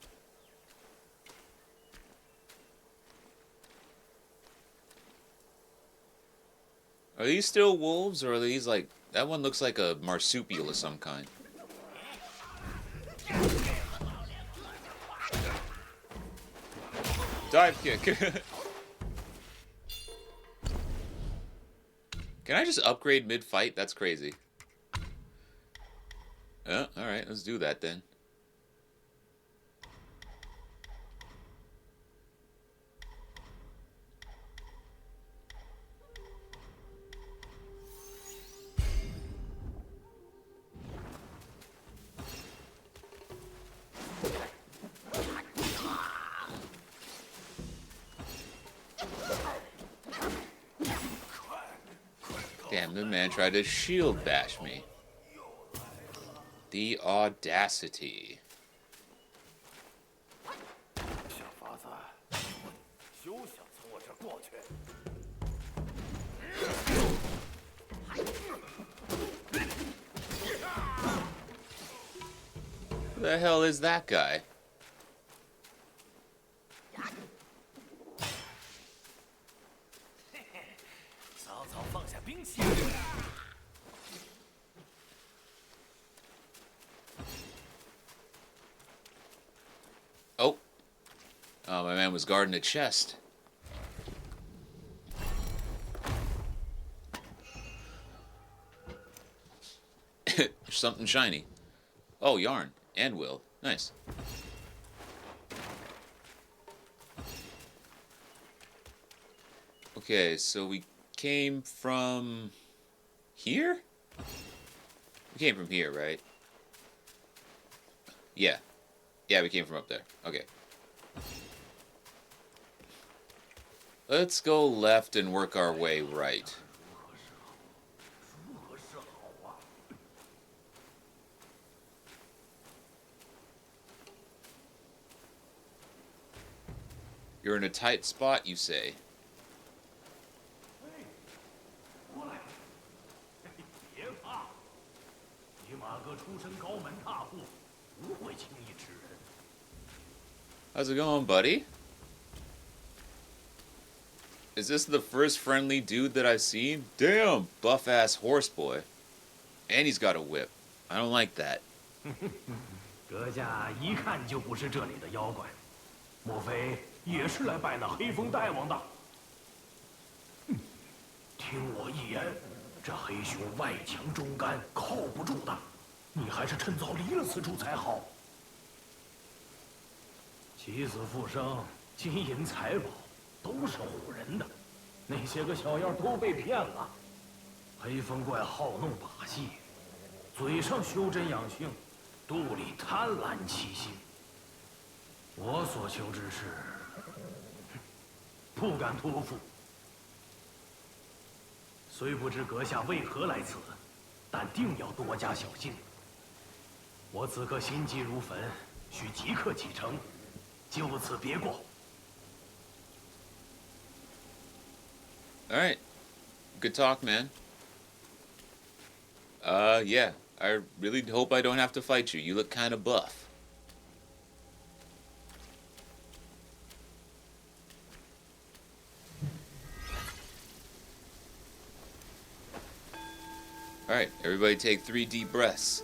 Speaker 1: Are these still wolves, or are these like... That one looks like a marsupial of some kind. Dive kick. Can I just upgrade mid-fight? That's crazy. Oh, alright, let's do that then. Damn, the man tried to shield bash me. The audacity. Who the hell is that guy? Oh. Oh, my man was guarding a chest. Something shiny. Oh, yarn. And will. Nice. Okay, so we came from... here? We came from here, right? Yeah. Yeah, we came from up there. Okay. Let's go left and work our way right. You're in a tight spot, you say? How's it going, buddy? Is this the first friendly dude that I've seen? Damn, buff-ass horse boy. And he's got a whip. I don't like that.
Speaker 6: 阁下一看就不是这里的妖怪，莫非也是来拜那黑风大王的？听我一言，这黑熊外强中干，靠不住的，你还是趁早离了此处才好。起死复生、金银财宝都是唬人的，那些个小妖都被骗了。黑风怪好弄把戏，嘴上修真养性，肚里贪婪欺心。我所求之事，不敢托付。虽不知阁下为何来此，但定要多加小心。我此刻心急如焚，需即刻启程，就此别过。
Speaker 1: Alright. Good talk, man. Yeah. I really hope I don't have to fight you. You look kind of buff. Alright, everybody take 3 deep breaths.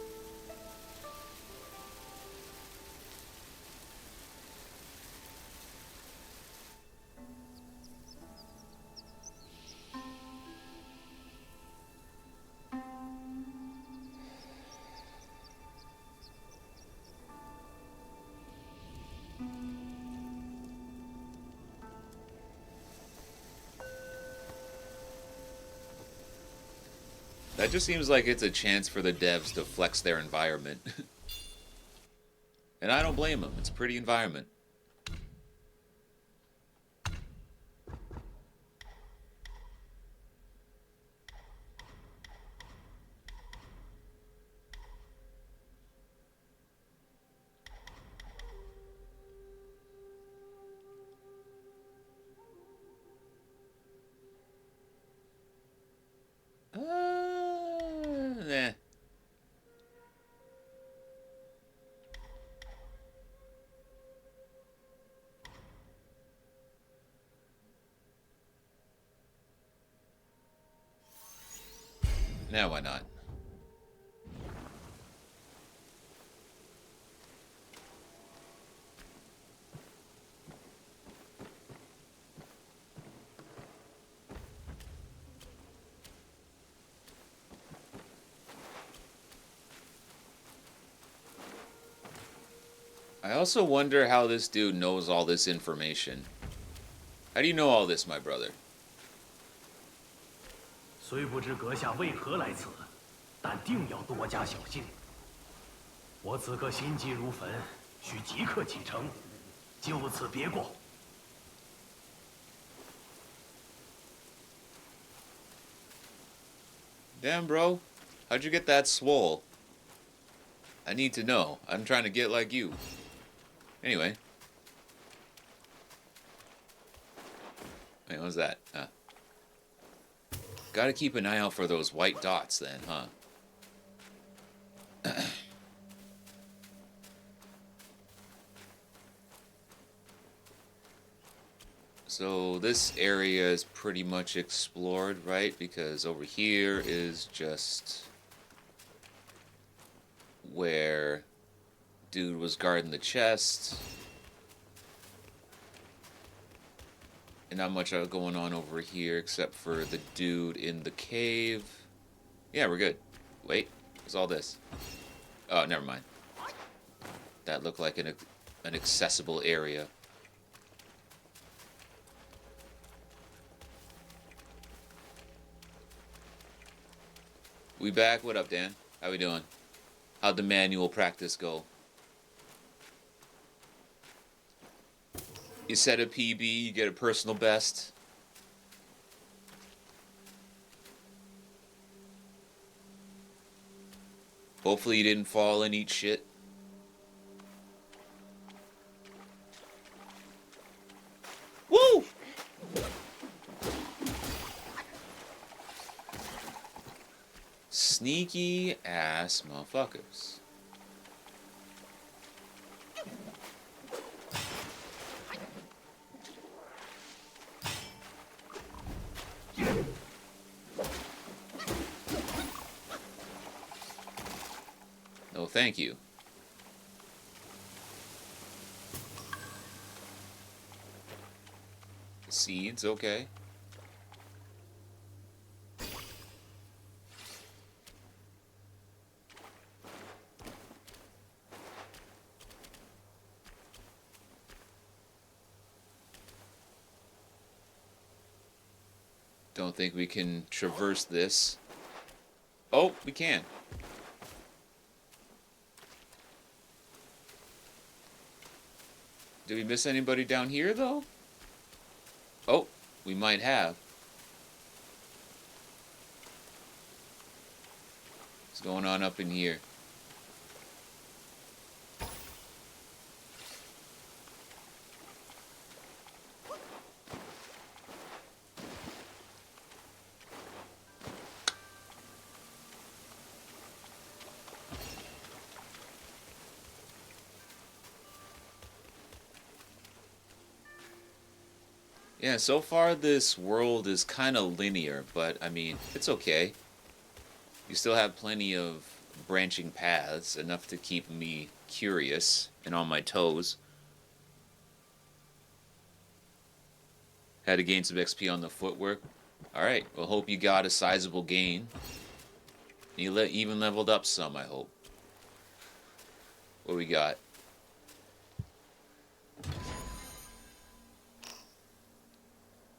Speaker 1: That just seems like it's a chance for the devs to flex their environment. And I don't blame them. It's a pretty environment. Nah. Now why not? I also wonder how this dude knows all this information. How do you know all this, my brother?
Speaker 6: 虽不知阁下为何来此，但定要多加小心。我此刻心急如焚，需即刻启程，就此别过。
Speaker 1: Damn, bro. How'd you get that swole? I need to know. I'm trying to get like you. Anyway. Wait, what was that? Gotta keep an eye out for those white dots then, huh? So this area is pretty much explored, right? Because over here is just where dude was guarding the chest. And not much going on over here except for the dude in the cave. Yeah, we're good. Wait, what's all this? Oh, never mind. That looked like an accessible area. We back? What up, Dan? How we doing? How'd the manual practice go? You set a PB, you get a personal best. Hopefully you didn't fall and eat shit. Woo! Sneaky ass motherfuckers. No, thank you. Seeds, okay. Don't think we can traverse this. Oh, we can. Did we miss anybody down here, though? Oh, we might have. What's going on up in here? Yeah, so far this world is kind of linear, but I mean, it's okay. You still have plenty of branching paths, enough to keep me curious and on my toes. Had to gain some XP on the footwork. Alright, well, hope you got a sizable gain. You even leveled up some, I hope. What we got?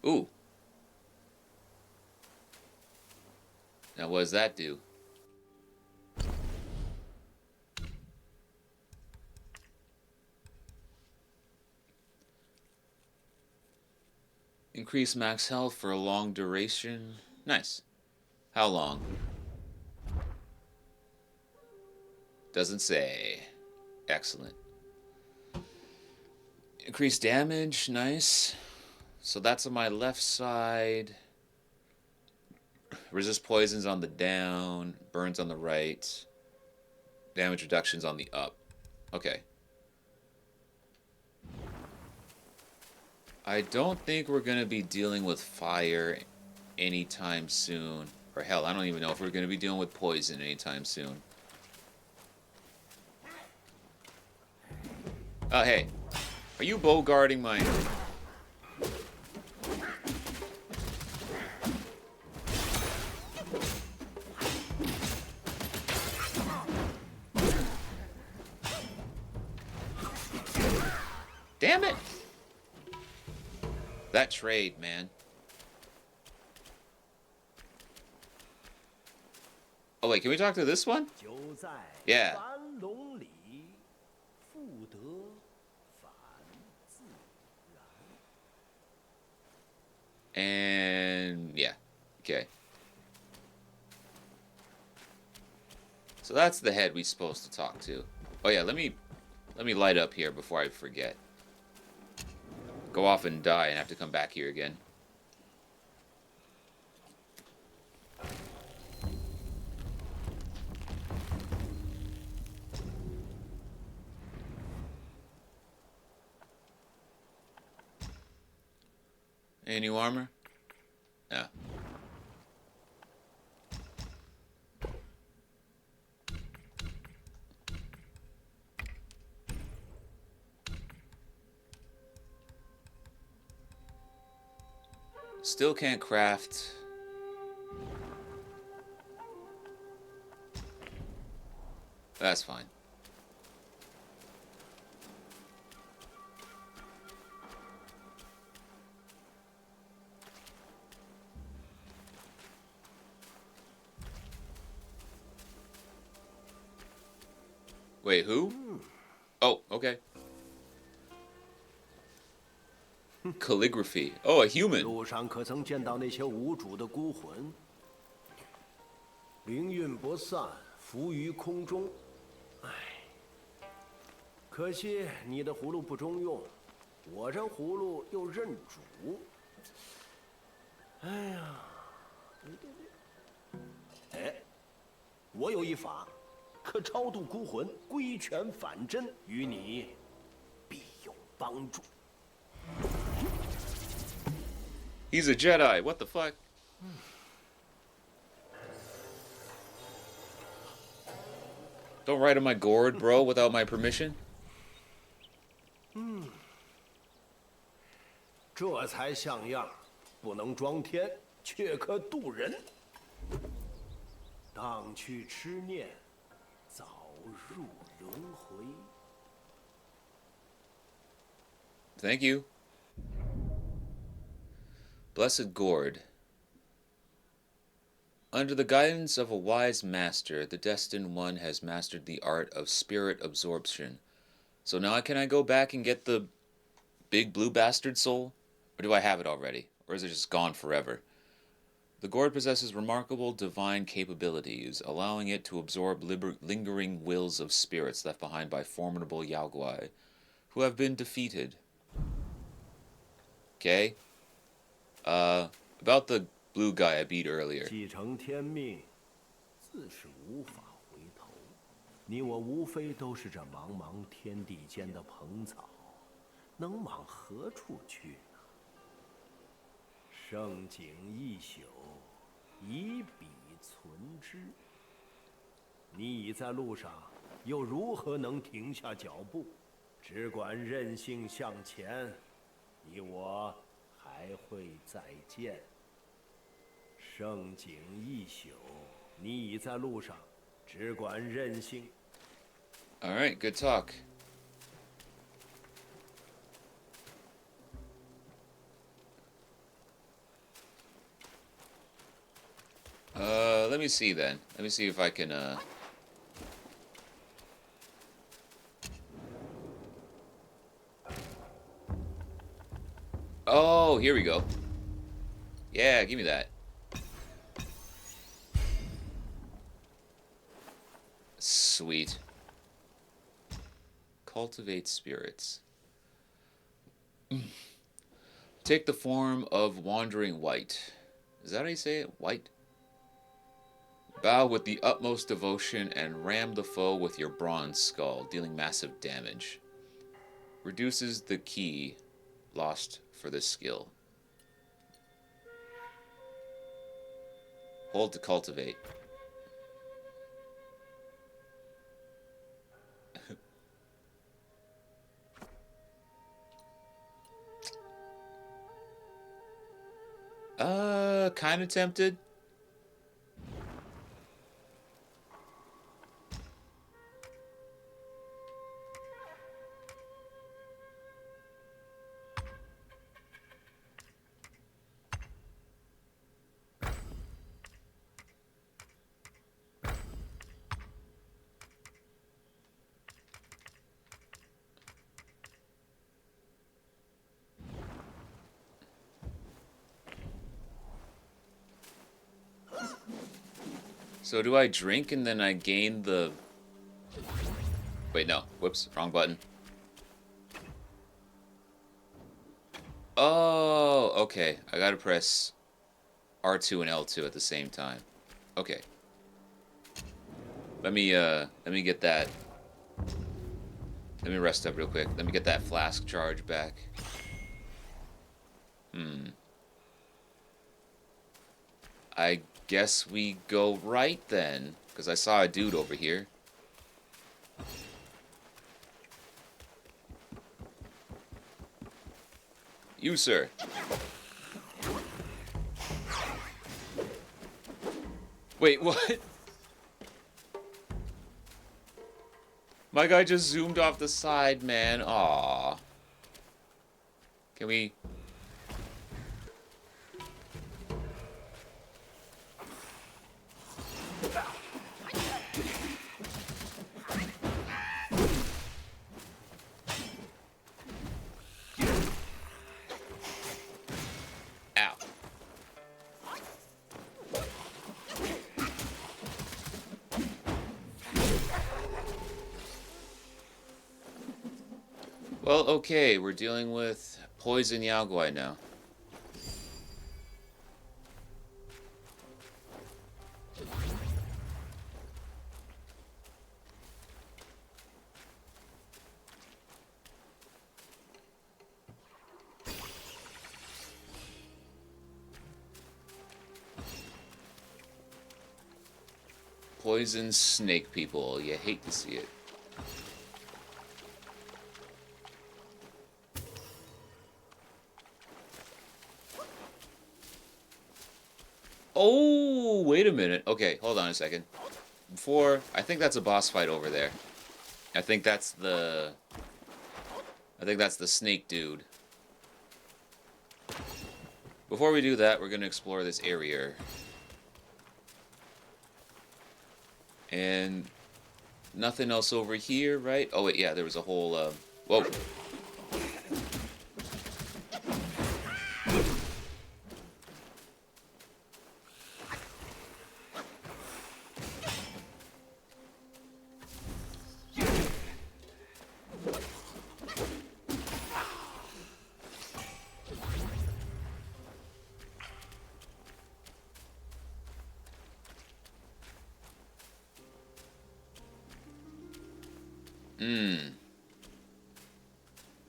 Speaker 1: Ooh. Now, what does that do? Increase max health for a long duration. Nice. How long? Doesn't say. Excellent. Increase damage. Nice. So that's on my left side. Resist poisons on the down. Burns on the right. Damage reductions on the up. Okay. I don't think we're going to be dealing with fire anytime soon. Or hell, I don't even know if we're going to be dealing with poison anytime soon. Oh, hey. Are you bow-guarding my... Damn it! That trade, man. Oh, wait, can we talk to this one? Yeah. And yeah. Okay. So that's the head we're supposed to talk to. Oh yeah, let me light up here before I forget. Go off and die and have to come back here again. Any new armor? No. Still can't craft. That's fine. Wait, who? Oh, okay. Calligraphy. Oh, a human.
Speaker 2: 路上可曾见到那些无主的孤魂？灵韵不散，浮于空中。唉，可惜你的葫芦不中用，我这葫芦又认主。哎呀，哎，我有一法，可超度孤魂，归拳反真，与你必有帮助。
Speaker 1: He's a Jedi. What the fuck? Don't write on my gourd, bro, without my permission.
Speaker 2: 这才像样，不能装天，却可渡人。荡去痴念，早入轮回。
Speaker 1: Thank you. Blessed Gourd. Under the guidance of a wise master, the Destined One has mastered the art of spirit absorption. So now can I go back and get the big blue bastard soul? Or do I have it already? Or is it just gone forever? The gourd possesses remarkable divine capabilities, allowing it to absorb lingering wills of spirits left behind by formidable Yaoguai, who have been defeated. Okay. About the blue guy I beat earlier.
Speaker 2: 继承天命，自是无法回头。你我无非都是这茫茫天地间的蓬草，能往何处去呢？
Speaker 7: 盛景一宿，以彼存之。你已在路上，又如何能停下脚步？只管任性向前，你我还会再见。盛景一宿，你已在路上，只管任性。
Speaker 1: All right, good talk. Let me see then. Let me see if I can, Oh, here we go. Yeah, give me that. Sweet. Cultivate spirits. Take the form of wandering Wight. Is that how you say it? Wight? Bow with the utmost devotion and ram the foe with your bronze skull, dealing massive damage. Reduces the ki lost for this skill. Hold to cultivate. Kind of tempted. So do I drink and then I gain the... Wait, no. Whoops, wrong button. Oh, okay. I gotta press R2 and L2 at the same time. Okay. Let me get that. Let me rest up real quick. Let me get that flask charge back. I guess we go right then, because I saw a dude over here. You, sir. Wait, what? My guy just zoomed off the side, man. Aww. Can we... Ow. Well, okay, we're dealing with poison Yao Guai now. Poison snake people. You hate to see it. Oh, wait a minute. Okay, hold on a second. Before, I think that's a boss fight over there. I think that's the snake dude. Before we do that, we're going to explore this area. And nothing else over here, right? Oh, wait, yeah, there was a whole, whoa.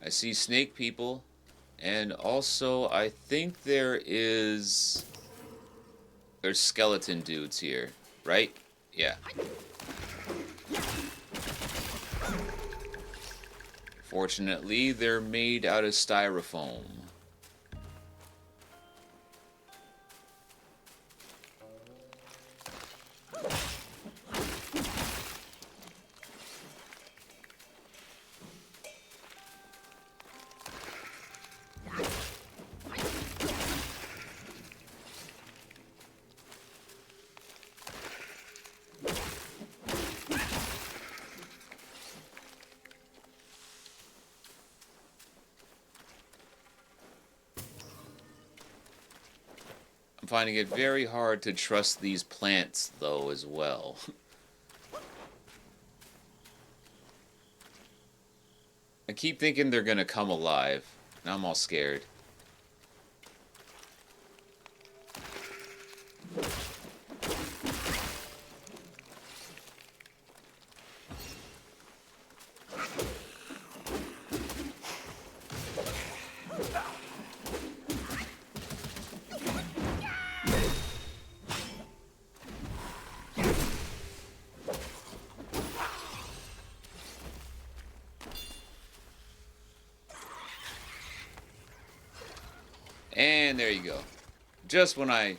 Speaker 1: I see snake people. And also, I think there's skeleton dudes here, right? Yeah. Fortunately, they're made out of styrofoam. I'm finding it very hard to trust these plants, though, as well. I keep thinking they're gonna come alive. Now I'm all scared. And there you go. Just when I...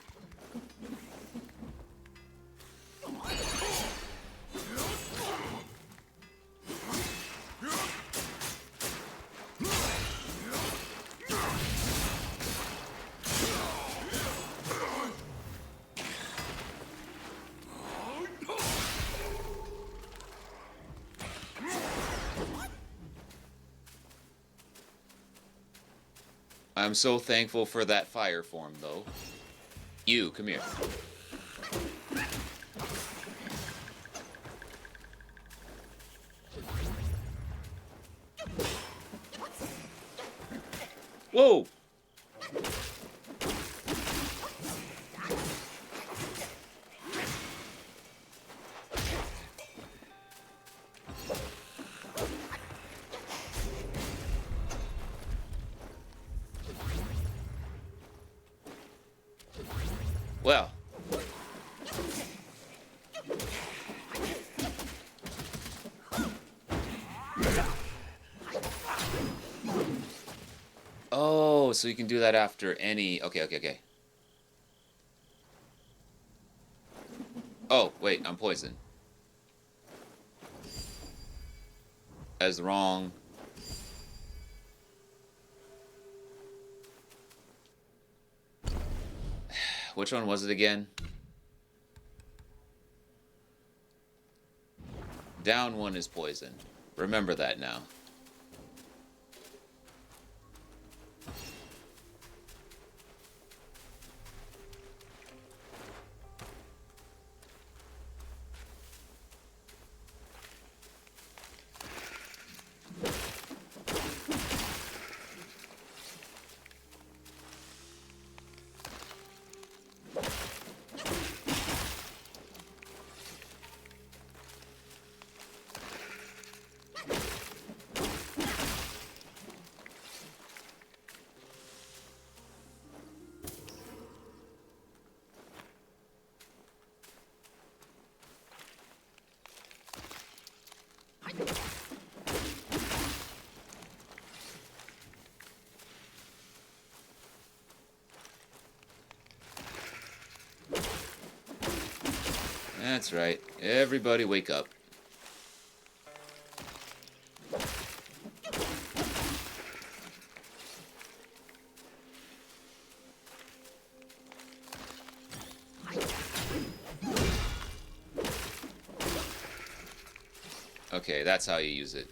Speaker 1: I'm so thankful for that fire form, though. You, come here. Whoa! Well. Oh, so you can do that after any... Okay. Oh, wait, I'm poisoned. That's wrong. Which one was it again? Down one is poison. Remember that now. That's right. Everybody wake up. Okay, that's how you use it.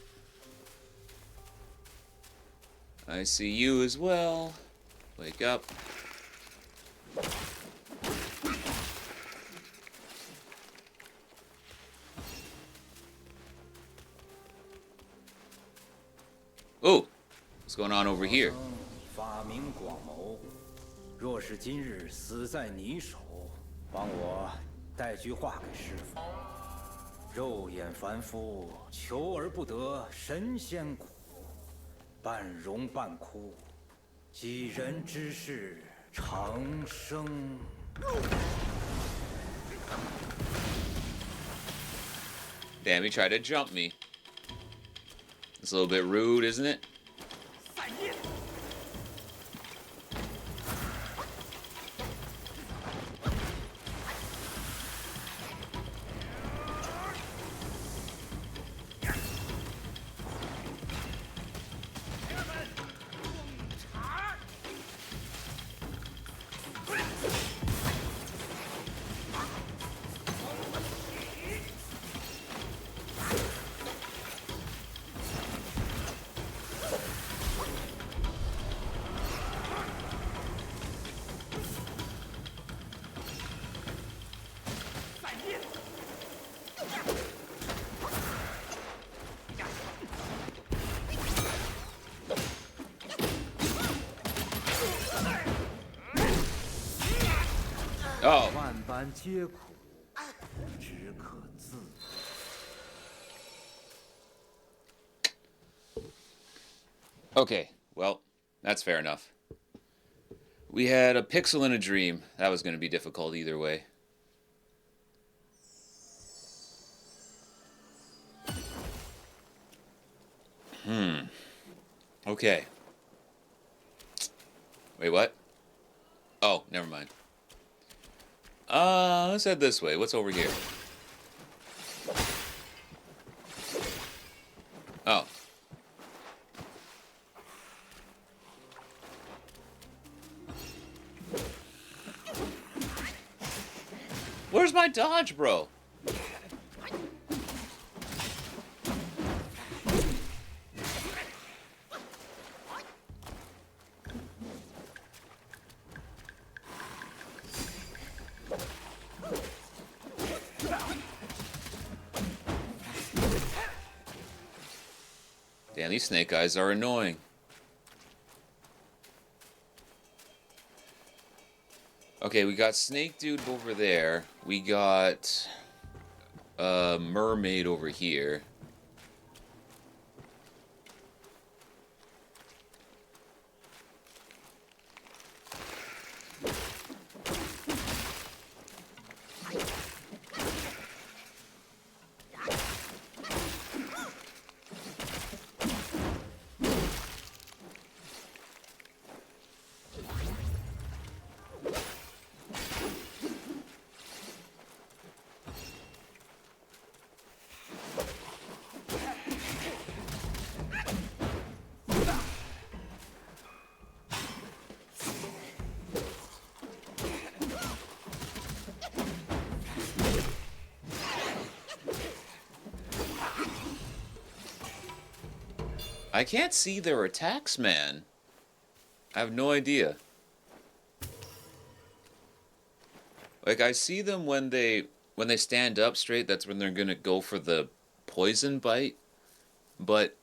Speaker 1: I see you as well. Wake up. Oh, what's going on over here?
Speaker 8: 法名广谋，若是今日死在你手，帮我带句话给师傅。肉眼凡夫，求而不得神仙苦，半荣半枯，几人之事，长生。
Speaker 1: Damn, he tried to jump me. It's a little bit rude, isn't it? Oh.
Speaker 8: 万般皆苦，只可自渡。
Speaker 1: Okay, well, that's fair enough. We had a pixel in a dream. That was going to be difficult either way. Okay. Wait, what? Oh, never mind. Let's head this way. What's over here? Oh. Where's my dodge, bro? Damn, these snake eyes are annoying. Okay, we got Snake Dude over there. We got Mermaid over here. I can't see their attacks, man. I have no idea. Like, I see them when they stand up straight, that's when they're gonna go for the poison bite. But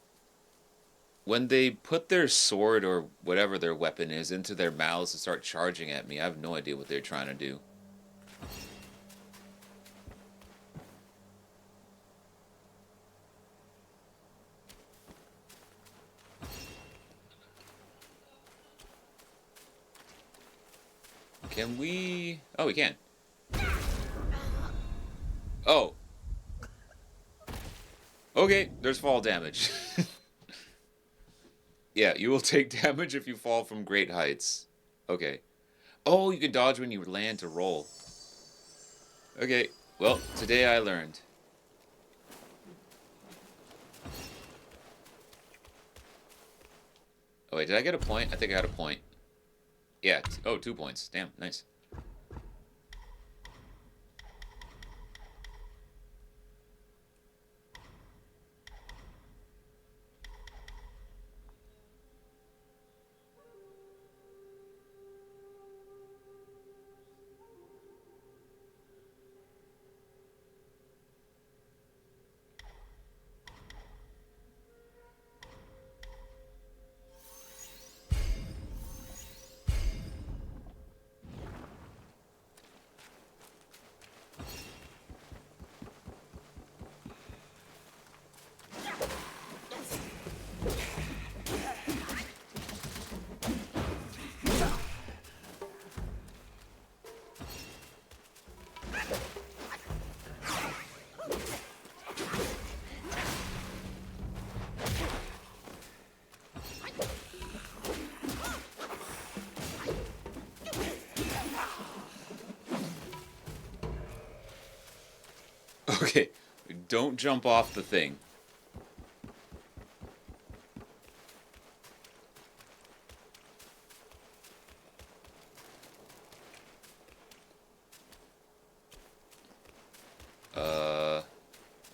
Speaker 1: when they put their sword or whatever their weapon is into their mouths and start charging at me, I have no idea what they're trying to do. Can we... Oh, we can. Oh. Okay, there's fall damage. Yeah, you will take damage if you fall from great heights. Okay. Oh, you can dodge when you land to roll. Okay, well, today I learned. Oh wait, did I get a point? I think I got a point. Yeah, oh, 2 points. Damn, nice. Okay, don't jump off the thing.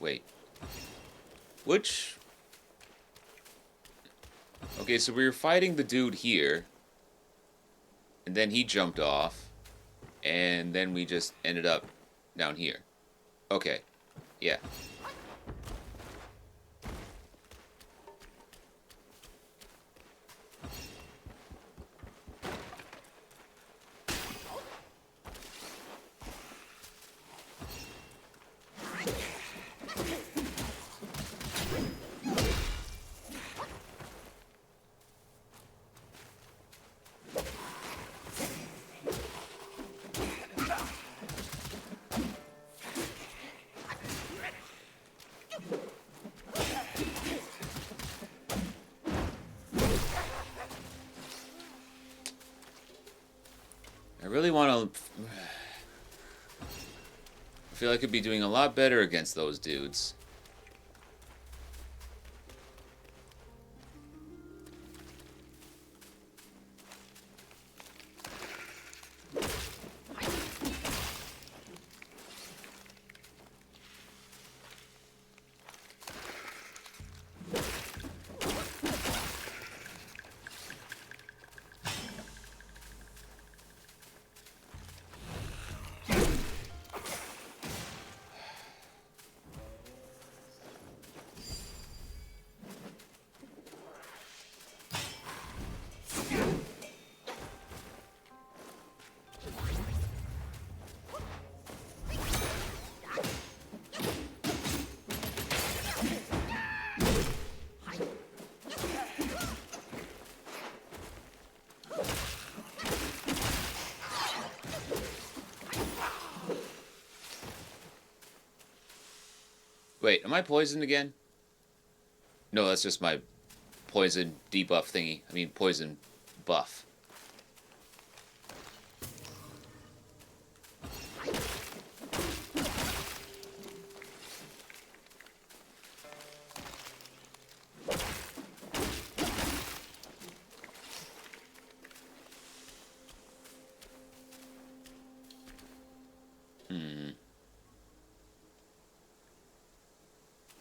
Speaker 1: Wait. Which... Okay, so we were fighting the dude here, and then he jumped off, and then we just ended up down here. Okay, yeah. I really want to... I feel like I could be doing a lot better against those dudes. Wait, am I poisoned again? No, that's just my poison debuff thingy. I mean, poison buff.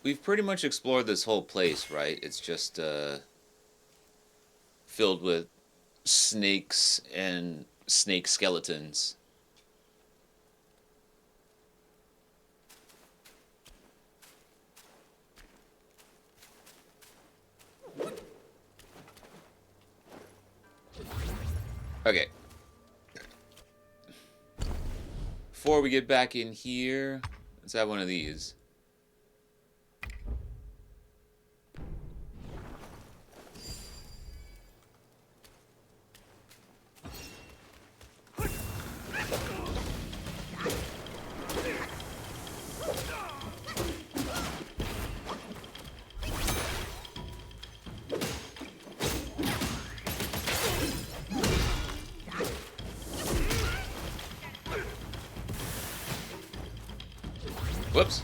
Speaker 1: We've pretty much explored this whole place, right? It's just filled with snakes and snake skeletons. Okay. Before we get back in here, let's have one of these. Whoops.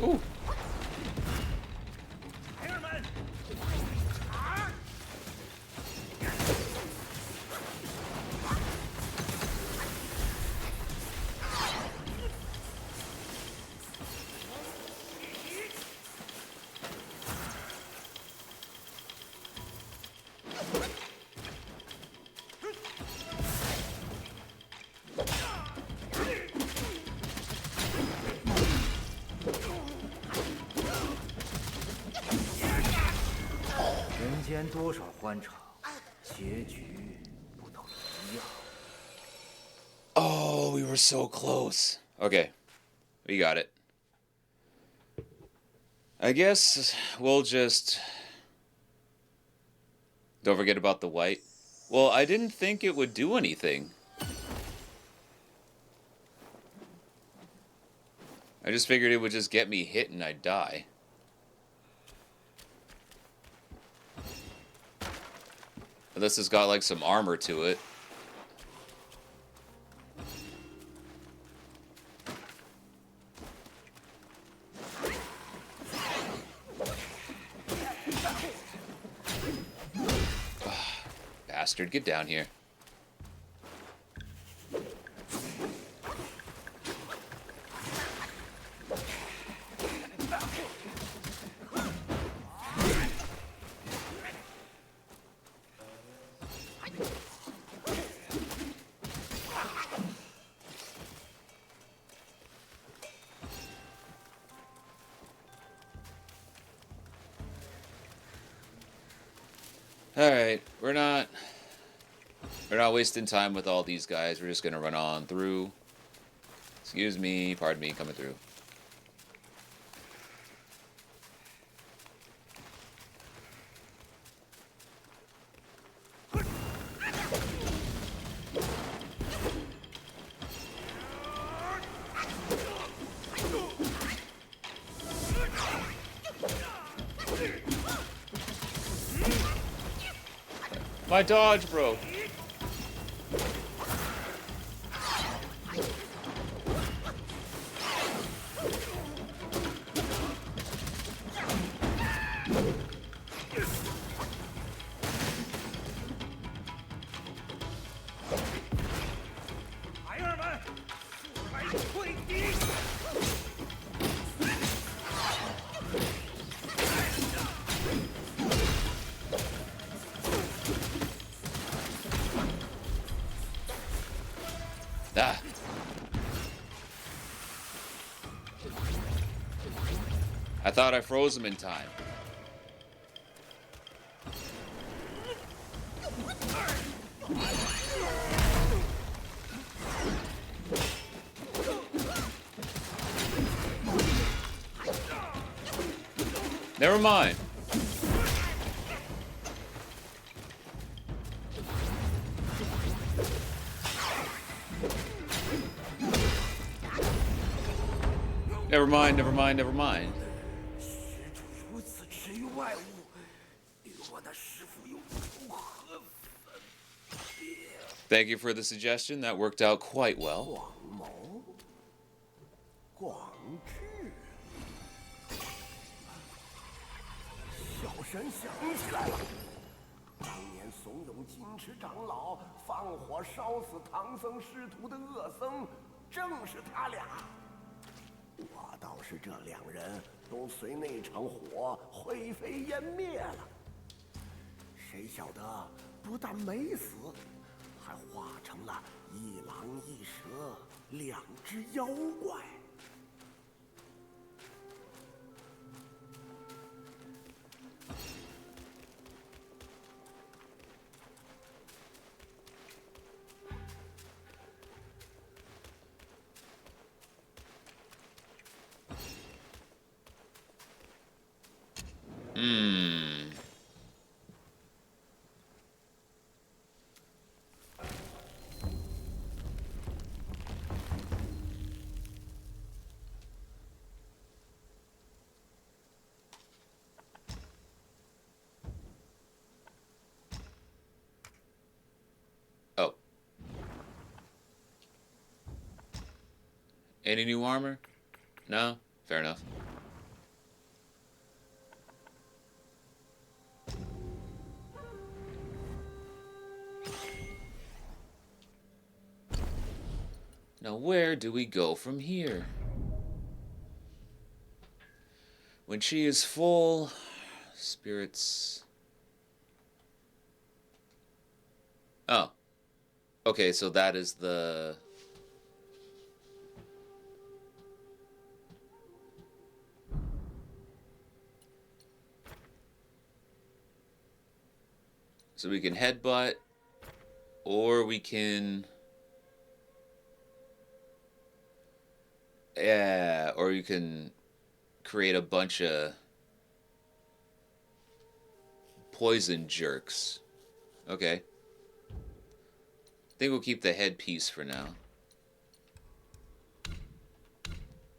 Speaker 1: Ooh.
Speaker 8: 间多少欢场，结局不都一样？
Speaker 1: Oh, we were so close. Okay, we got it. I guess we'll just... Don't forget about the Wight. Well, I didn't think it would do anything. I just figured it would just get me hit and I'd die. Unless it's got like some armor to it. Bastard, get down here. Alright, we're not wasting time with all these guys. We're just gonna run on through. Excuse me, pardon me, coming through. My dodge, bro. Ah. I thought I froze him in time. Never mind. Never mind, never mind, never mind. Thank you for the suggestion. That worked out quite well.
Speaker 2: Guangzhi，小神想起来了，当年怂恿金池长老放火烧死唐僧师徒的恶僧，正是他俩。我倒是这两人都随那场火灰飞烟灭了，谁晓得不但没死，还化成了一狼一蛇两只妖怪。
Speaker 1: Oh. Any new armor? No? Fair enough. Now where do we go from here? When she is full, spirits... Oh. Okay, so that is the... So we can headbutt, or we can... Yeah, or you can create a bunch of poison jerks. Okay. I think we'll keep the headpiece for now.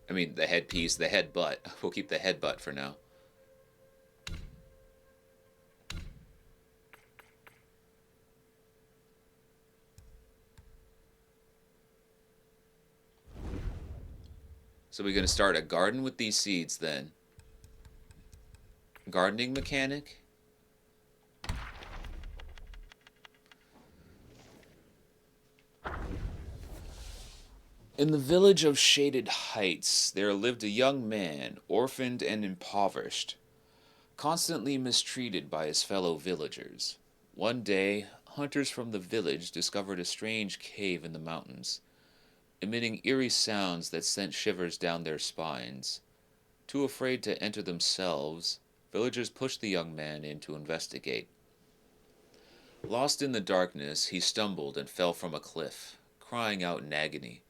Speaker 1: I mean, the headpiece, the headbutt. We'll keep the headbutt for now. So we're going to start a garden with these seeds then. Gardening mechanic. In the village of Shaded Heights, there lived a young man, orphaned and impoverished, constantly mistreated by his fellow villagers. One day, hunters from the village discovered a strange cave in the mountains, emitting eerie sounds that sent shivers down their spines. Too afraid to enter themselves, villagers pushed the young man in to investigate. Lost in the darkness, he stumbled and fell from a cliff, crying out in agony.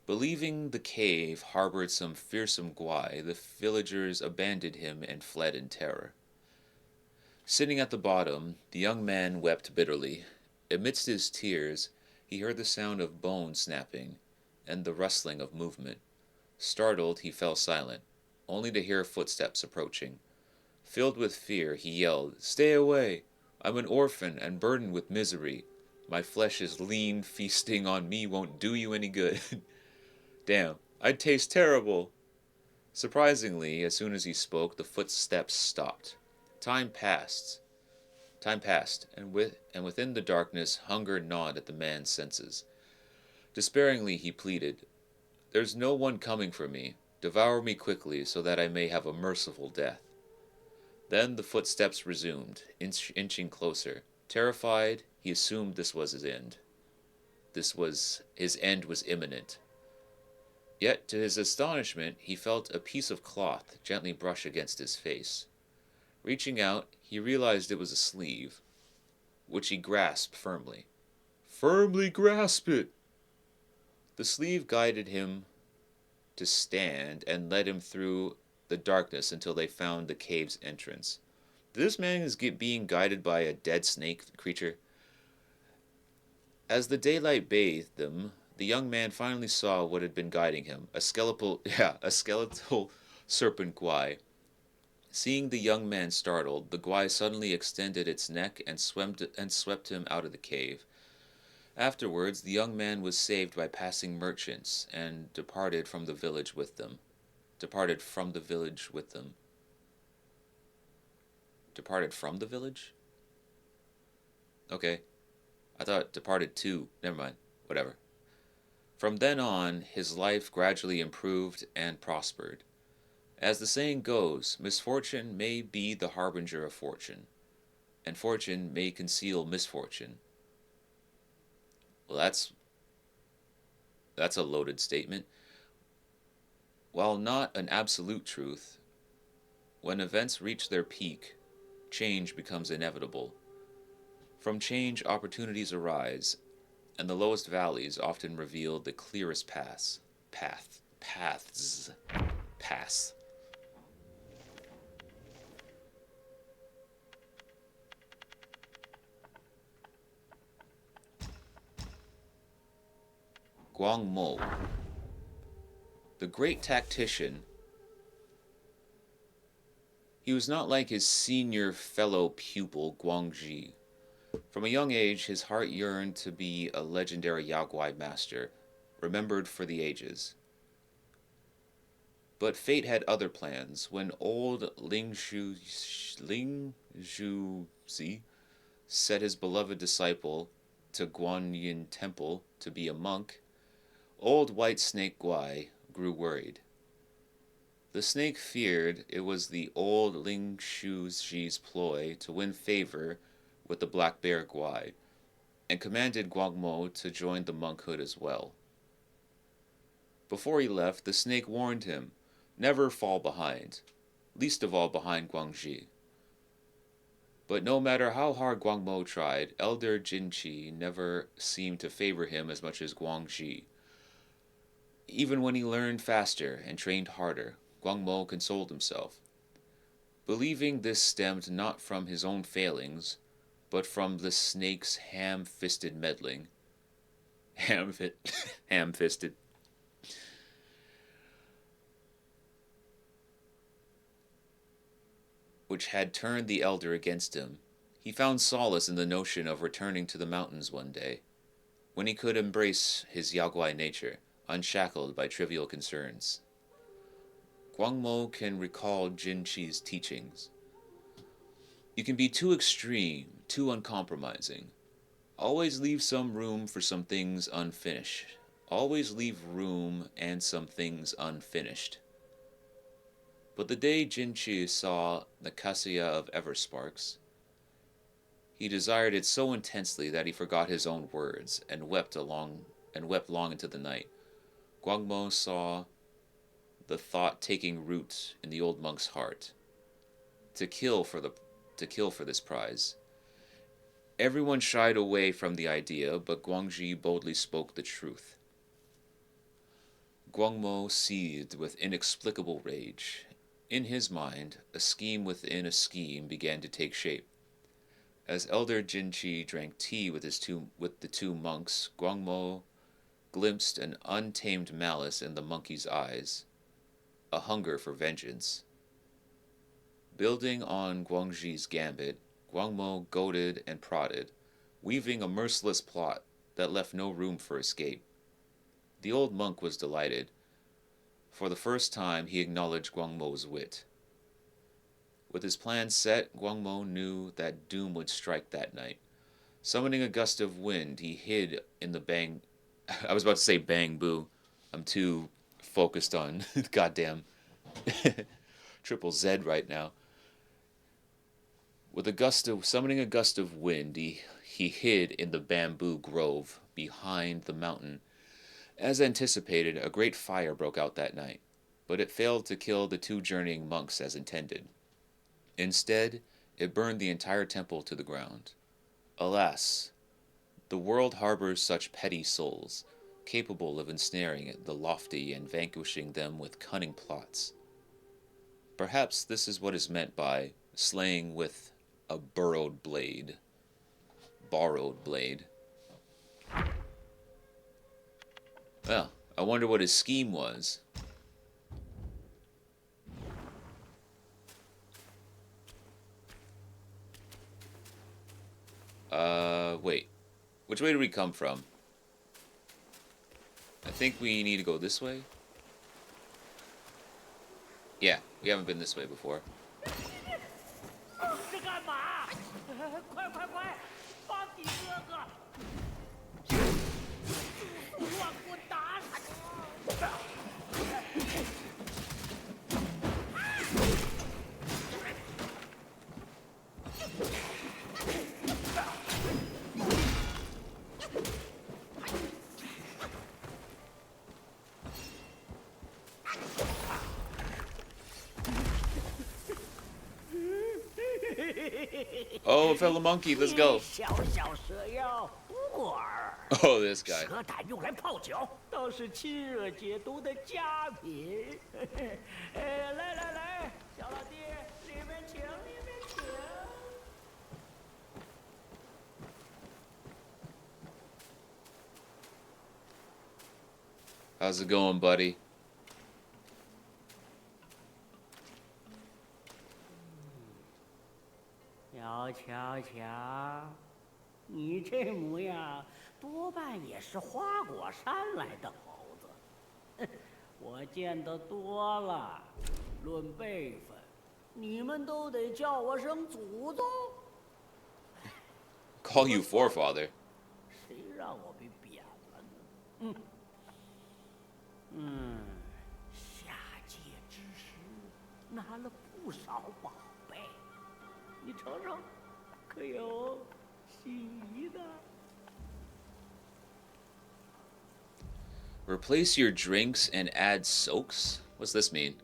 Speaker 1: Believing the cave harbored some fearsome Guai, the villagers abandoned him and fled in terror. Sitting at the bottom, the young man wept bitterly. Amidst his tears, he heard the sound of bones snapping and the rustling of movement. Startled, he fell silent, only to hear footsteps approaching. Filled with fear, he yelled, "Stay away! I'm an orphan and burdened with misery. My flesh is lean, feasting on me won't do you any good." Damn, I'd taste terrible. Surprisingly, as soon as he spoke, the footsteps stopped. Time passed, and within the darkness, hunger gnawed at the man's senses. Despairingly, he pleaded, "There's no one coming for me. Devour me quickly, so that I may have a merciful death." Then the footsteps resumed, inching closer. Terrified, he assumed this was his end. His end was imminent. Yet, to his astonishment, he felt a piece of cloth gently brush against his face. Reaching out, he realized it was a sleeve, which he grasped firmly. Firmly grasp it! The sleeve guided him to stand and led him through the darkness until they found the cave's entrance. This man is being guided by a dead snake creature. As the daylight bathed them, the young man finally saw what had been guiding him, a skeletal serpent Guai. Seeing the young man startled, the Guai suddenly extended its neck and swept him out of the cave. Afterwards, the young man was saved by passing merchants and departed from the village with them. Departed from the village? Okay. I thought departed to. Never mind. Whatever. From then on, his life gradually improved and prospered. As the saying goes, misfortune may be the harbinger of fortune, and fortune may conceal misfortune. Well, that's a loaded statement. While not an absolute truth, when events reach their peak, change becomes inevitable. From change, opportunities arise, and the lowest valleys often reveal the clearest paths. Guangmou, the great tactician. He was not like his senior fellow pupil, Guangzhi. From a young age, his heart yearned to be a legendary Yaoguai master, remembered for the ages. But fate had other plans. When old Lingxuzi set his beloved disciple to Guanyin Temple to be a monk, old white snake Guai grew worried. The snake feared it was the old Lingxuzi's ploy to win favor with the black bear Guai, and commanded Guangmou to join the monkhood as well. Before he left, the snake warned him, never fall behind, least of all behind Guangxi. But no matter how hard Guangmou tried, Elder Jinchi never seemed to favor him as much as Guangxi. Even when he learned faster and trained harder, Guangmou consoled himself, believing this stemmed not from his own failings, but from the snake's ham-fisted meddling. Ham-fisted. Which had turned the elder against him. He found solace in the notion of returning to the mountains one day, when he could embrace his Yaoguai nature, unshackled by trivial concerns. Guangmou can recall Jinchi's teachings. You can be too extreme, too uncompromising. Always leave some room for some things unfinished. Always leave room and some things unfinished. But the day Jinchi saw the cassia of Eversparks, he desired it so intensely that he forgot his own words and wept long into the night. Guangmou saw the thought taking root in the old monk's heart, to kill for this prize. Everyone shied away from the idea, but Guangxi boldly spoke the truth. Guangmou seethed with inexplicable rage. In his mind, a scheme within a scheme began to take shape. As Elder Jinchi drank tea with the two monks, Guangmou glimpsed an untamed malice in the monkey's eyes, a hunger for vengeance. Building on Guangxi's gambit, Guangmou goaded and prodded, weaving a merciless plot that left no room for escape. The old monk was delighted. For the first time, he acknowledged Guangmou's wit. With his plan set, Guangmou knew that doom would strike that night. Summoning a gust of wind, he hid in the I was about to say bang boo. I'm too focused on goddamn triple Z right now. Summoning a gust of wind, he hid in the bamboo grove behind the mountain. As anticipated, a great fire broke out that night, but it failed to kill the two journeying monks as intended. Instead, it burned the entire temple to the ground. Alas, the world harbors such petty souls, capable of ensnaring the lofty and vanquishing them with cunning plots. Perhaps this is what is meant by slaying with a borrowed blade. Well, I wonder what his scheme was. Wait. Which way did we come from? I think we need to go this way. Yeah, we haven't been this way before. Oh, fellow monkey, let's go. Oh, this guy. How's it going, buddy?
Speaker 5: 你这模样，多半也是花果山来的猴子。我见得多了，论辈分，你们都得叫我声祖宗。
Speaker 1: Call you forefather.
Speaker 5: 谁让我被贬了呢？下界之时拿了不少宝贝，你瞅瞅，可有心仪的？
Speaker 1: Replace your drinks and add soaks? What's this mean?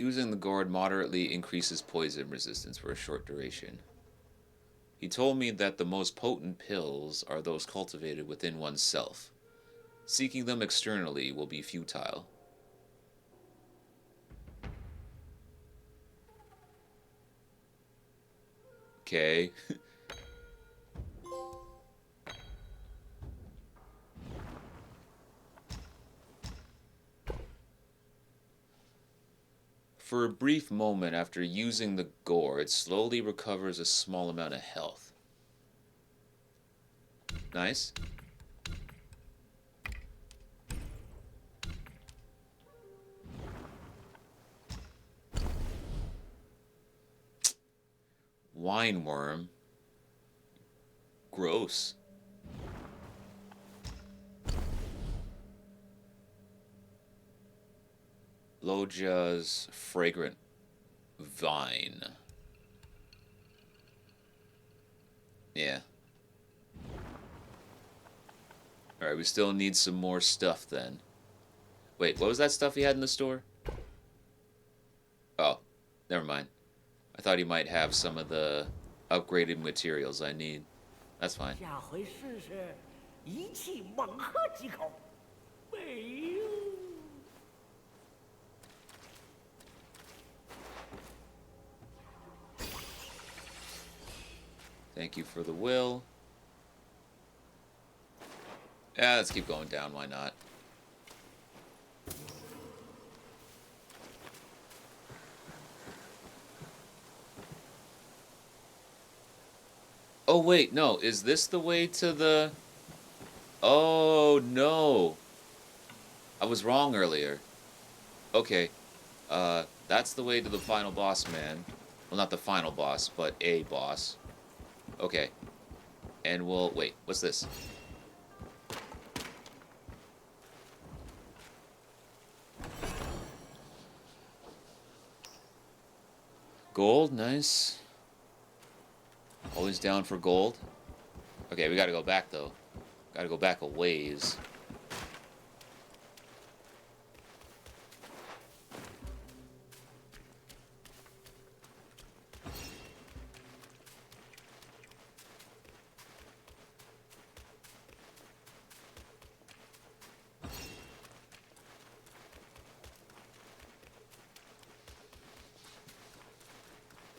Speaker 1: Using the gourd moderately increases poison resistance for a short duration. He told me that the most potent pills are those cultivated within oneself. Seeking them externally will be futile. Okay. For a brief moment after using the gore, it slowly recovers a small amount of health. Nice. Wine worm. Gross. Loja's fragrant vine. Yeah. Alright, we still need some more stuff then. Wait, what was that stuff he had in the store? Oh, never mind. I thought he might have some of the upgraded materials I need. That's fine.
Speaker 5: 下回试试，一气猛喝几口。没有。
Speaker 1: Thank you for the will. Yeah, let's keep going down, why not? Oh wait, no, is this the way to the... Oh no! I was wrong earlier. Okay, that's the way to the final boss man. Well, not the final boss, but a boss. Okay. And we'll... Wait, what's this? Gold, nice. Always down for gold. Okay, we gotta go back, though. Gotta go back a ways.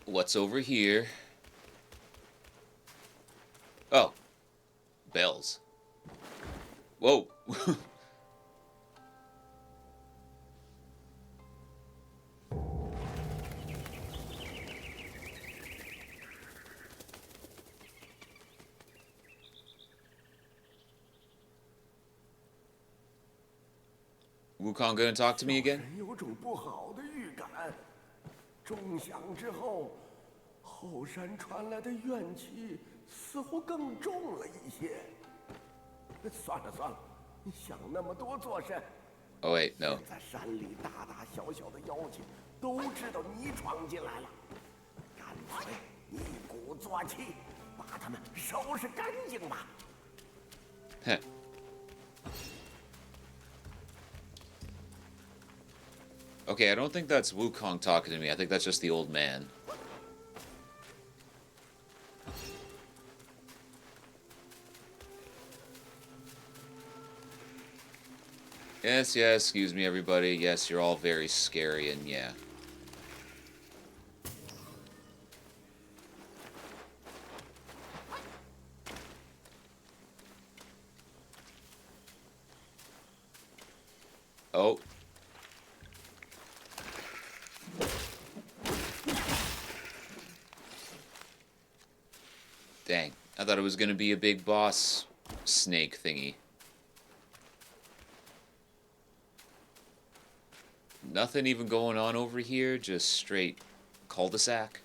Speaker 1: What's over here? Oh. Bells. Whoa. Wukong gonna talk to me again?
Speaker 2: 有种不好的预感。钟响之后，后山传来的怨气似乎更重了一些。算了算了，想那么多做甚？
Speaker 1: Oh wait, no.
Speaker 2: 在山里大大小小的妖精都知道你闯进来了，干脆一鼓作气，把他们收拾干净吧。
Speaker 1: Heh. Okay, I don't think that's Wukong talking to me. I think that's just the old man. Yes, yes, excuse me, everybody. Yes, you're all very scary, and yeah. Oh. Dang, I thought it was gonna be a big boss snake thingy. Nothing even going on over here, just straight cul-de-sac.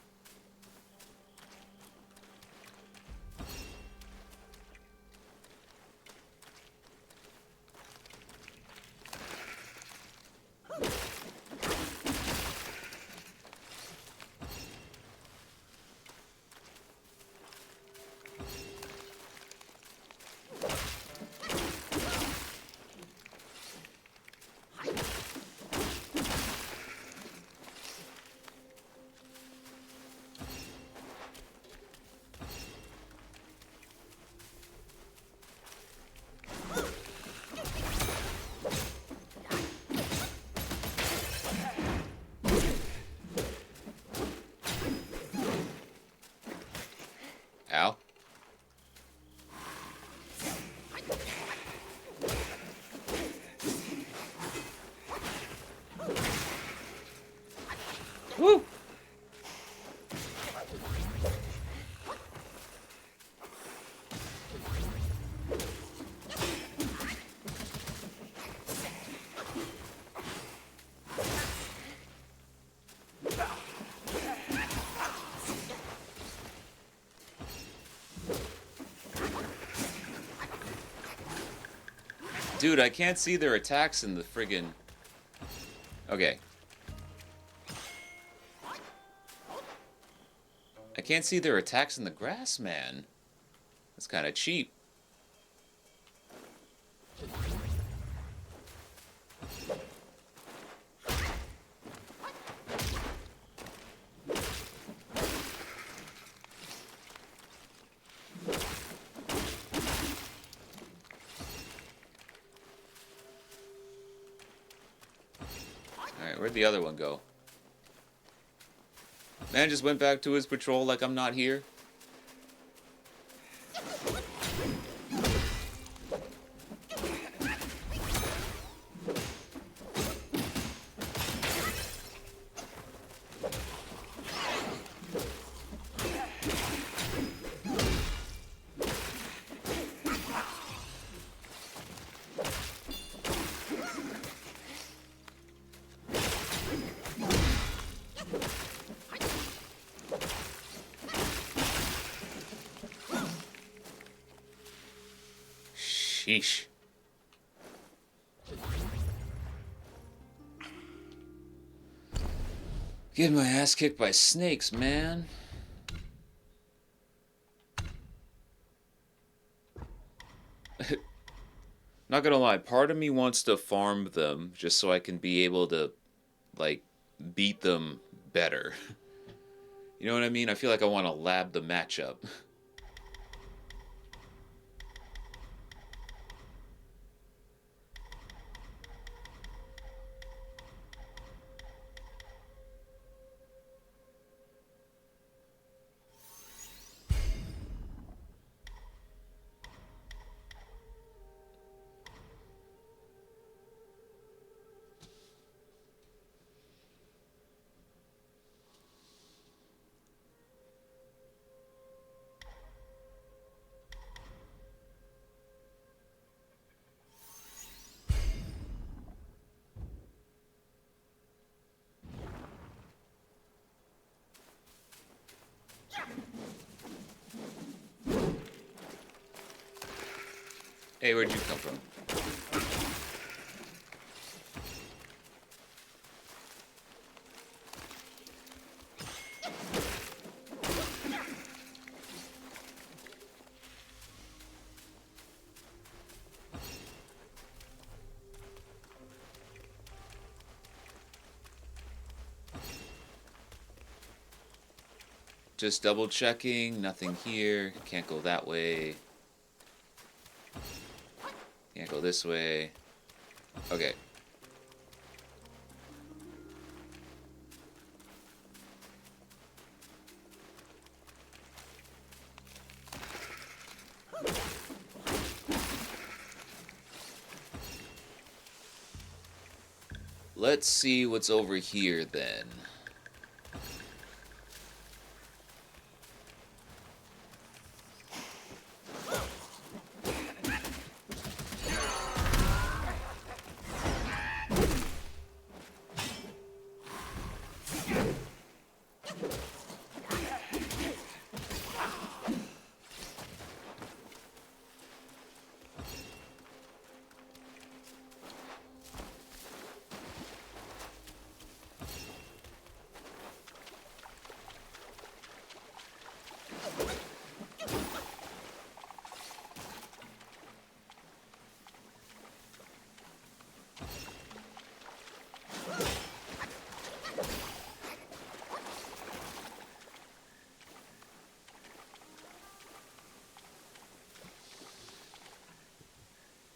Speaker 1: Dude, I can't see their attacks in the friggin'... Okay. I can't see their attacks in the grass, man. That's kind of cheap. Alright, where'd the other one go? Man just went back to his patrol like I'm not here. Sheesh. Getting my ass kicked by snakes, man. Not gonna lie, part of me wants to farm them just so I can be able to, like, beat them better. You know what I mean? I feel like I want to lab the matchup. Hey, where'd you come from? Just double checking, nothing here, can't go that way. Can't go this way. Okay. Let's see what's over here then.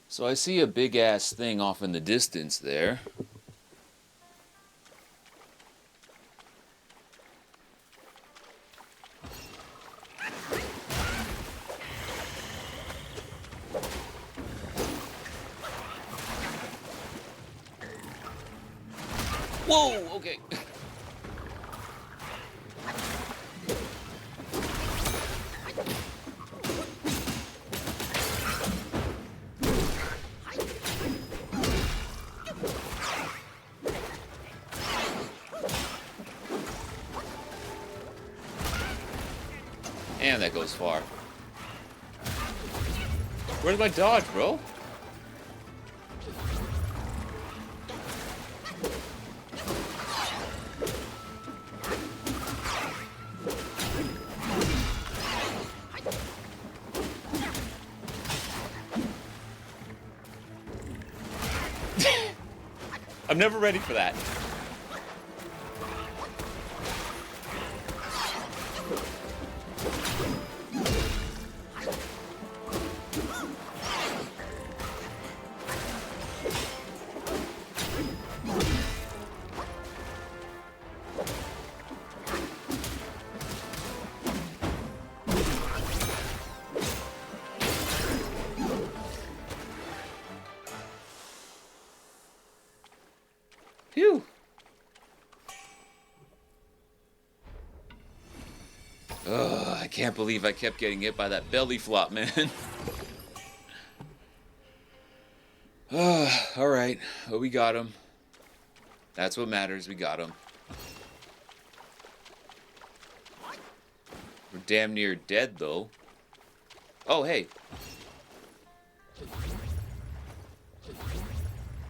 Speaker 1: So I see a big ass thing off in the distance there. Whoa, okay. And that goes far. Where's my dodge, bro? I'm never ready for that. Phew. Ugh, I can't believe I kept getting hit by that belly flop, man. Alright. Well, we got him. That's what matters. We got him. We're damn near dead, though. Oh, hey.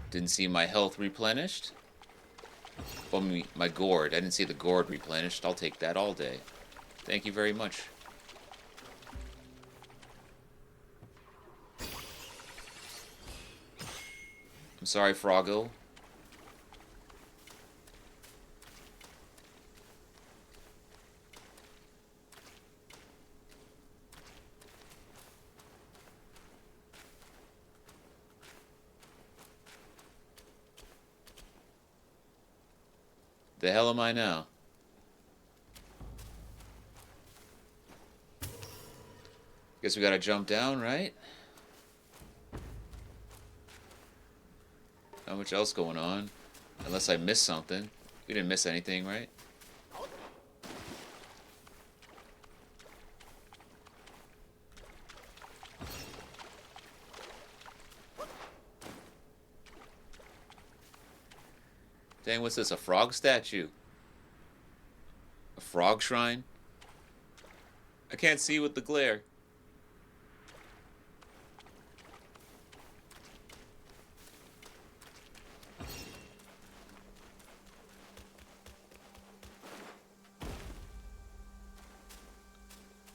Speaker 1: Didn't see my health replenished. Well, my gourd. I didn't see the gourd replenished. I'll take that all day. Thank you very much. I'm sorry, Froggo. The hell am I now? Guess we gotta jump down, right? Not much else going on. Unless I missed something. We didn't miss anything, right? Dang, what's this? A frog statue? A frog shrine? I can't see with the glare.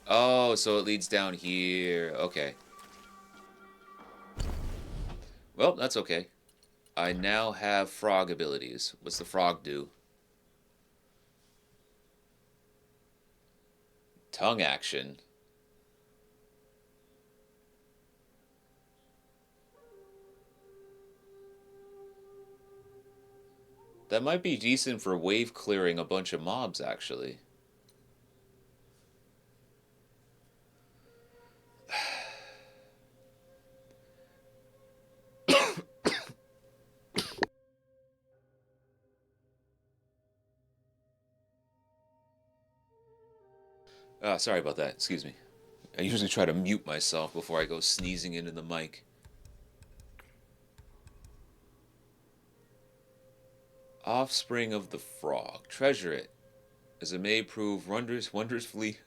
Speaker 1: Oh, so it leads down here. Okay. Well, that's okay. I now have frog abilities. What's the frog do? Tongue action. That might be decent for wave clearing a bunch of mobs, actually. Sorry about that. Excuse me. I usually try to mute myself before I go sneezing into the mic. Offspring of the frog. Treasure it, as it may prove wondrously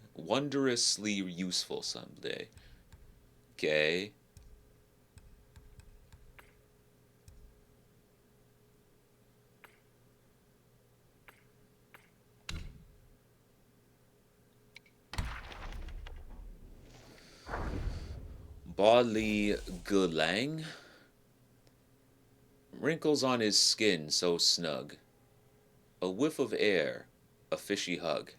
Speaker 1: useful someday. Okay. Bodley Gulang. Wrinkles on his skin so snug. A whiff of air, a fishy hug.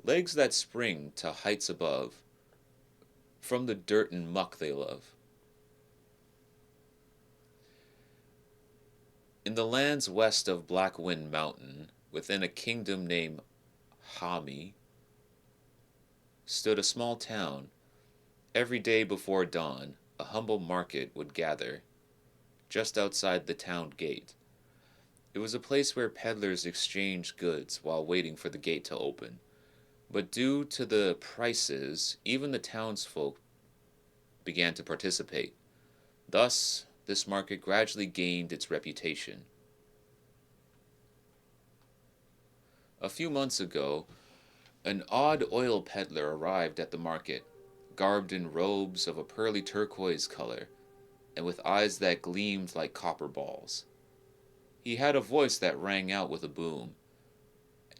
Speaker 1: Legs that spring to heights above. From the dirt and muck they love. In the lands west of Black Wind Mountain, within a kingdom named Hami, stood a small town. Every day before dawn, a humble market would gather just outside the town gate. It was a place where peddlers exchanged goods while waiting for the gate to open. But due to the prices, even the townsfolk began to participate. Thus, this market gradually gained its reputation. A few months ago, an odd oil peddler arrived at the market, garbed in robes of a pearly turquoise color, and with eyes that gleamed like copper balls. He had a voice that rang out with a boom,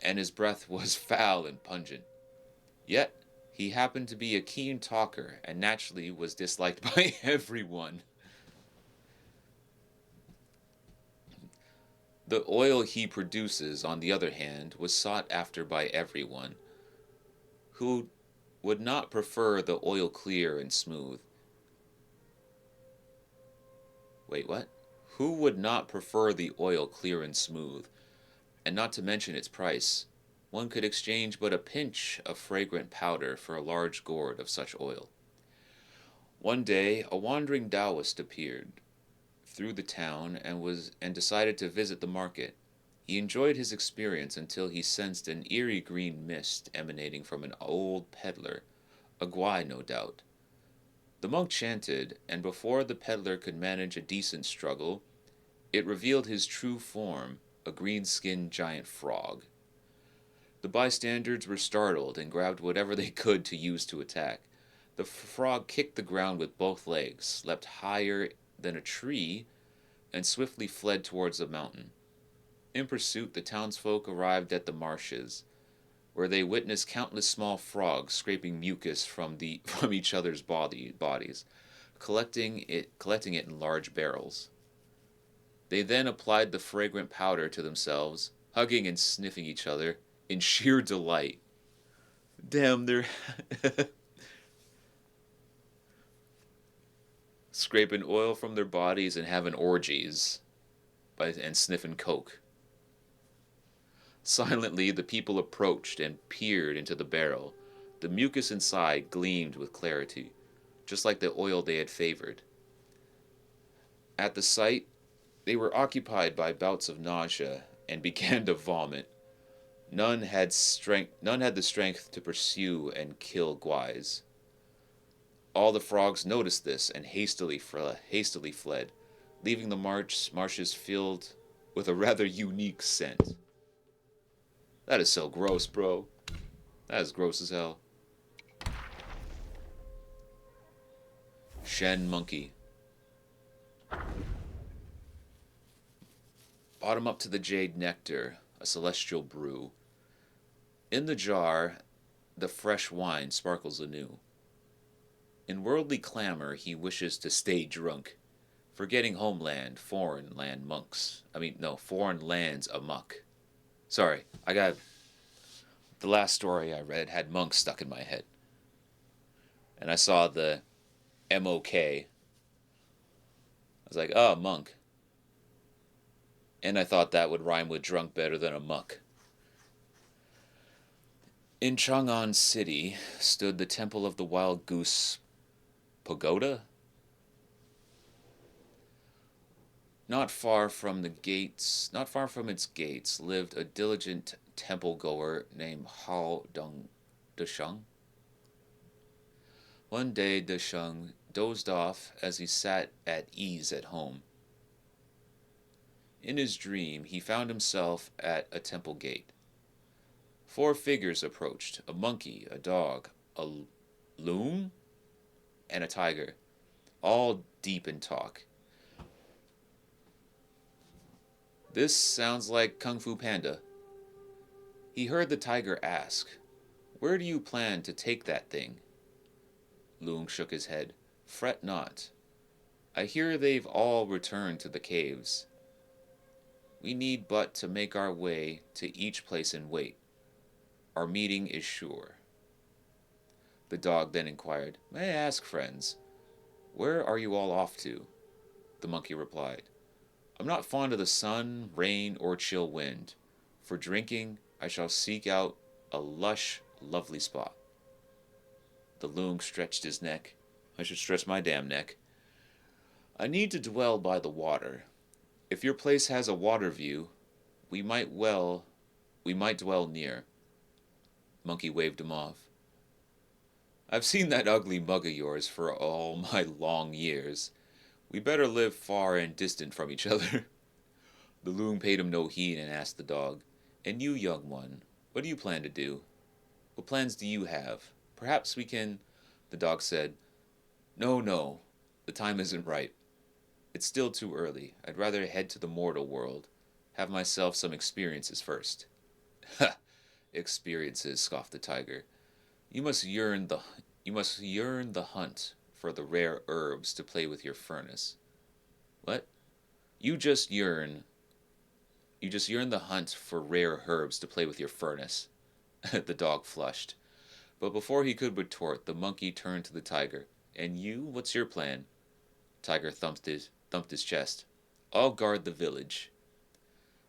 Speaker 1: and his breath was foul and pungent. Yet, he happened to be a keen talker, and naturally was disliked by everyone. The oil he produces, on the other hand, was sought after by everyone. Who would not prefer the oil clear and smooth? Wait, what? Who would not prefer the oil clear and smooth? And not to mention its price. One could exchange but a pinch of fragrant powder for a large gourd of such oil. One day, a wandering Taoist appeared through the town and decided to visit the market. He enjoyed his experience until he sensed an eerie green mist emanating from an old peddler, a Guai no doubt. The monk chanted, and before the peddler could manage a decent struggle, it revealed his true form, a green-skinned giant frog. The bystanders were startled and grabbed whatever they could to use to attack. The frog kicked the ground with both legs, leapt higher than a tree, and swiftly fled towards the mountain. In pursuit, the townsfolk arrived at the marshes, where they witnessed countless small frogs scraping mucus from each other's bodies, collecting it in large barrels. They then applied the fragrant powder to themselves, hugging and sniffing each other in sheer delight. Damn, they're scraping oil from their bodies and having orgies and sniffing coke. Silently, the people approached and peered into the barrel. The mucus inside gleamed with clarity, just like the oil they had favored. At the sight, they were occupied by bouts of nausea and began to vomit. None had the strength to pursue and kill Guais. All the frogs noticed this and hastily fled, leaving the marshes filled with a rather unique scent. That is so gross, bro. That is gross as hell. Shen monkey. Bottom up to the jade nectar, a celestial brew. In the jar, the fresh wine sparkles anew. In worldly clamor, he wishes to stay drunk, forgetting homeland, foreign lands amuck. Sorry, the last story I read had monks stuck in my head. And I saw the M-O-K. I was like, oh, monk. And I thought that would rhyme with drunk better than a muck. In Chang'an City stood the Temple of the Wild Goose Pagoda. Not far from its gates, lived a diligent temple-goer named Hao Desheng. One day, Desheng dozed off as he sat at ease at home. In his dream, he found himself at a temple gate. 4 figures approached, a monkey, a dog, a loon, and a tiger, all deep in talk. This sounds like Kung Fu Panda. He heard the tiger ask, "Where do you plan to take that thing?" Loon shook his head. "Fret not. I hear they've all returned to the caves. We need but to make our way to each place and wait. Our meeting is sure." The dog then inquired, "May I ask, friends, where are you all off to?" The monkey replied, "I'm not fond of the sun, rain, or chill wind. For drinking, I shall seek out a lush, lovely spot." The loon stretched his neck. I should stretch my damn neck. "I need to dwell by the water. If your place has a water view, we might dwell near." Monkey waved him off. "I've seen that ugly mug of yours for all my long years. We better live far and distant from each other." The loon paid him no heed and asked the dog, "And you, young one, what do you plan to do? What plans do you have? Perhaps we can—" The dog said, No, the time isn't right. It's still too early. I'd rather head to the mortal world, have myself some experiences first." "Ha! Experiences," scoffed the tiger. You must yearn the hunt for the rare herbs to play with your furnace." "What?" You You just yearn the hunt for rare herbs to play with your furnace. The dog flushed. But before he could retort, the monkey turned to the tiger. And you? What's your plan? Tiger thumped his chest. I'll guard the village.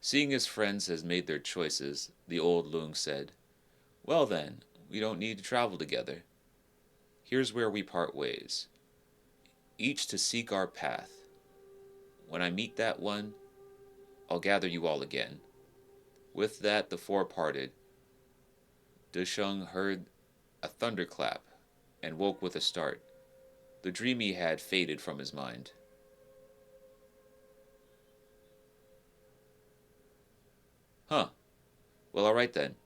Speaker 1: Seeing his friends has made their choices, the old Lung said, well then, we don't need to travel together. Here's where we part ways. Each to seek our path. When I meet that one, I'll gather you all again. With that, the four parted. Dusheng heard a thunderclap and woke with a start. The dream he had faded from his mind. Huh. Well, alright then.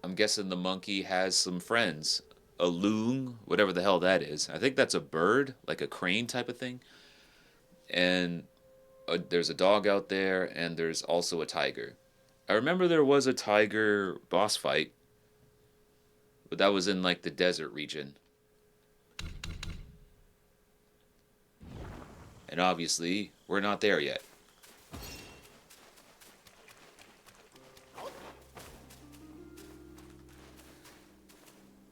Speaker 1: I'm guessing the monkey has some friends. A loon, whatever the hell that is. I think that's a bird, like a crane type of thing. And there's a dog out there, and there's also a tiger. I remember there was a tiger boss fight, but that was in like the desert region. And obviously, we're not there yet.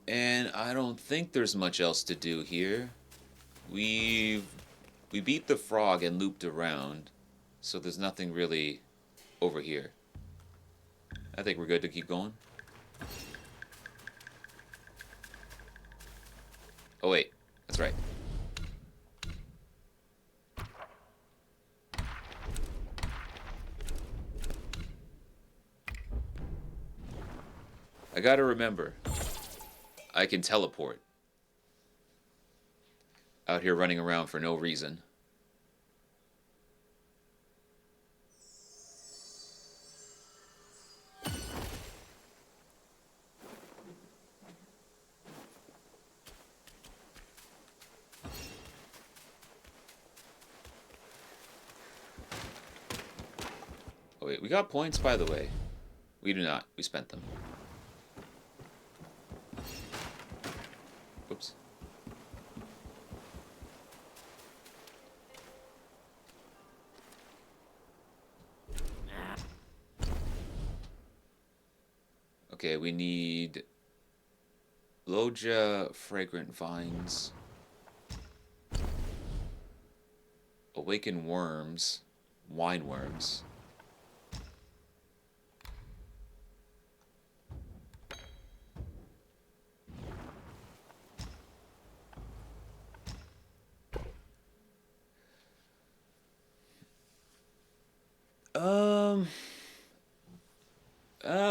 Speaker 1: And I don't think there's much else to do here. We beat the frog and looped around, so there's nothing really over here. I think we're good to keep going. Oh wait, that's right. I gotta remember, I can teleport. Out here running around for no reason. Oh wait, we got points by the way. We do not. We spent them. Oops. Okay, we need Loja, fragrant vines, awaken worms, wine worms.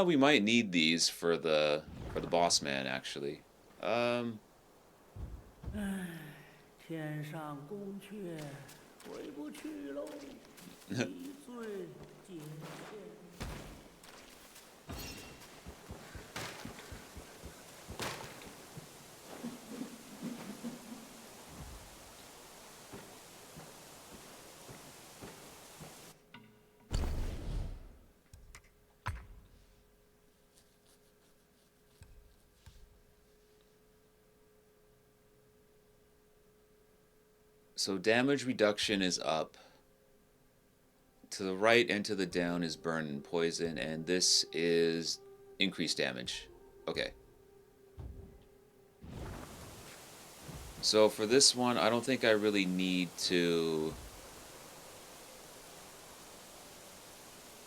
Speaker 1: We might need these for the boss man actually.
Speaker 5: 天上宫阙回不去喽，一醉解千。
Speaker 1: So damage reduction is up. To the right and to the down is burn and poison, and this is increased damage. Okay. So for this one, I don't think I really need to...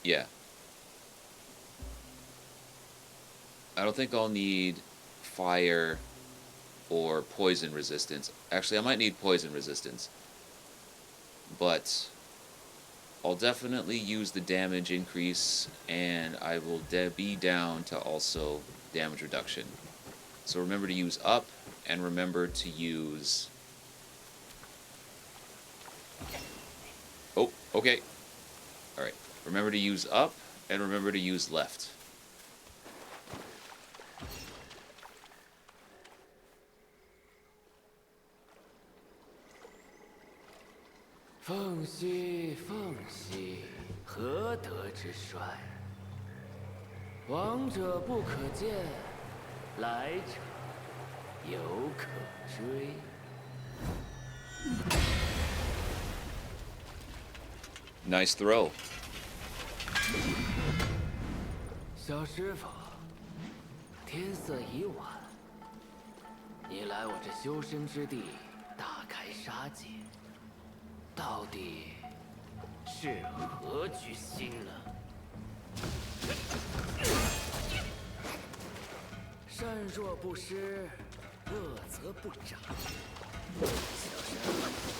Speaker 1: Yeah. I don't think I'll need fire or poison resistance. Actually, I might need poison resistance. But I'll definitely use the damage increase, and I will be down to also damage reduction. So remember to use up, and remember to use... Oh, okay. Alright. Remember to use up, and remember to use left.
Speaker 9: 凤兮凤兮，何德之帅？往者不可见，来者犹可追。
Speaker 1: Nice throw.
Speaker 9: 小师傅，天色已晚，你来我这修身之地大开杀戒，到底是何居心呢？善若不施，恶则不长。小师傅，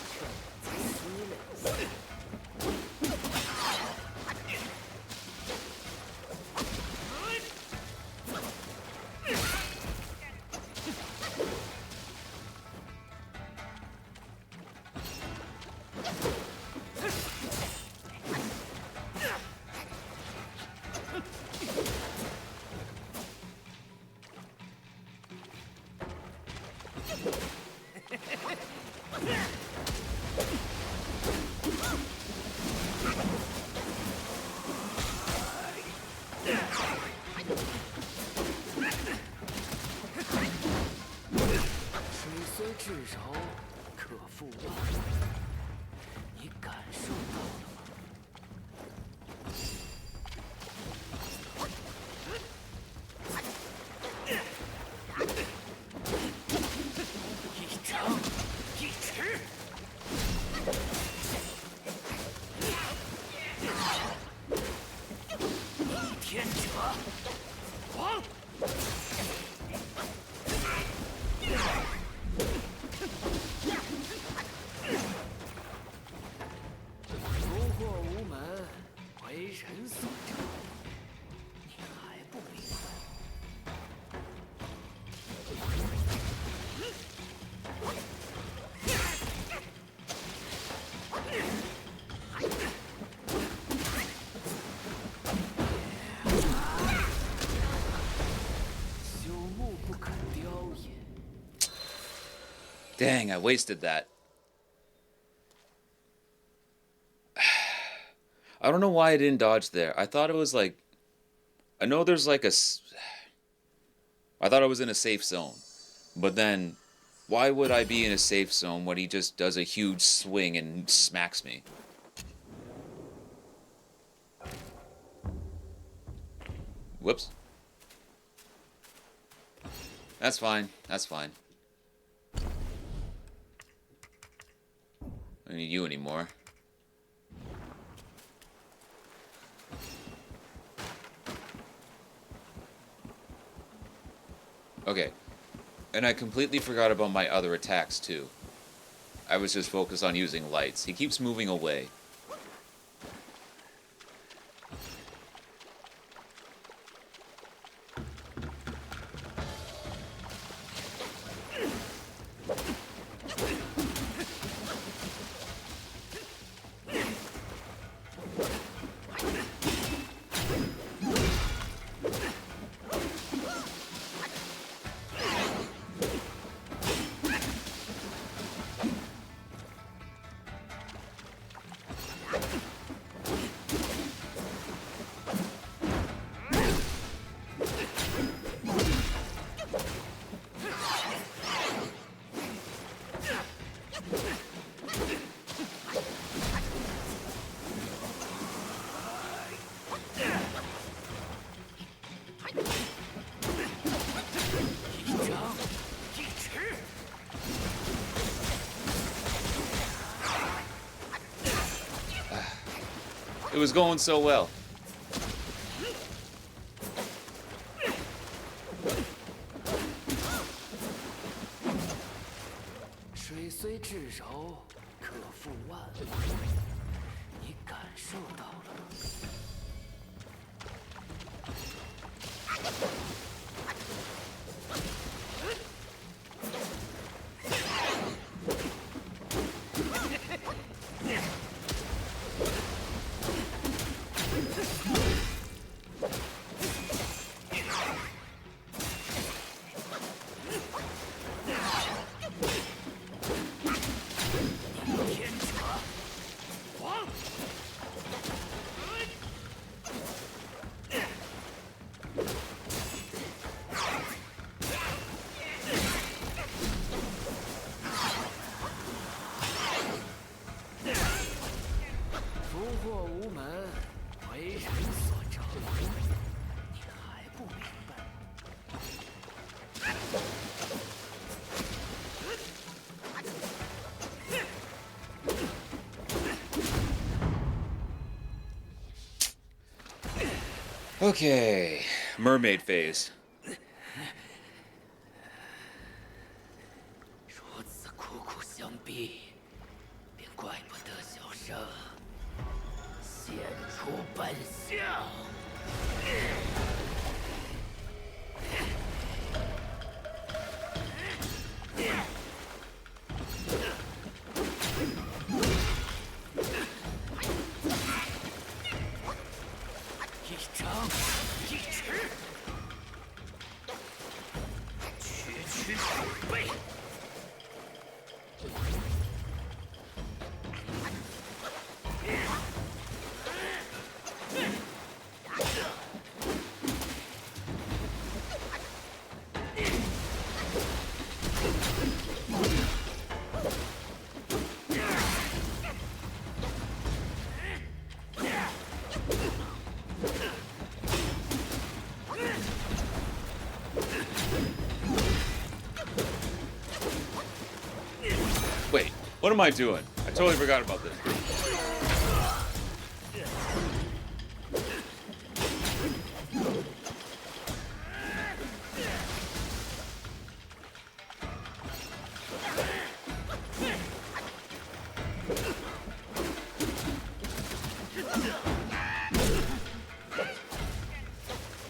Speaker 9: 劝你再思量一下。
Speaker 5: 至少可复万，你感受到了吗？一长一尺，逆天者亡。 为人所长，你还不明白？朽木不可雕也。
Speaker 1: Dang, I wasted that. I don't know why I didn't dodge there. I thought it was like... I know there's like a... I thought I was in a safe zone. But then, why would I be in a safe zone when he just does a huge swing and smacks me? Whoops. That's fine. That's fine. I don't need you anymore. Okay, and I completely forgot about my other attacks too. I was just focused on using lights. He keeps moving away. It was going so well.
Speaker 5: 水虽至柔，可复万。你感受到了吗？
Speaker 1: Okay, mermaid phase.
Speaker 9: 如此苦苦相逼，便怪不得小生现出本相。一张一弛，区区宝贝。
Speaker 1: Wait, what am I doing? I totally forgot about this.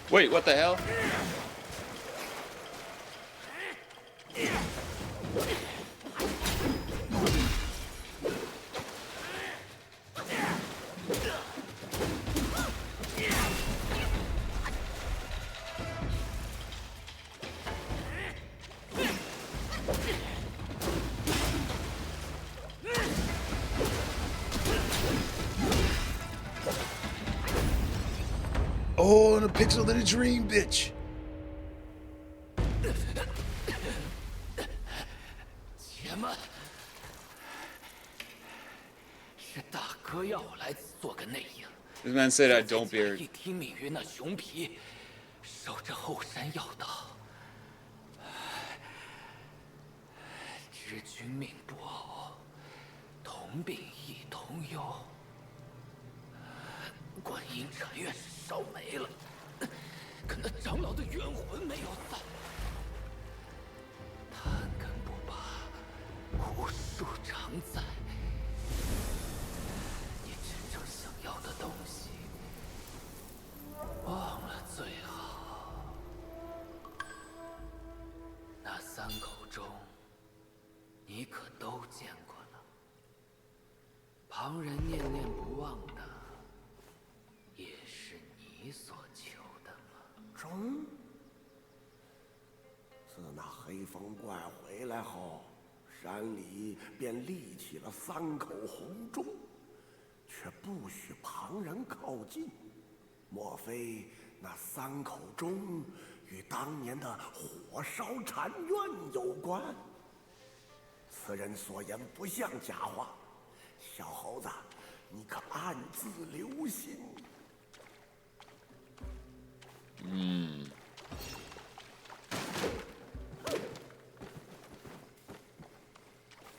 Speaker 1: Wait, what the hell? Oh, and a pixel in a dream, bitch.
Speaker 9: 且慢，是大哥要我来做个内应。
Speaker 1: This man said I don't beard.
Speaker 9: 一听命于那熊皮，守着后山要道。知君命不偶，同病亦同忧。观音禅院是烧没了，可那长老的冤魂没有散。贪根不拔，苦树常在。你真正想要的东西，忘了最好。那三口钟，你可都见过了。旁人念念不忘的。 也是你所求的吗？
Speaker 2: 钟。自那黑风怪回来后，山里便立起了三口红钟，却不许旁人靠近。莫非那三口钟与当年的火烧禅院有关？此人所言不像假话，小猴子，你可暗自留心。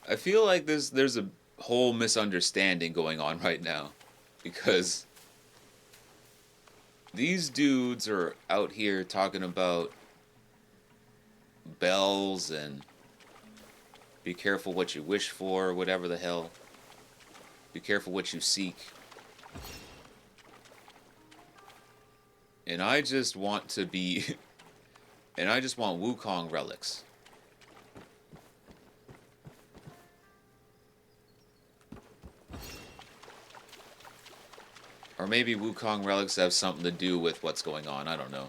Speaker 1: I feel like there's a whole misunderstanding going on right now, because these dudes are out here talking about bells and be careful what you wish for, whatever the hell. Be careful what you seek. And I just want to be... and I just want Wukong relics. Or maybe Wukong relics have something to do with what's going on. I don't know.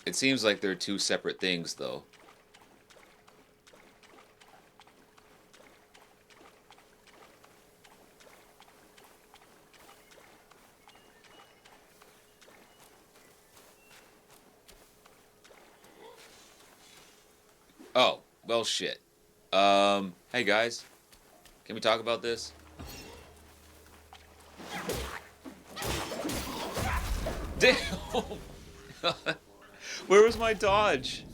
Speaker 1: It seems like they're two separate things, though. Oh, well, shit. Hey guys, can we talk about this? Damn! Where was my dodge?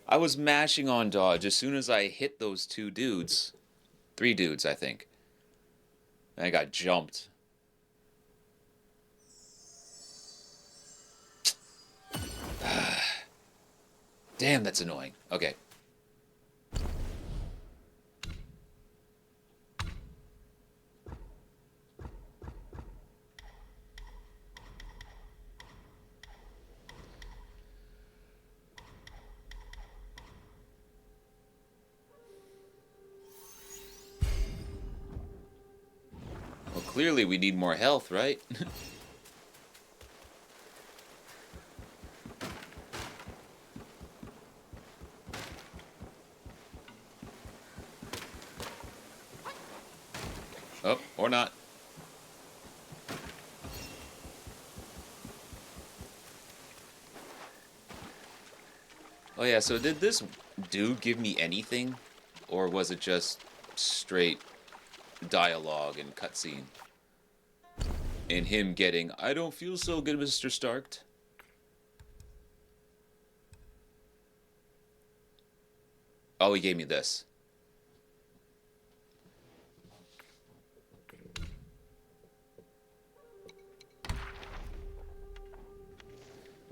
Speaker 1: I was mashing on dodge as soon as I hit those two dudes. 3 dudes, I think. I got jumped. Damn, that's annoying. Okay. Well, clearly we need more health, right? Oh, or not. Oh yeah, so did this dude give me anything? Or was it just straight dialogue and cutscene? And him getting, I don't feel so good, Mr. Stark. Oh, he gave me this.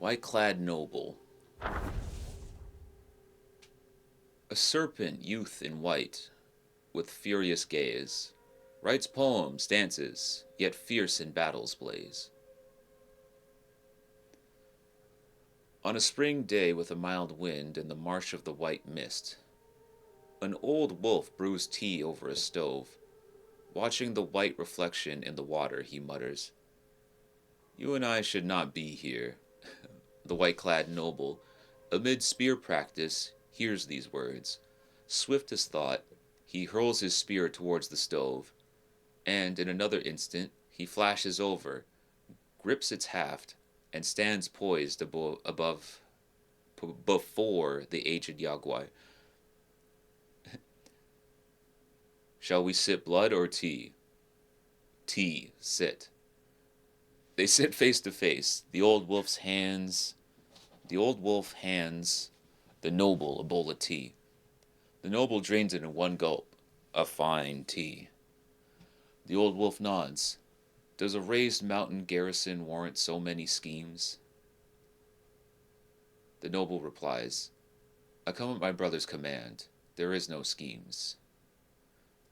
Speaker 1: Whiteclad noble. A serpent youth in white, with furious gaze, writes poems, dances, yet fierce in battle's blaze. On a spring day with a mild wind and the marsh of the white mist, an old wolf brews tea over a stove. Watching the white reflection in the water, he mutters, "You and I should not be here." The white-clad noble, amid spear practice, hears these words. Swift as thought, he hurls his spear towards the stove, and in another instant he flashes over, grips its haft, and stands poised before the aged Yaguai. Shall we sit blood or tea? Tea, sit. They sit face to face. The old wolf hands the noble a bowl of tea. The noble drains it in one gulp. A fine tea. The old wolf nods. Does a raised mountain garrison warrant so many schemes? The noble replies, I come at my brother's command. There is no schemes.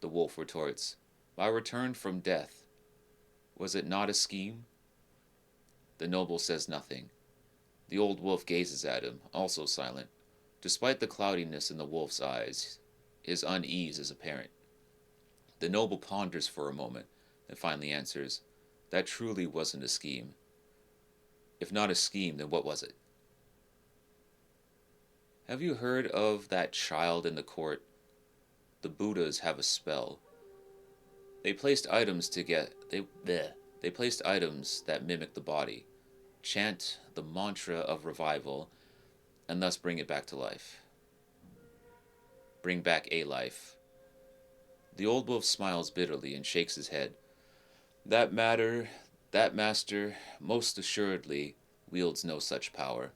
Speaker 1: The wolf retorts, my return from death. Was it not a scheme? The noble says nothing. The old wolf gazes at him, also silent. Despite the cloudiness in the wolf's eyes, his unease is apparent. The noble ponders for a moment, and finally answers, that truly wasn't a scheme. If not a scheme, then what was it? Have you heard of that child in the court? The Buddhas have a spell. They placed items They placed items that mimic the body, chant the mantra of revival, and thus bring it back to life. Bring back a life. The old wolf smiles bitterly and shakes his head. That master, most assuredly, wields no such power.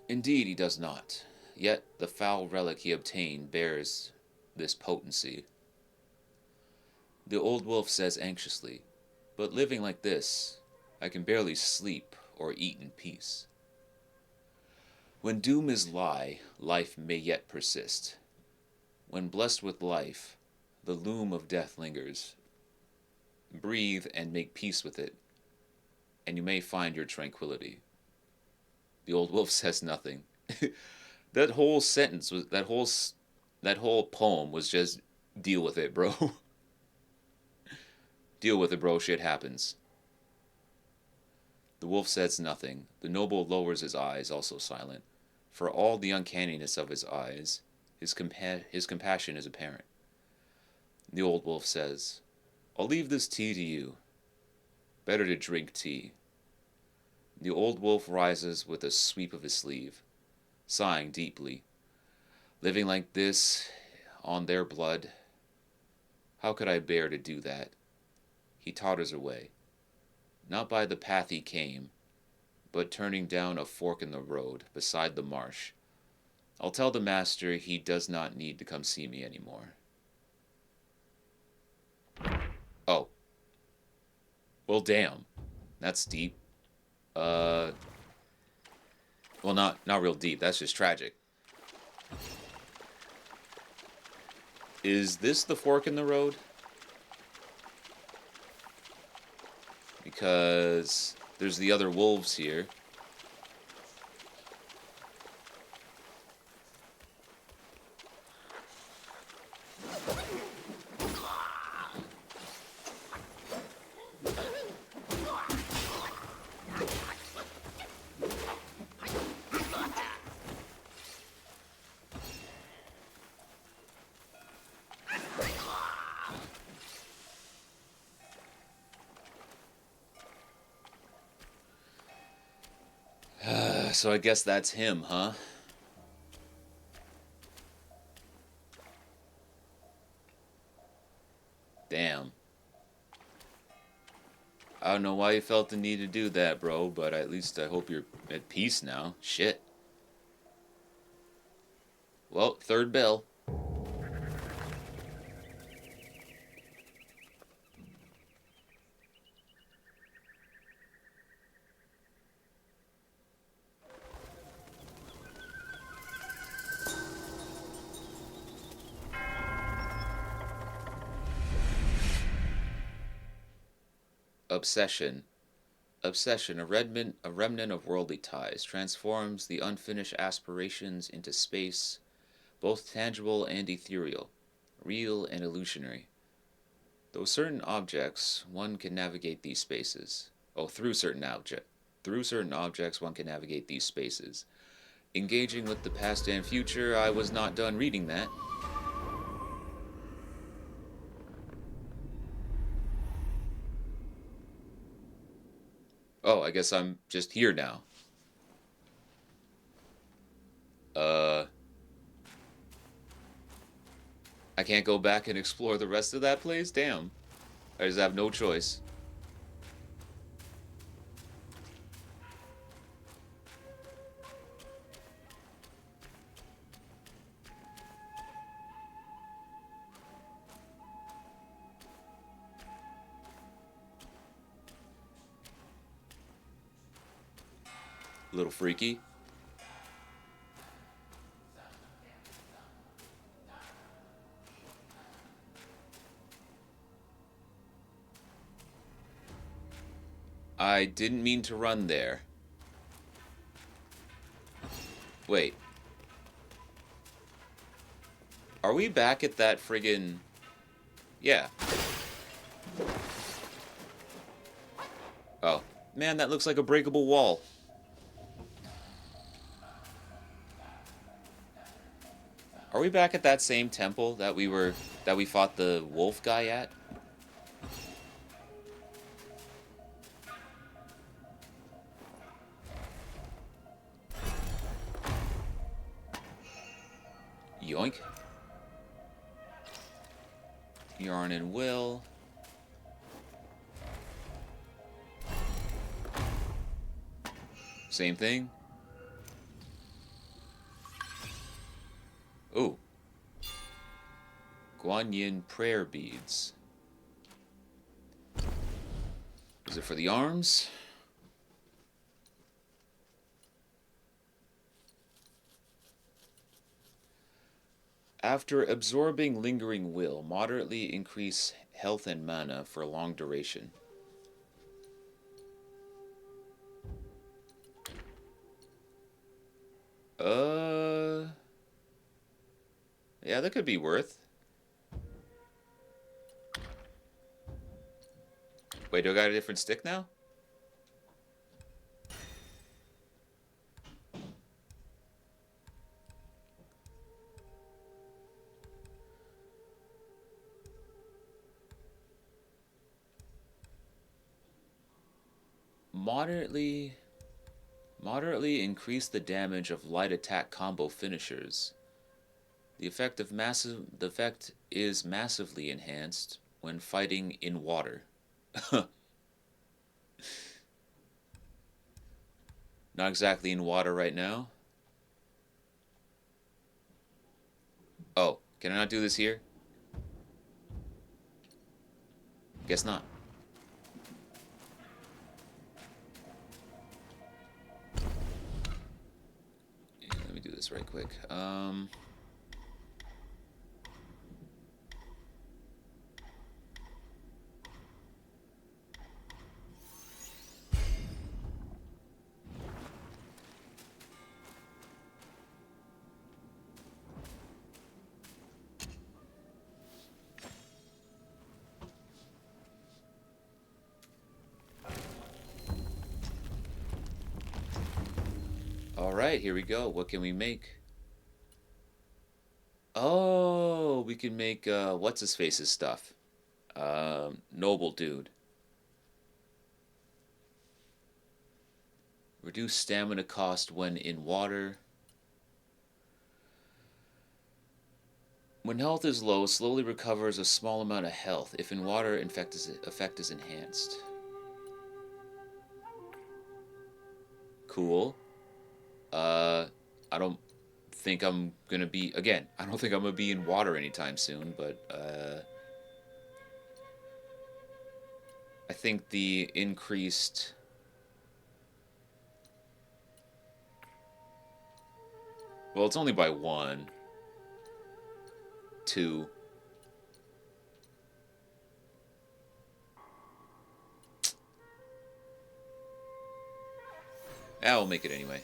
Speaker 1: Indeed he does not, yet the foul relic he obtained bears this potency. The old wolf says anxiously, but living like this, I can barely sleep or eat in peace. When doom is lie, life may yet persist. When blessed with life, the loom of death lingers. Breathe and make peace with it, and you may find your tranquility. The old wolf says nothing. That whole sentence was that whole poem was just deal with it, bro. Deal with it, bro. Shit happens. The wolf says nothing. The noble lowers his eyes, also silent. For all the uncanniness of his eyes, his compassion is apparent. The old wolf says, I'll leave this tea to you. Better to drink tea. The old wolf rises with a sweep of his sleeve, sighing deeply. Living like this, on their blood, how could I bear to do that? He totters away, not by the path he came, but turning down a fork in the road beside the marsh. I'll tell the master he does not need to come see me anymore. Well, damn. That's deep. Well, not real deep. That's just tragic. Is this the fork in the road? Because there's the other wolves here. So I guess that's him, huh? Damn. I don't know why you felt the need to do that, bro, but at least I hope you're at peace now. Shit. Well, third bell. Obsession. Obsession, a remnant of worldly ties, transforms the unfinished aspirations into space, both tangible and ethereal, real and illusionary. Though certain objects, one can navigate these spaces. Oh, through certain objects, one can navigate these spaces. Engaging with the past and future, I was not done reading that. Oh, I guess I'm just here now. I can't go back and explore the rest of that place? Damn. I just have no choice. A little freaky. I didn't mean to run there. Wait. Are we back at that friggin... Yeah. Oh. Man, that looks like a breakable wall. Are we back at that same temple that we fought the wolf guy at? Yoink. Yarn and Will. Same thing. Ooh. Guanyin prayer beads. Is it for the arms? After absorbing lingering will, moderately increase health and mana for a long duration. Yeah, that could be worth. Wait, do I got a different stick now? Moderately increase the damage of light attack combo finishers. The effect is massively enhanced when fighting in water. Not exactly in water right now. Oh, can I not do this here? Guess not. this right quick. All right, here we go. What can we make? Oh, we can make what's his face's stuff. Noble dude. Reduce stamina cost when in water. When health is low, slowly recovers a small amount of health. If in water, effect is enhanced. Cool. I don't think I'm gonna be, again, I don't think I'm gonna be in water anytime soon, but I think the increased well, it's only by 1 2 I'll make it anyway.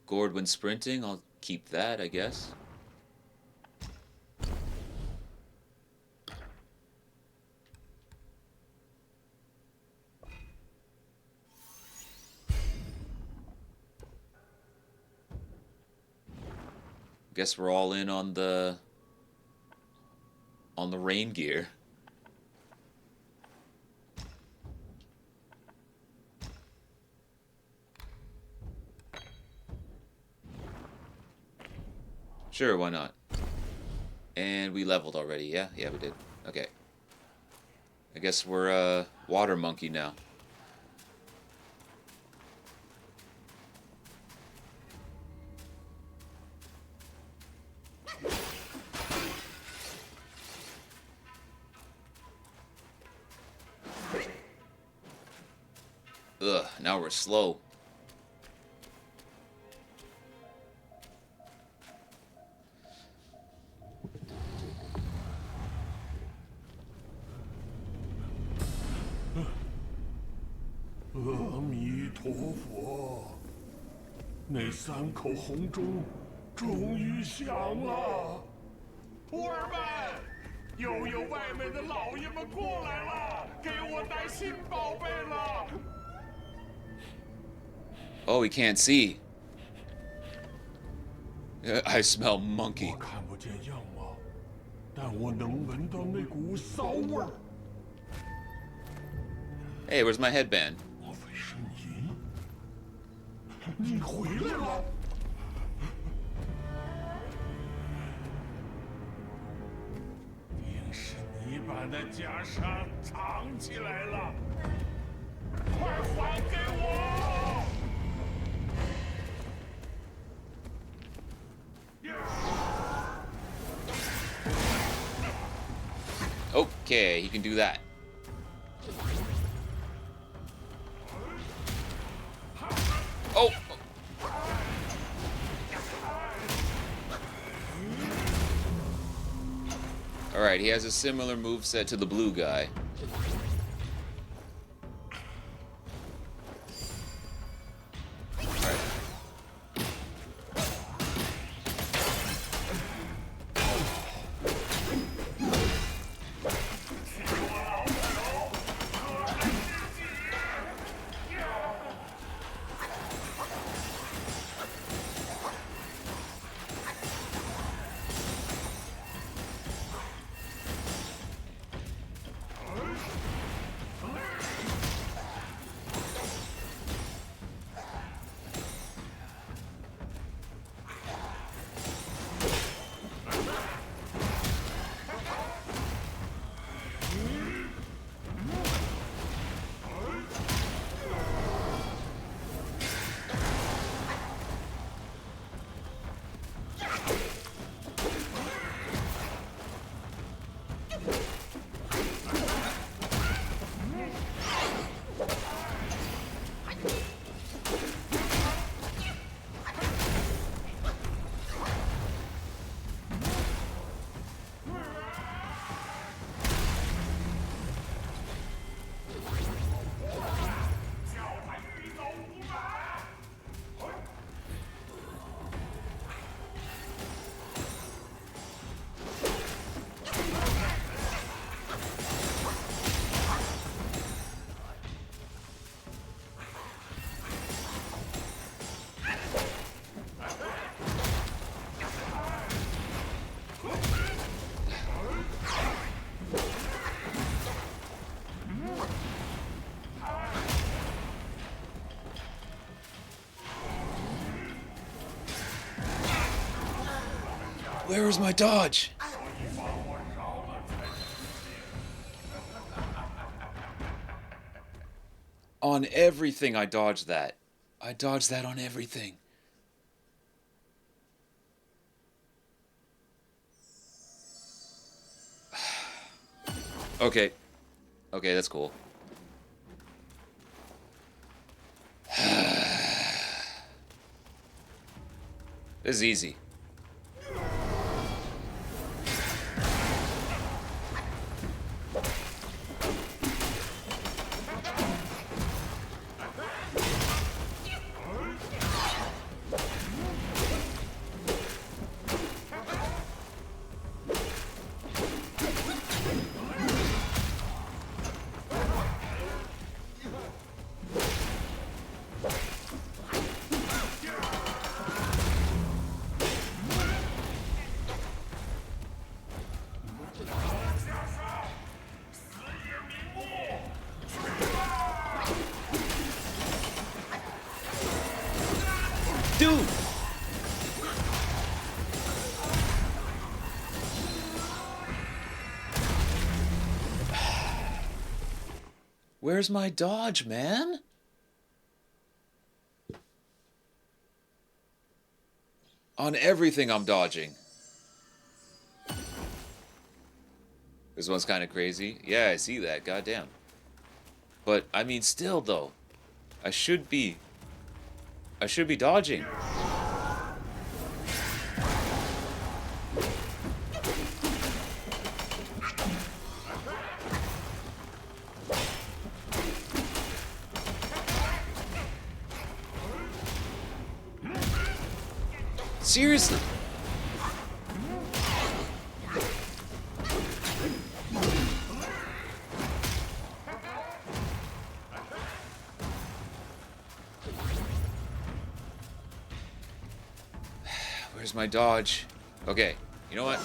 Speaker 1: Gourd when sprinting, I'll keep that, I guess. Guess we're all in on the rain gear. Sure, why not? And we leveled already, yeah? Yeah, we did. Okay. I guess we're a water monkey now. Ugh, now we're slow.
Speaker 10: 那3口红钟终于响了，徒儿们，又有外面的老爷们过来了，给我带新宝贝了。
Speaker 1: Oh, we can't see. I smell monkey.
Speaker 10: 我看不见样貌，但我能闻到那股骚味儿。
Speaker 1: Hey, where's my headband?
Speaker 10: 莫非是你？你回来了！定是你把那袈裟藏起来了，快还给我！
Speaker 1: Okay, he can do that. Oh! Alright, he has a similar moveset to the blue guy. Where is my dodge? On everything I dodged that. I dodged that on everything. Okay. Okay, that's cool. This is easy. Dude! Where's my dodge, man? On everything I'm dodging. This one's kind of crazy. Yeah, I see that. Goddamn. But, I mean, still, though. I should be dodging. Seriously? Where's my dodge? Okay, you know what?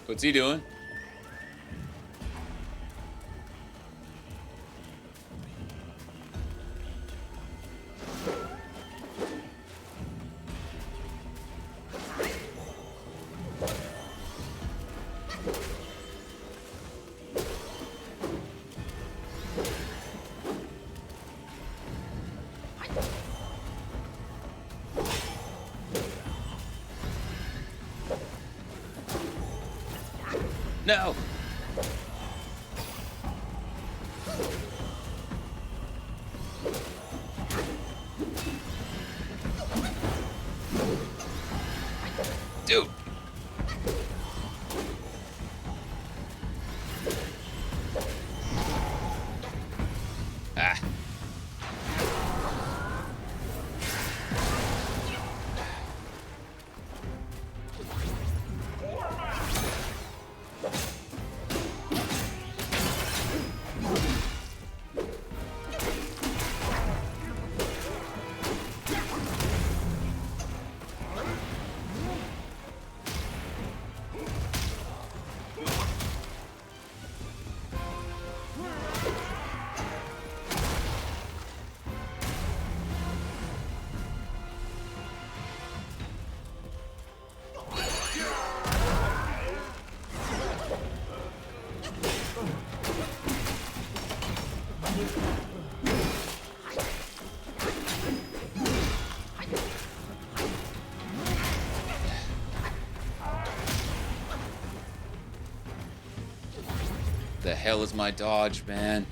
Speaker 1: What's he doing? No! Dude! Ah. hell is my dodge, man?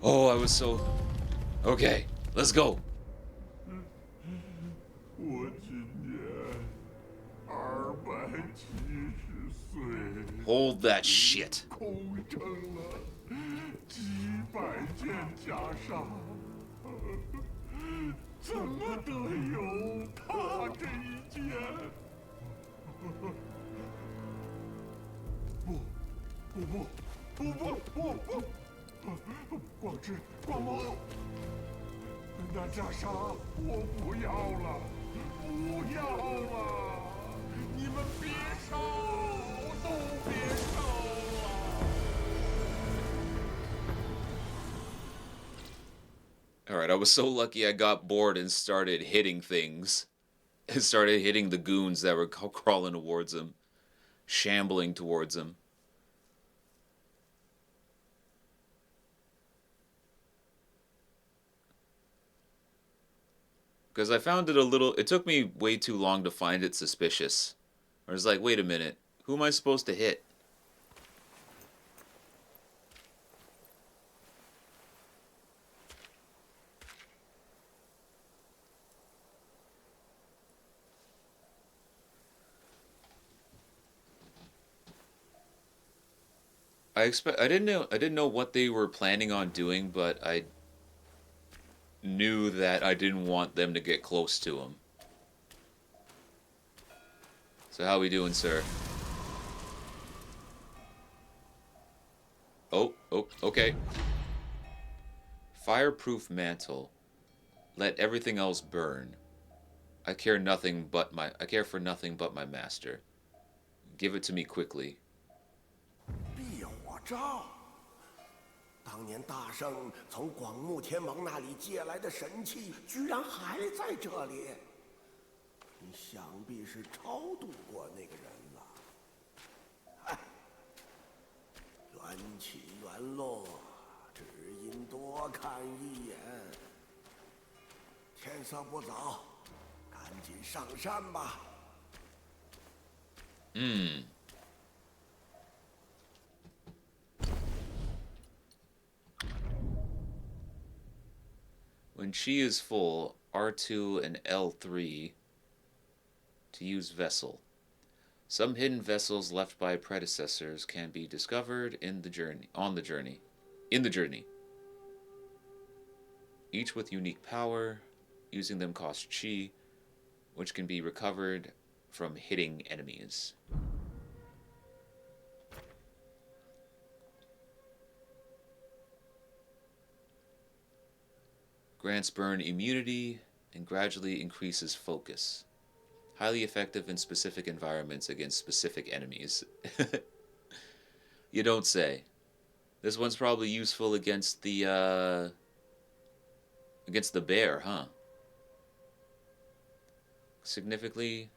Speaker 1: Oh, I was so... Okay, let's go.
Speaker 10: 我今年270岁，
Speaker 1: Hold that shit.
Speaker 10: 空成了几百件袈裟，怎么得有他这一件？不！广志、广谋，那袈裟我不要了，不要了！你们别烧，都别烧了！
Speaker 1: Alright, I was so lucky I got bored and started hitting things. And started hitting the goons that were crawling towards him. Shambling towards him. Because I found it a little... It took me way too long to find it suspicious. I was like, wait a minute. Who am I supposed to hit? I didn't know what they were planning on doing, but I knew that I didn't want them to get close to him. So how we doing, sir? Oh, okay. Fireproof mantle. Let everything else burn. I care for nothing but my master. Give it to me quickly.
Speaker 2: 避火罩，当年大圣从广目天王那里借来的神器，居然还在这里。你想必是超度过那个人了。哎，缘起缘落，只因多看一眼。天色不早，赶紧上山吧。
Speaker 1: When chi is full, R2 and L3 to use vessel. Some hidden vessels left by predecessors can be discovered in the journey. Each with unique power. Using them costs chi, which can be recovered from hitting enemies. Grants burn immunity and gradually increases focus. Highly effective in specific environments against specific enemies. You don't say. This one's probably useful against the bear, huh? Significantly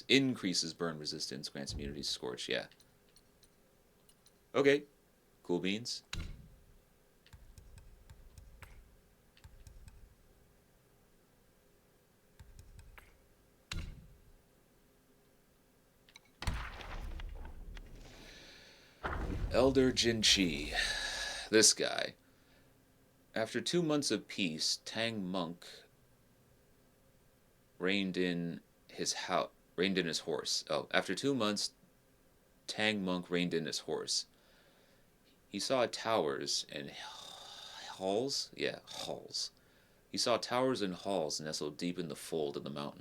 Speaker 1: increases burn resistance, grants immunity to scorch, yeah. Okay. Cool beans. Elder Jinchi. This guy. After 2 months of peace, Tang Monk reined in his horse. Oh, after 2 months, Tang Monk reined in his horse. He saw towers and halls? Yeah, halls. He saw towers and halls nestled deep in the fold of the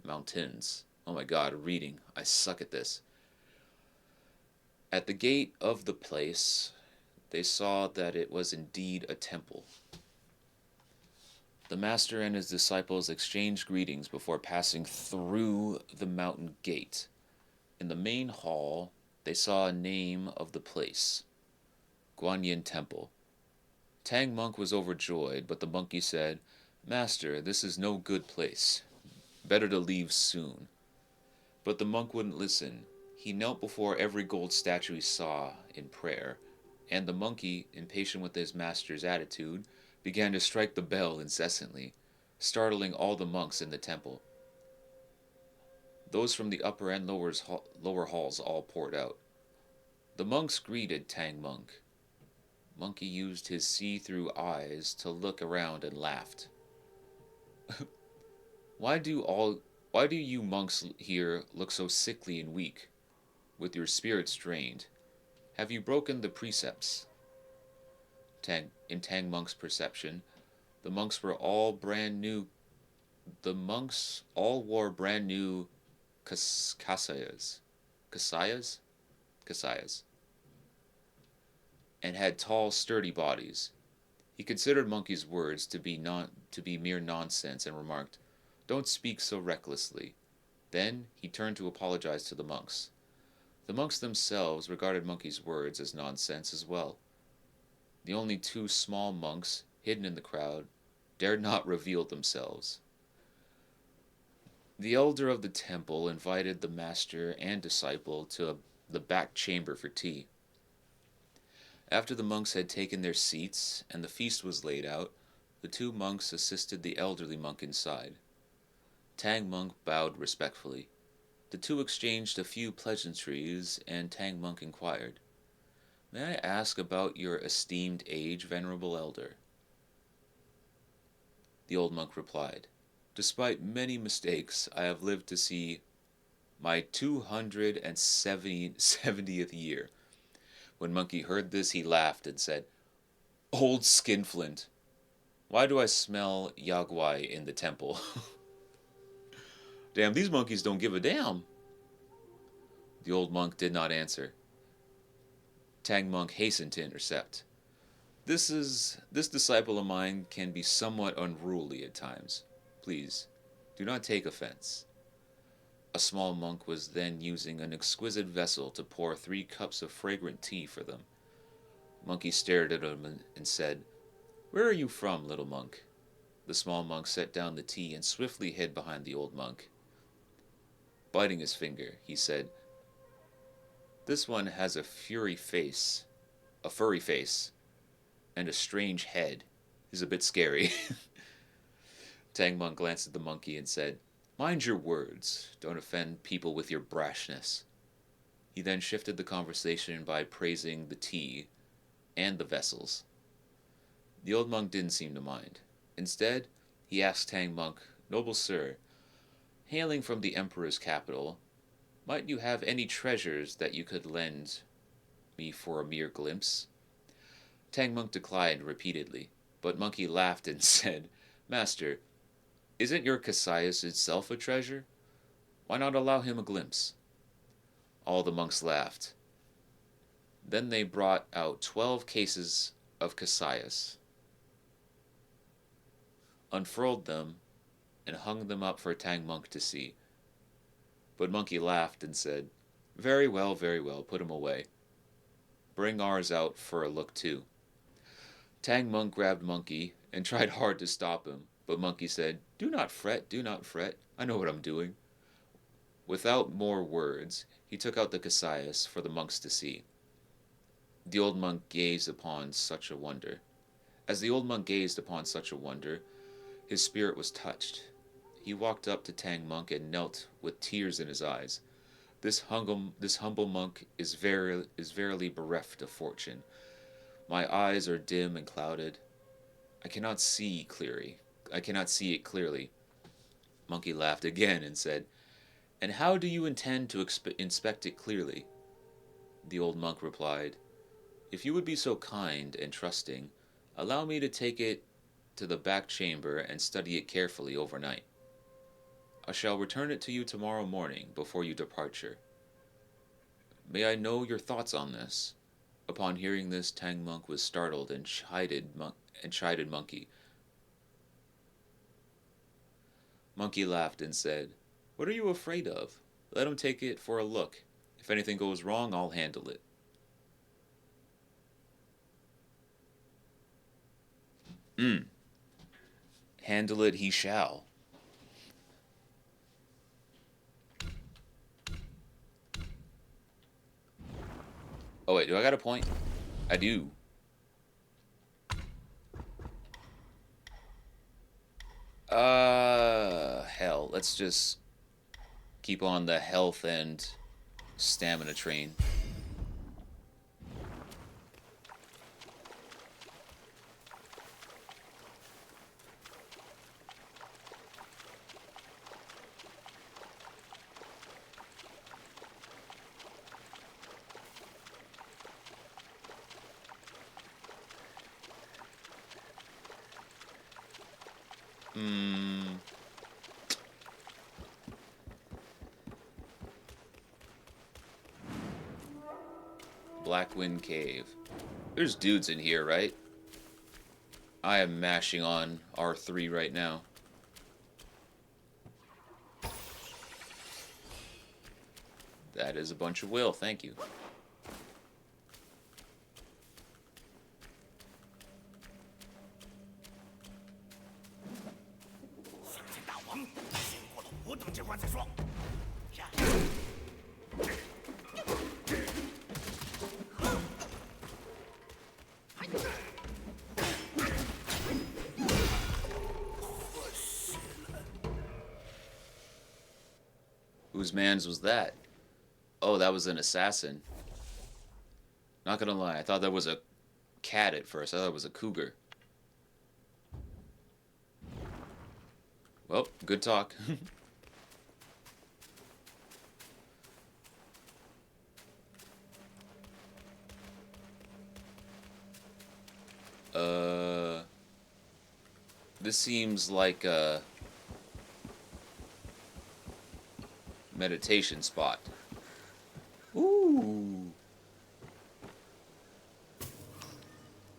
Speaker 1: mountains. Oh my god, reading. I suck at this. At the gate of the place, they saw that it was indeed a temple. The master and his disciples exchanged greetings before passing through the mountain gate. In the main hall, they saw a name of the place, Guanyin Temple. Tang Monk was overjoyed, but the monkey said, "Master, this is no good place. Better to leave soon." But the monk wouldn't listen. He knelt before every gold statue he saw in prayer, and the monkey, impatient with his master's attitude, began to strike the bell incessantly, startling all the monks in the temple. Those from the upper and lower halls all poured out. The monks greeted Tang Monk. Monkey used his see-through eyes to look around and laughed. Why do you monks here look so sickly and weak, with your spirits drained? Have you broken the precepts? In Tang Monk's perception, the monks all wore brand new kasayas, and had tall, sturdy bodies. He considered Monkey's words to be mere nonsense and remarked, "Don't speak so recklessly." Then he turned to apologize to the monks. The monks themselves regarded Monkey's words as nonsense as well. The only two small monks, hidden in the crowd, dared not reveal themselves. The elder of the temple invited the master and disciple to the back chamber for tea. After the monks had taken their seats and the feast was laid out, the two monks assisted the elderly monk inside. Tang Monk bowed respectfully. The two exchanged a few pleasantries, and Tang Monk inquired, "May I ask about your esteemed age, venerable elder?" The old monk replied, "Despite many mistakes, I have lived to see my 270th year." When Monkey heard this, he laughed and said, "Old skinflint, why do I smell yaguai in the temple?" Damn, these monkeys don't give a damn. The old monk did not answer. Tang Monk hastened to intercept. This disciple of mine can be somewhat unruly at times. Please, do not take offense." A small monk was then using an exquisite vessel to pour 3 cups of fragrant tea for them. Monkey stared at him and said, "Where are you from, little monk?" The small monk set down the tea and swiftly hid behind the old monk. Biting his finger, he said, "This one has a furry face, and a strange head. He's a bit scary." Tang Monk glanced at the monkey and said, "Mind your words. Don't offend people with your brashness." He then shifted the conversation by praising the tea and the vessels. The old monk didn't seem to mind. Instead, he asked Tang Monk, "Noble sir, hailing from the emperor's capital, might you have any treasures that you could lend me for a mere glimpse?" Tang Monk declined repeatedly, but Monkey laughed and said, "Master, isn't your Cassius itself a treasure? Why not allow him a glimpse?" All the monks laughed. Then they brought out 12 cases of Cassius, unfurled them, and hung them up for Tang Monk to see. But Monkey laughed and said, very well, put him away. Bring ours out for a look too." Tang Monk grabbed Monkey and tried hard to stop him, but Monkey said, do not fret, I know what I'm doing." Without more words, he took out the Cassius for the monks to see. The old monk gazed upon such a wonder. As the old monk gazed upon such a wonder, his spirit was touched. He walked up to Tang Monk and knelt with tears in his eyes. This humble monk is verily bereft of fortune. My eyes are dim and clouded. I cannot see it clearly. Monkey laughed again and said, "And how do you intend to inspect it clearly?" The old monk replied, "If you would be so kind and trusting, allow me to take it to the back chamber and study it carefully overnight. I shall return it to you tomorrow morning before your departure. May I know your thoughts on this?" Upon hearing this, Tang Monk was startled and chided Monkey. Monkey laughed and said, "What are you afraid of? Let him take it for a look. If anything goes wrong, I'll handle it. Handle it he shall. Oh wait, do I got a point? I do. Hell, let's just keep on the health and stamina train. Blackwind Cave. There's dudes in here, right? I am mashing on R3 right now. That is a bunch of will, thank you. Whose man's was that? Oh, that was an assassin. Not gonna lie, I thought that was a cat at first. I thought it was a cougar. Well, good talk. This seems like a meditation spot. Ooh.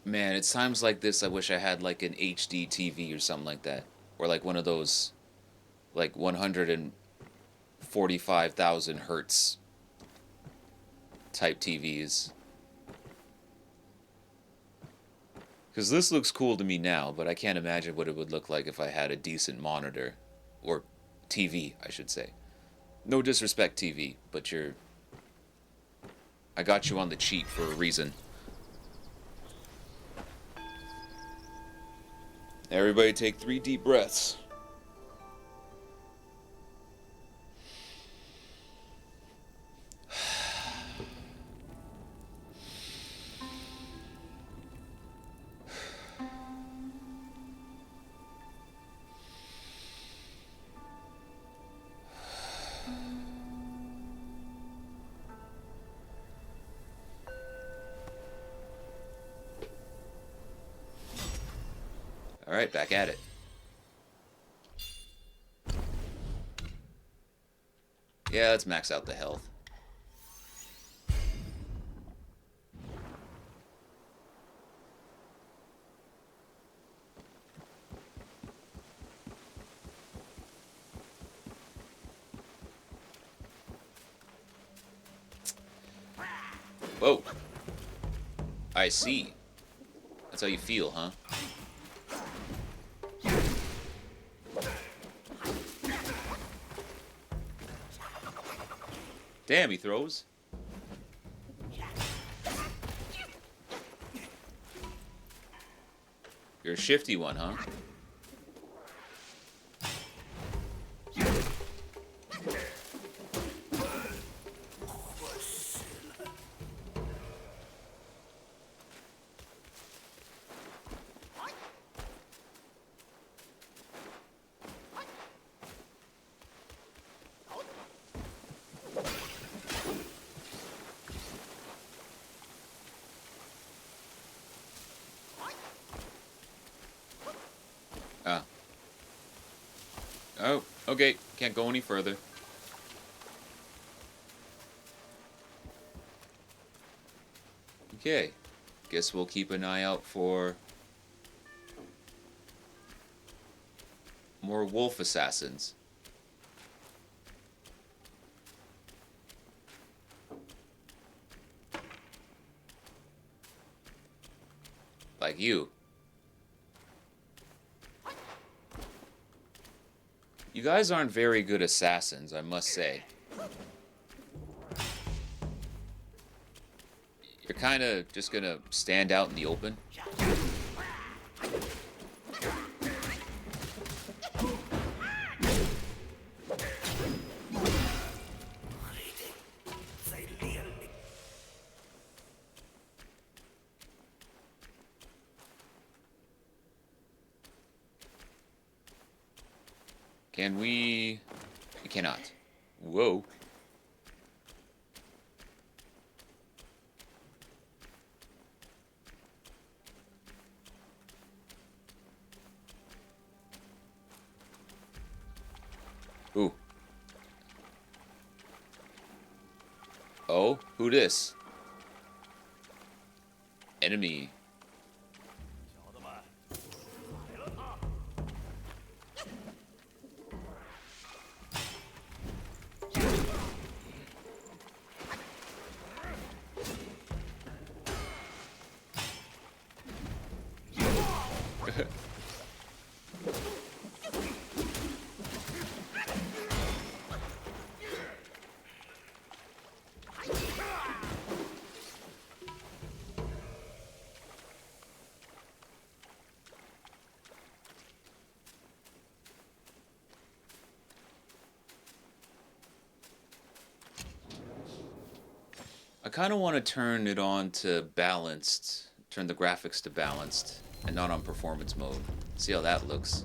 Speaker 1: Man, it's times like this I wish I had like an HD TV or something like that. Or like one of those like 145,000 hertz type TVs. Because this looks cool to me now, but I can't imagine what it would look like if I had a decent monitor. Or TV, I should say. No disrespect, TV, but I got you on the cheap for a reason. Everybody take 3 deep breaths. Alright, back at it. Yeah, let's max out the health. Whoa. I see. That's how you feel, huh? Damn, he throws. You're a shifty one, huh? Oh, okay. Can't go any further. Okay. Guess we'll keep an eye out for more wolf assassins. Like you. You guys aren't very good assassins, I must say. You're kind of just gonna stand out in the open. Can we... We cannot. Whoa. Ooh. Oh, who this? Enemy. I kind of want to turn it on to balanced, turn the graphics to balanced, and not on performance mode. See how that looks.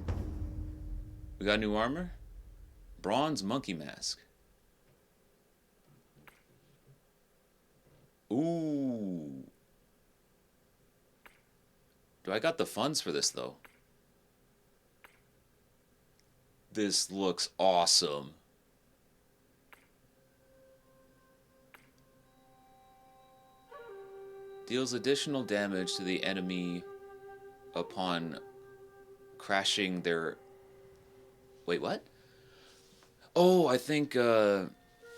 Speaker 1: We got new armor? Bronze monkey mask. Ooh. Do I got the funds for this, though? This looks awesome. Deals additional damage to the enemy upon crashing their... Wait, what? Oh, I think I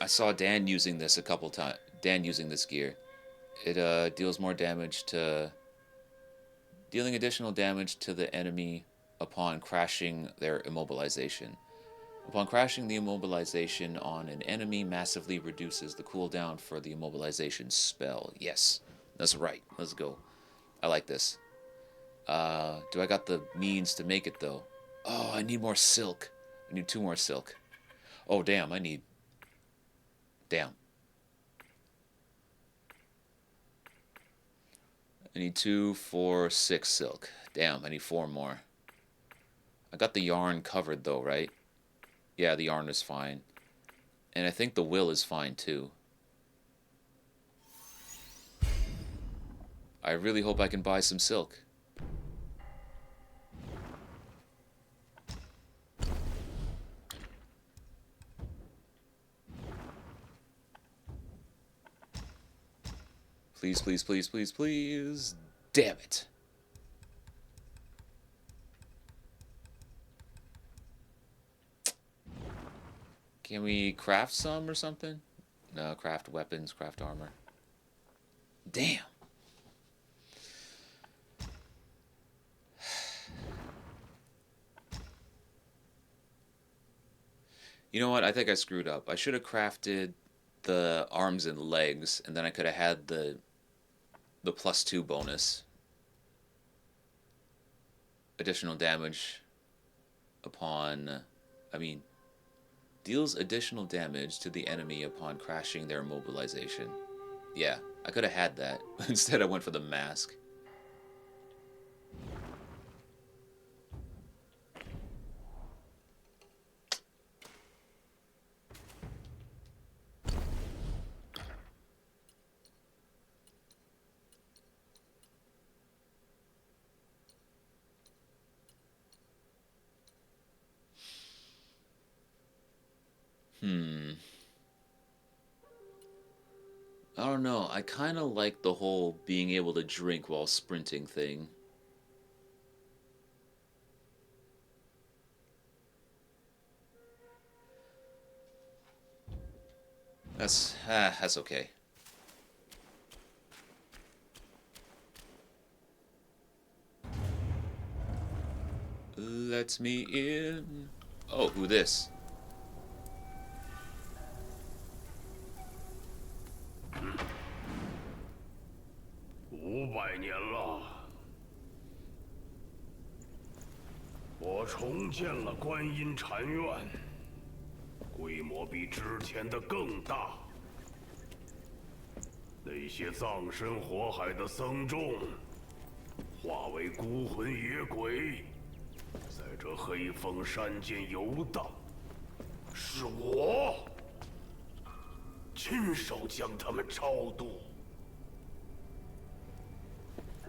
Speaker 1: saw Dan using this a couple times. Dan using this gear. It deals more damage to... Dealing additional damage to the enemy upon crashing their immobilization. Upon crashing the immobilization on an enemy, massively reduces the cooldown for the immobilization spell. Yes. That's right. Let's go. I like this. Do I got the means to make it, though? Oh, I need more silk. I need 2 more silk. Oh, damn. I need... Damn. I need 2, 4, 6 silk. Damn, I need 4 more. I got the yarn covered, though, right? Yeah, the yarn is fine. And I think the will is fine, too. I really hope I can buy some silk. Please, please, please, please, please. Damn it. Can we craft some or something? No, craft weapons, craft armor. Damn. You know what? I think I screwed up. I should have crafted the arms and legs, and then I could have had the +2 bonus. Additional damage upon... deals additional damage to the enemy upon crashing their immobilization. Yeah, I could have had that. Instead, I went for the mask. I don't know. I kind of like the whole being able to drink while sprinting thing. That's okay. Let me in. Oh, who this?
Speaker 10: 500年了，我重建了观音禅院，规模比之前的更大。那些葬身火海的僧众，化为孤魂野鬼，在这黑风山间游荡，是我亲手将他们超度。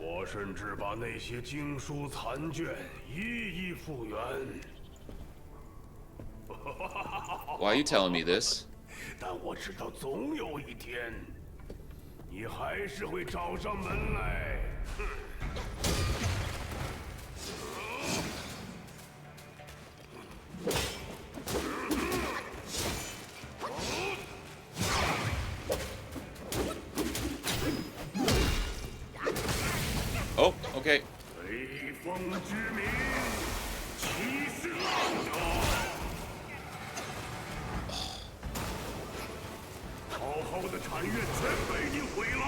Speaker 10: 我甚至把那些经书残卷一一复原。
Speaker 1: Why are you telling me this?
Speaker 10: 但我知道，总有一天，你还是会找上门来。
Speaker 1: Oh, okay.
Speaker 10: 雷锋之名，岂是浪者？好好的禅院全被你毁了！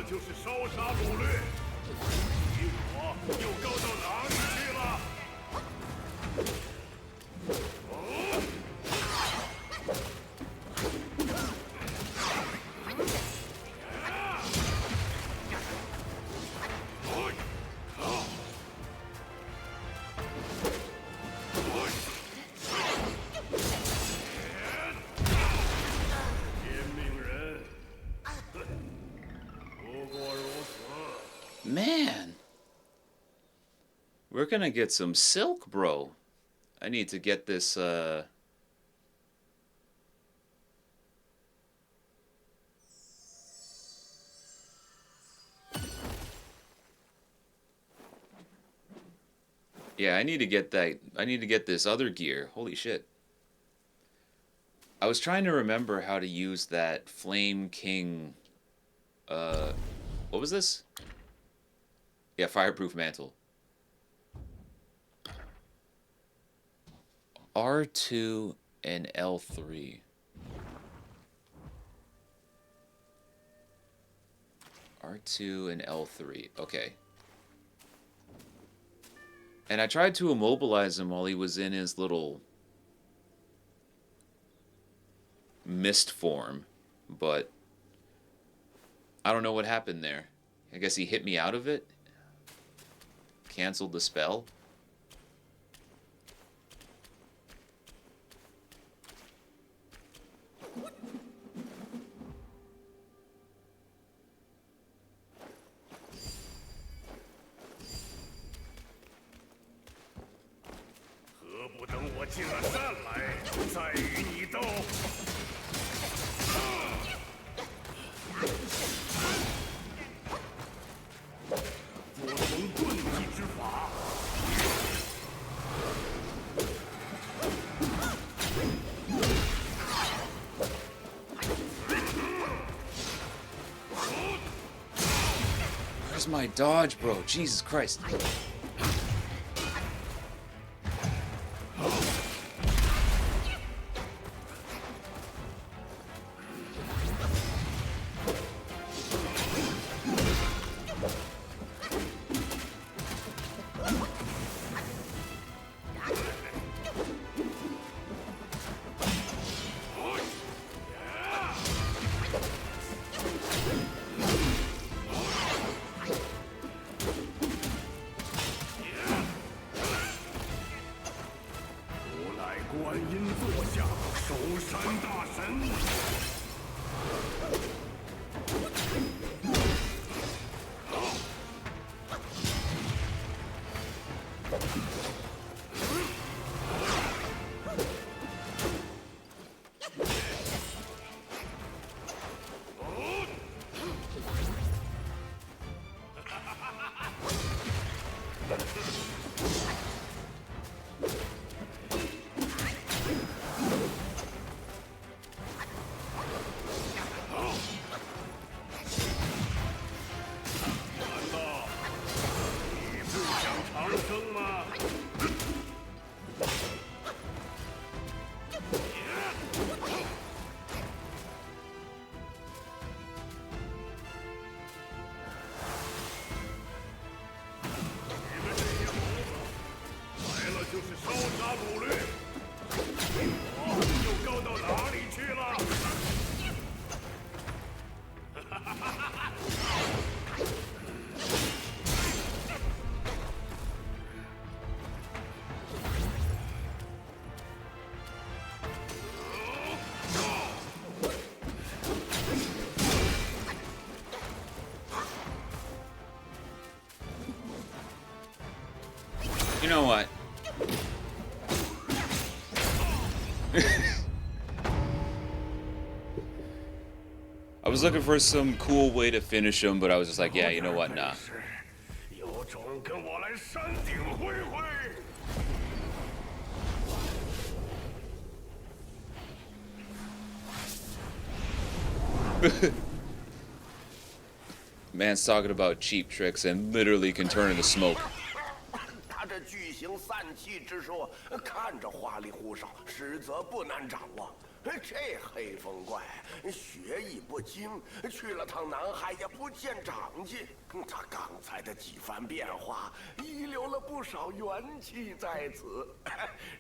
Speaker 10: 就是烧杀掳掠，你我又高到哪里去了？Man,
Speaker 1: we're gonna get some silk, bro. I need to get this, Yeah, I need to get that. I need to get this other gear. Holy shit. I was trying to remember how to use that Flame King, what was this? Yeah, Fireproof Mantle. R2 and L3. R2 and L3. Okay. And I tried to immobilize him while he was in his little mist form, but I don't know what happened there. I guess he hit me out of it. Canceled the spell. Where's my dodge, bro? Jesus Christ. You know what? I was looking for some cool way to finish him, but I was just like, yeah, you know what? Nah.
Speaker 10: 有种跟我来山顶会会。
Speaker 1: Man's talking about cheap tricks and literally can turn into smoke.
Speaker 2: 他这巨型散气之术看着花里胡哨，实则不难掌握。这黑风怪学艺不精，去了趟南海也不见长进。他刚才的几番变化，遗留了不少元气在此，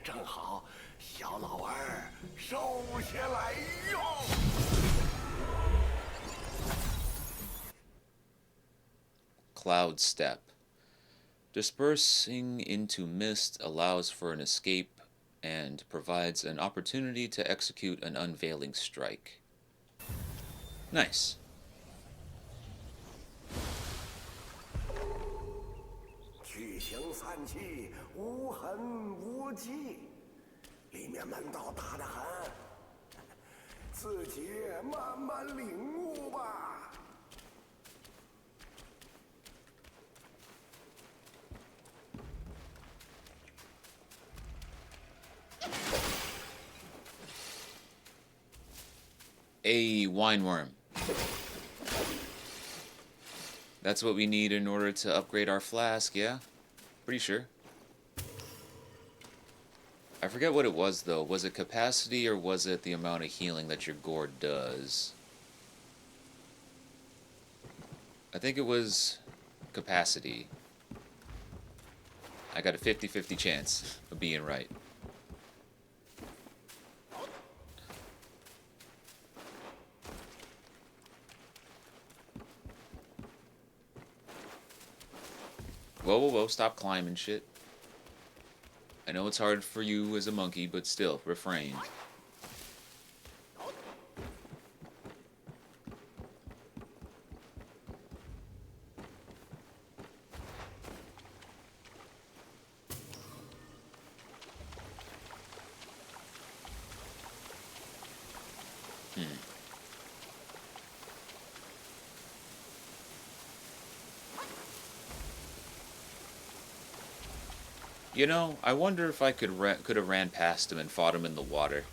Speaker 2: 正好小老儿收下来用。
Speaker 1: Cloud Step. Dispersing into mist allows for an escape and provides an opportunity to execute an unveiling strike. Nice.
Speaker 2: 巨型散气无痕无迹，里面门道大得很，自己慢慢领悟吧。
Speaker 1: A wine worm. That's what we need in order to upgrade our flask, yeah? Pretty sure. I forget what it was though. Was it capacity or was it the amount of healing that your gourd does? I think it was capacity. I got a 50-50 chance of being right. Whoa, whoa, whoa, stop climbing shit. I know it's hard for you as a monkey, but still, refrain. You know, I wonder if I could have ran past him and fought him in the water.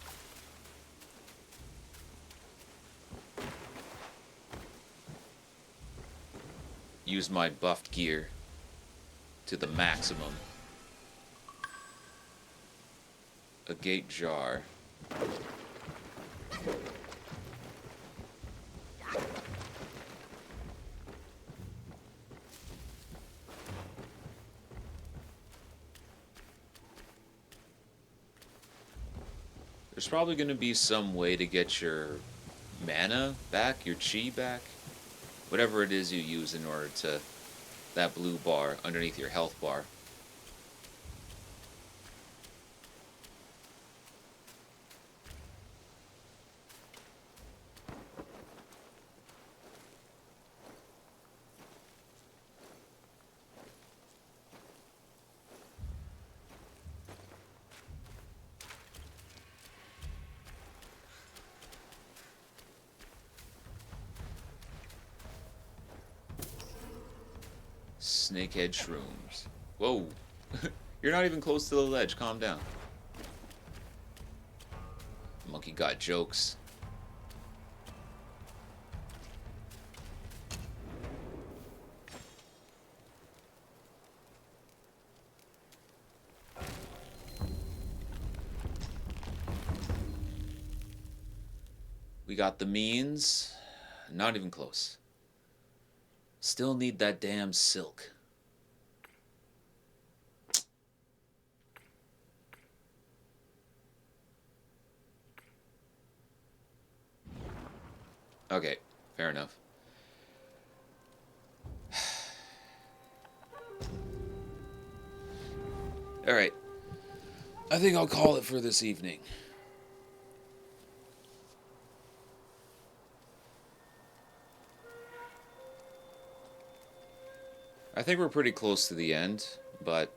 Speaker 1: Use my buffed gear to the maximum. A gate jar. There's probably going to be some way to get your mana back, your chi back. Whatever it is you use in order to... that blue bar underneath your health bar. Snakehead shrooms. Whoa. You're not even close to the ledge. Calm down. Monkey got jokes. We got the means. Not even close. Still need that damn silk. Okay, fair enough. Alright. I think I'll call it for this evening. I think we're pretty close to the end, but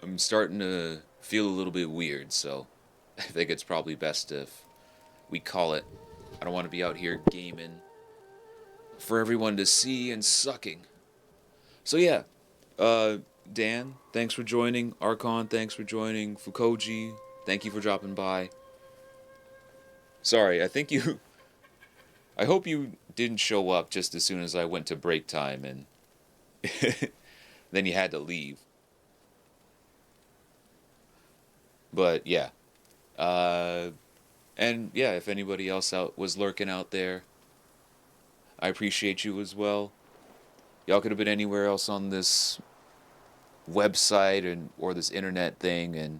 Speaker 1: I'm starting to feel a little bit weird, so I think it's probably best if we call it. I don't want to be out here gaming for everyone to see and sucking. So yeah, Dan, thanks for joining. Archon, thanks for joining. Fukoji, thank you for dropping by. Sorry, I hope you didn't show up just as soon as I went to break time and then you had to leave. But yeah. And yeah, if anybody else was lurking out there, I appreciate you as well. Y'all could have been anywhere else on this website or this internet thing, and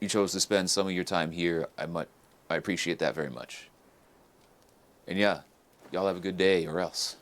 Speaker 1: you chose to spend some of your time here. I appreciate that very much. And yeah, y'all have a good day, or else.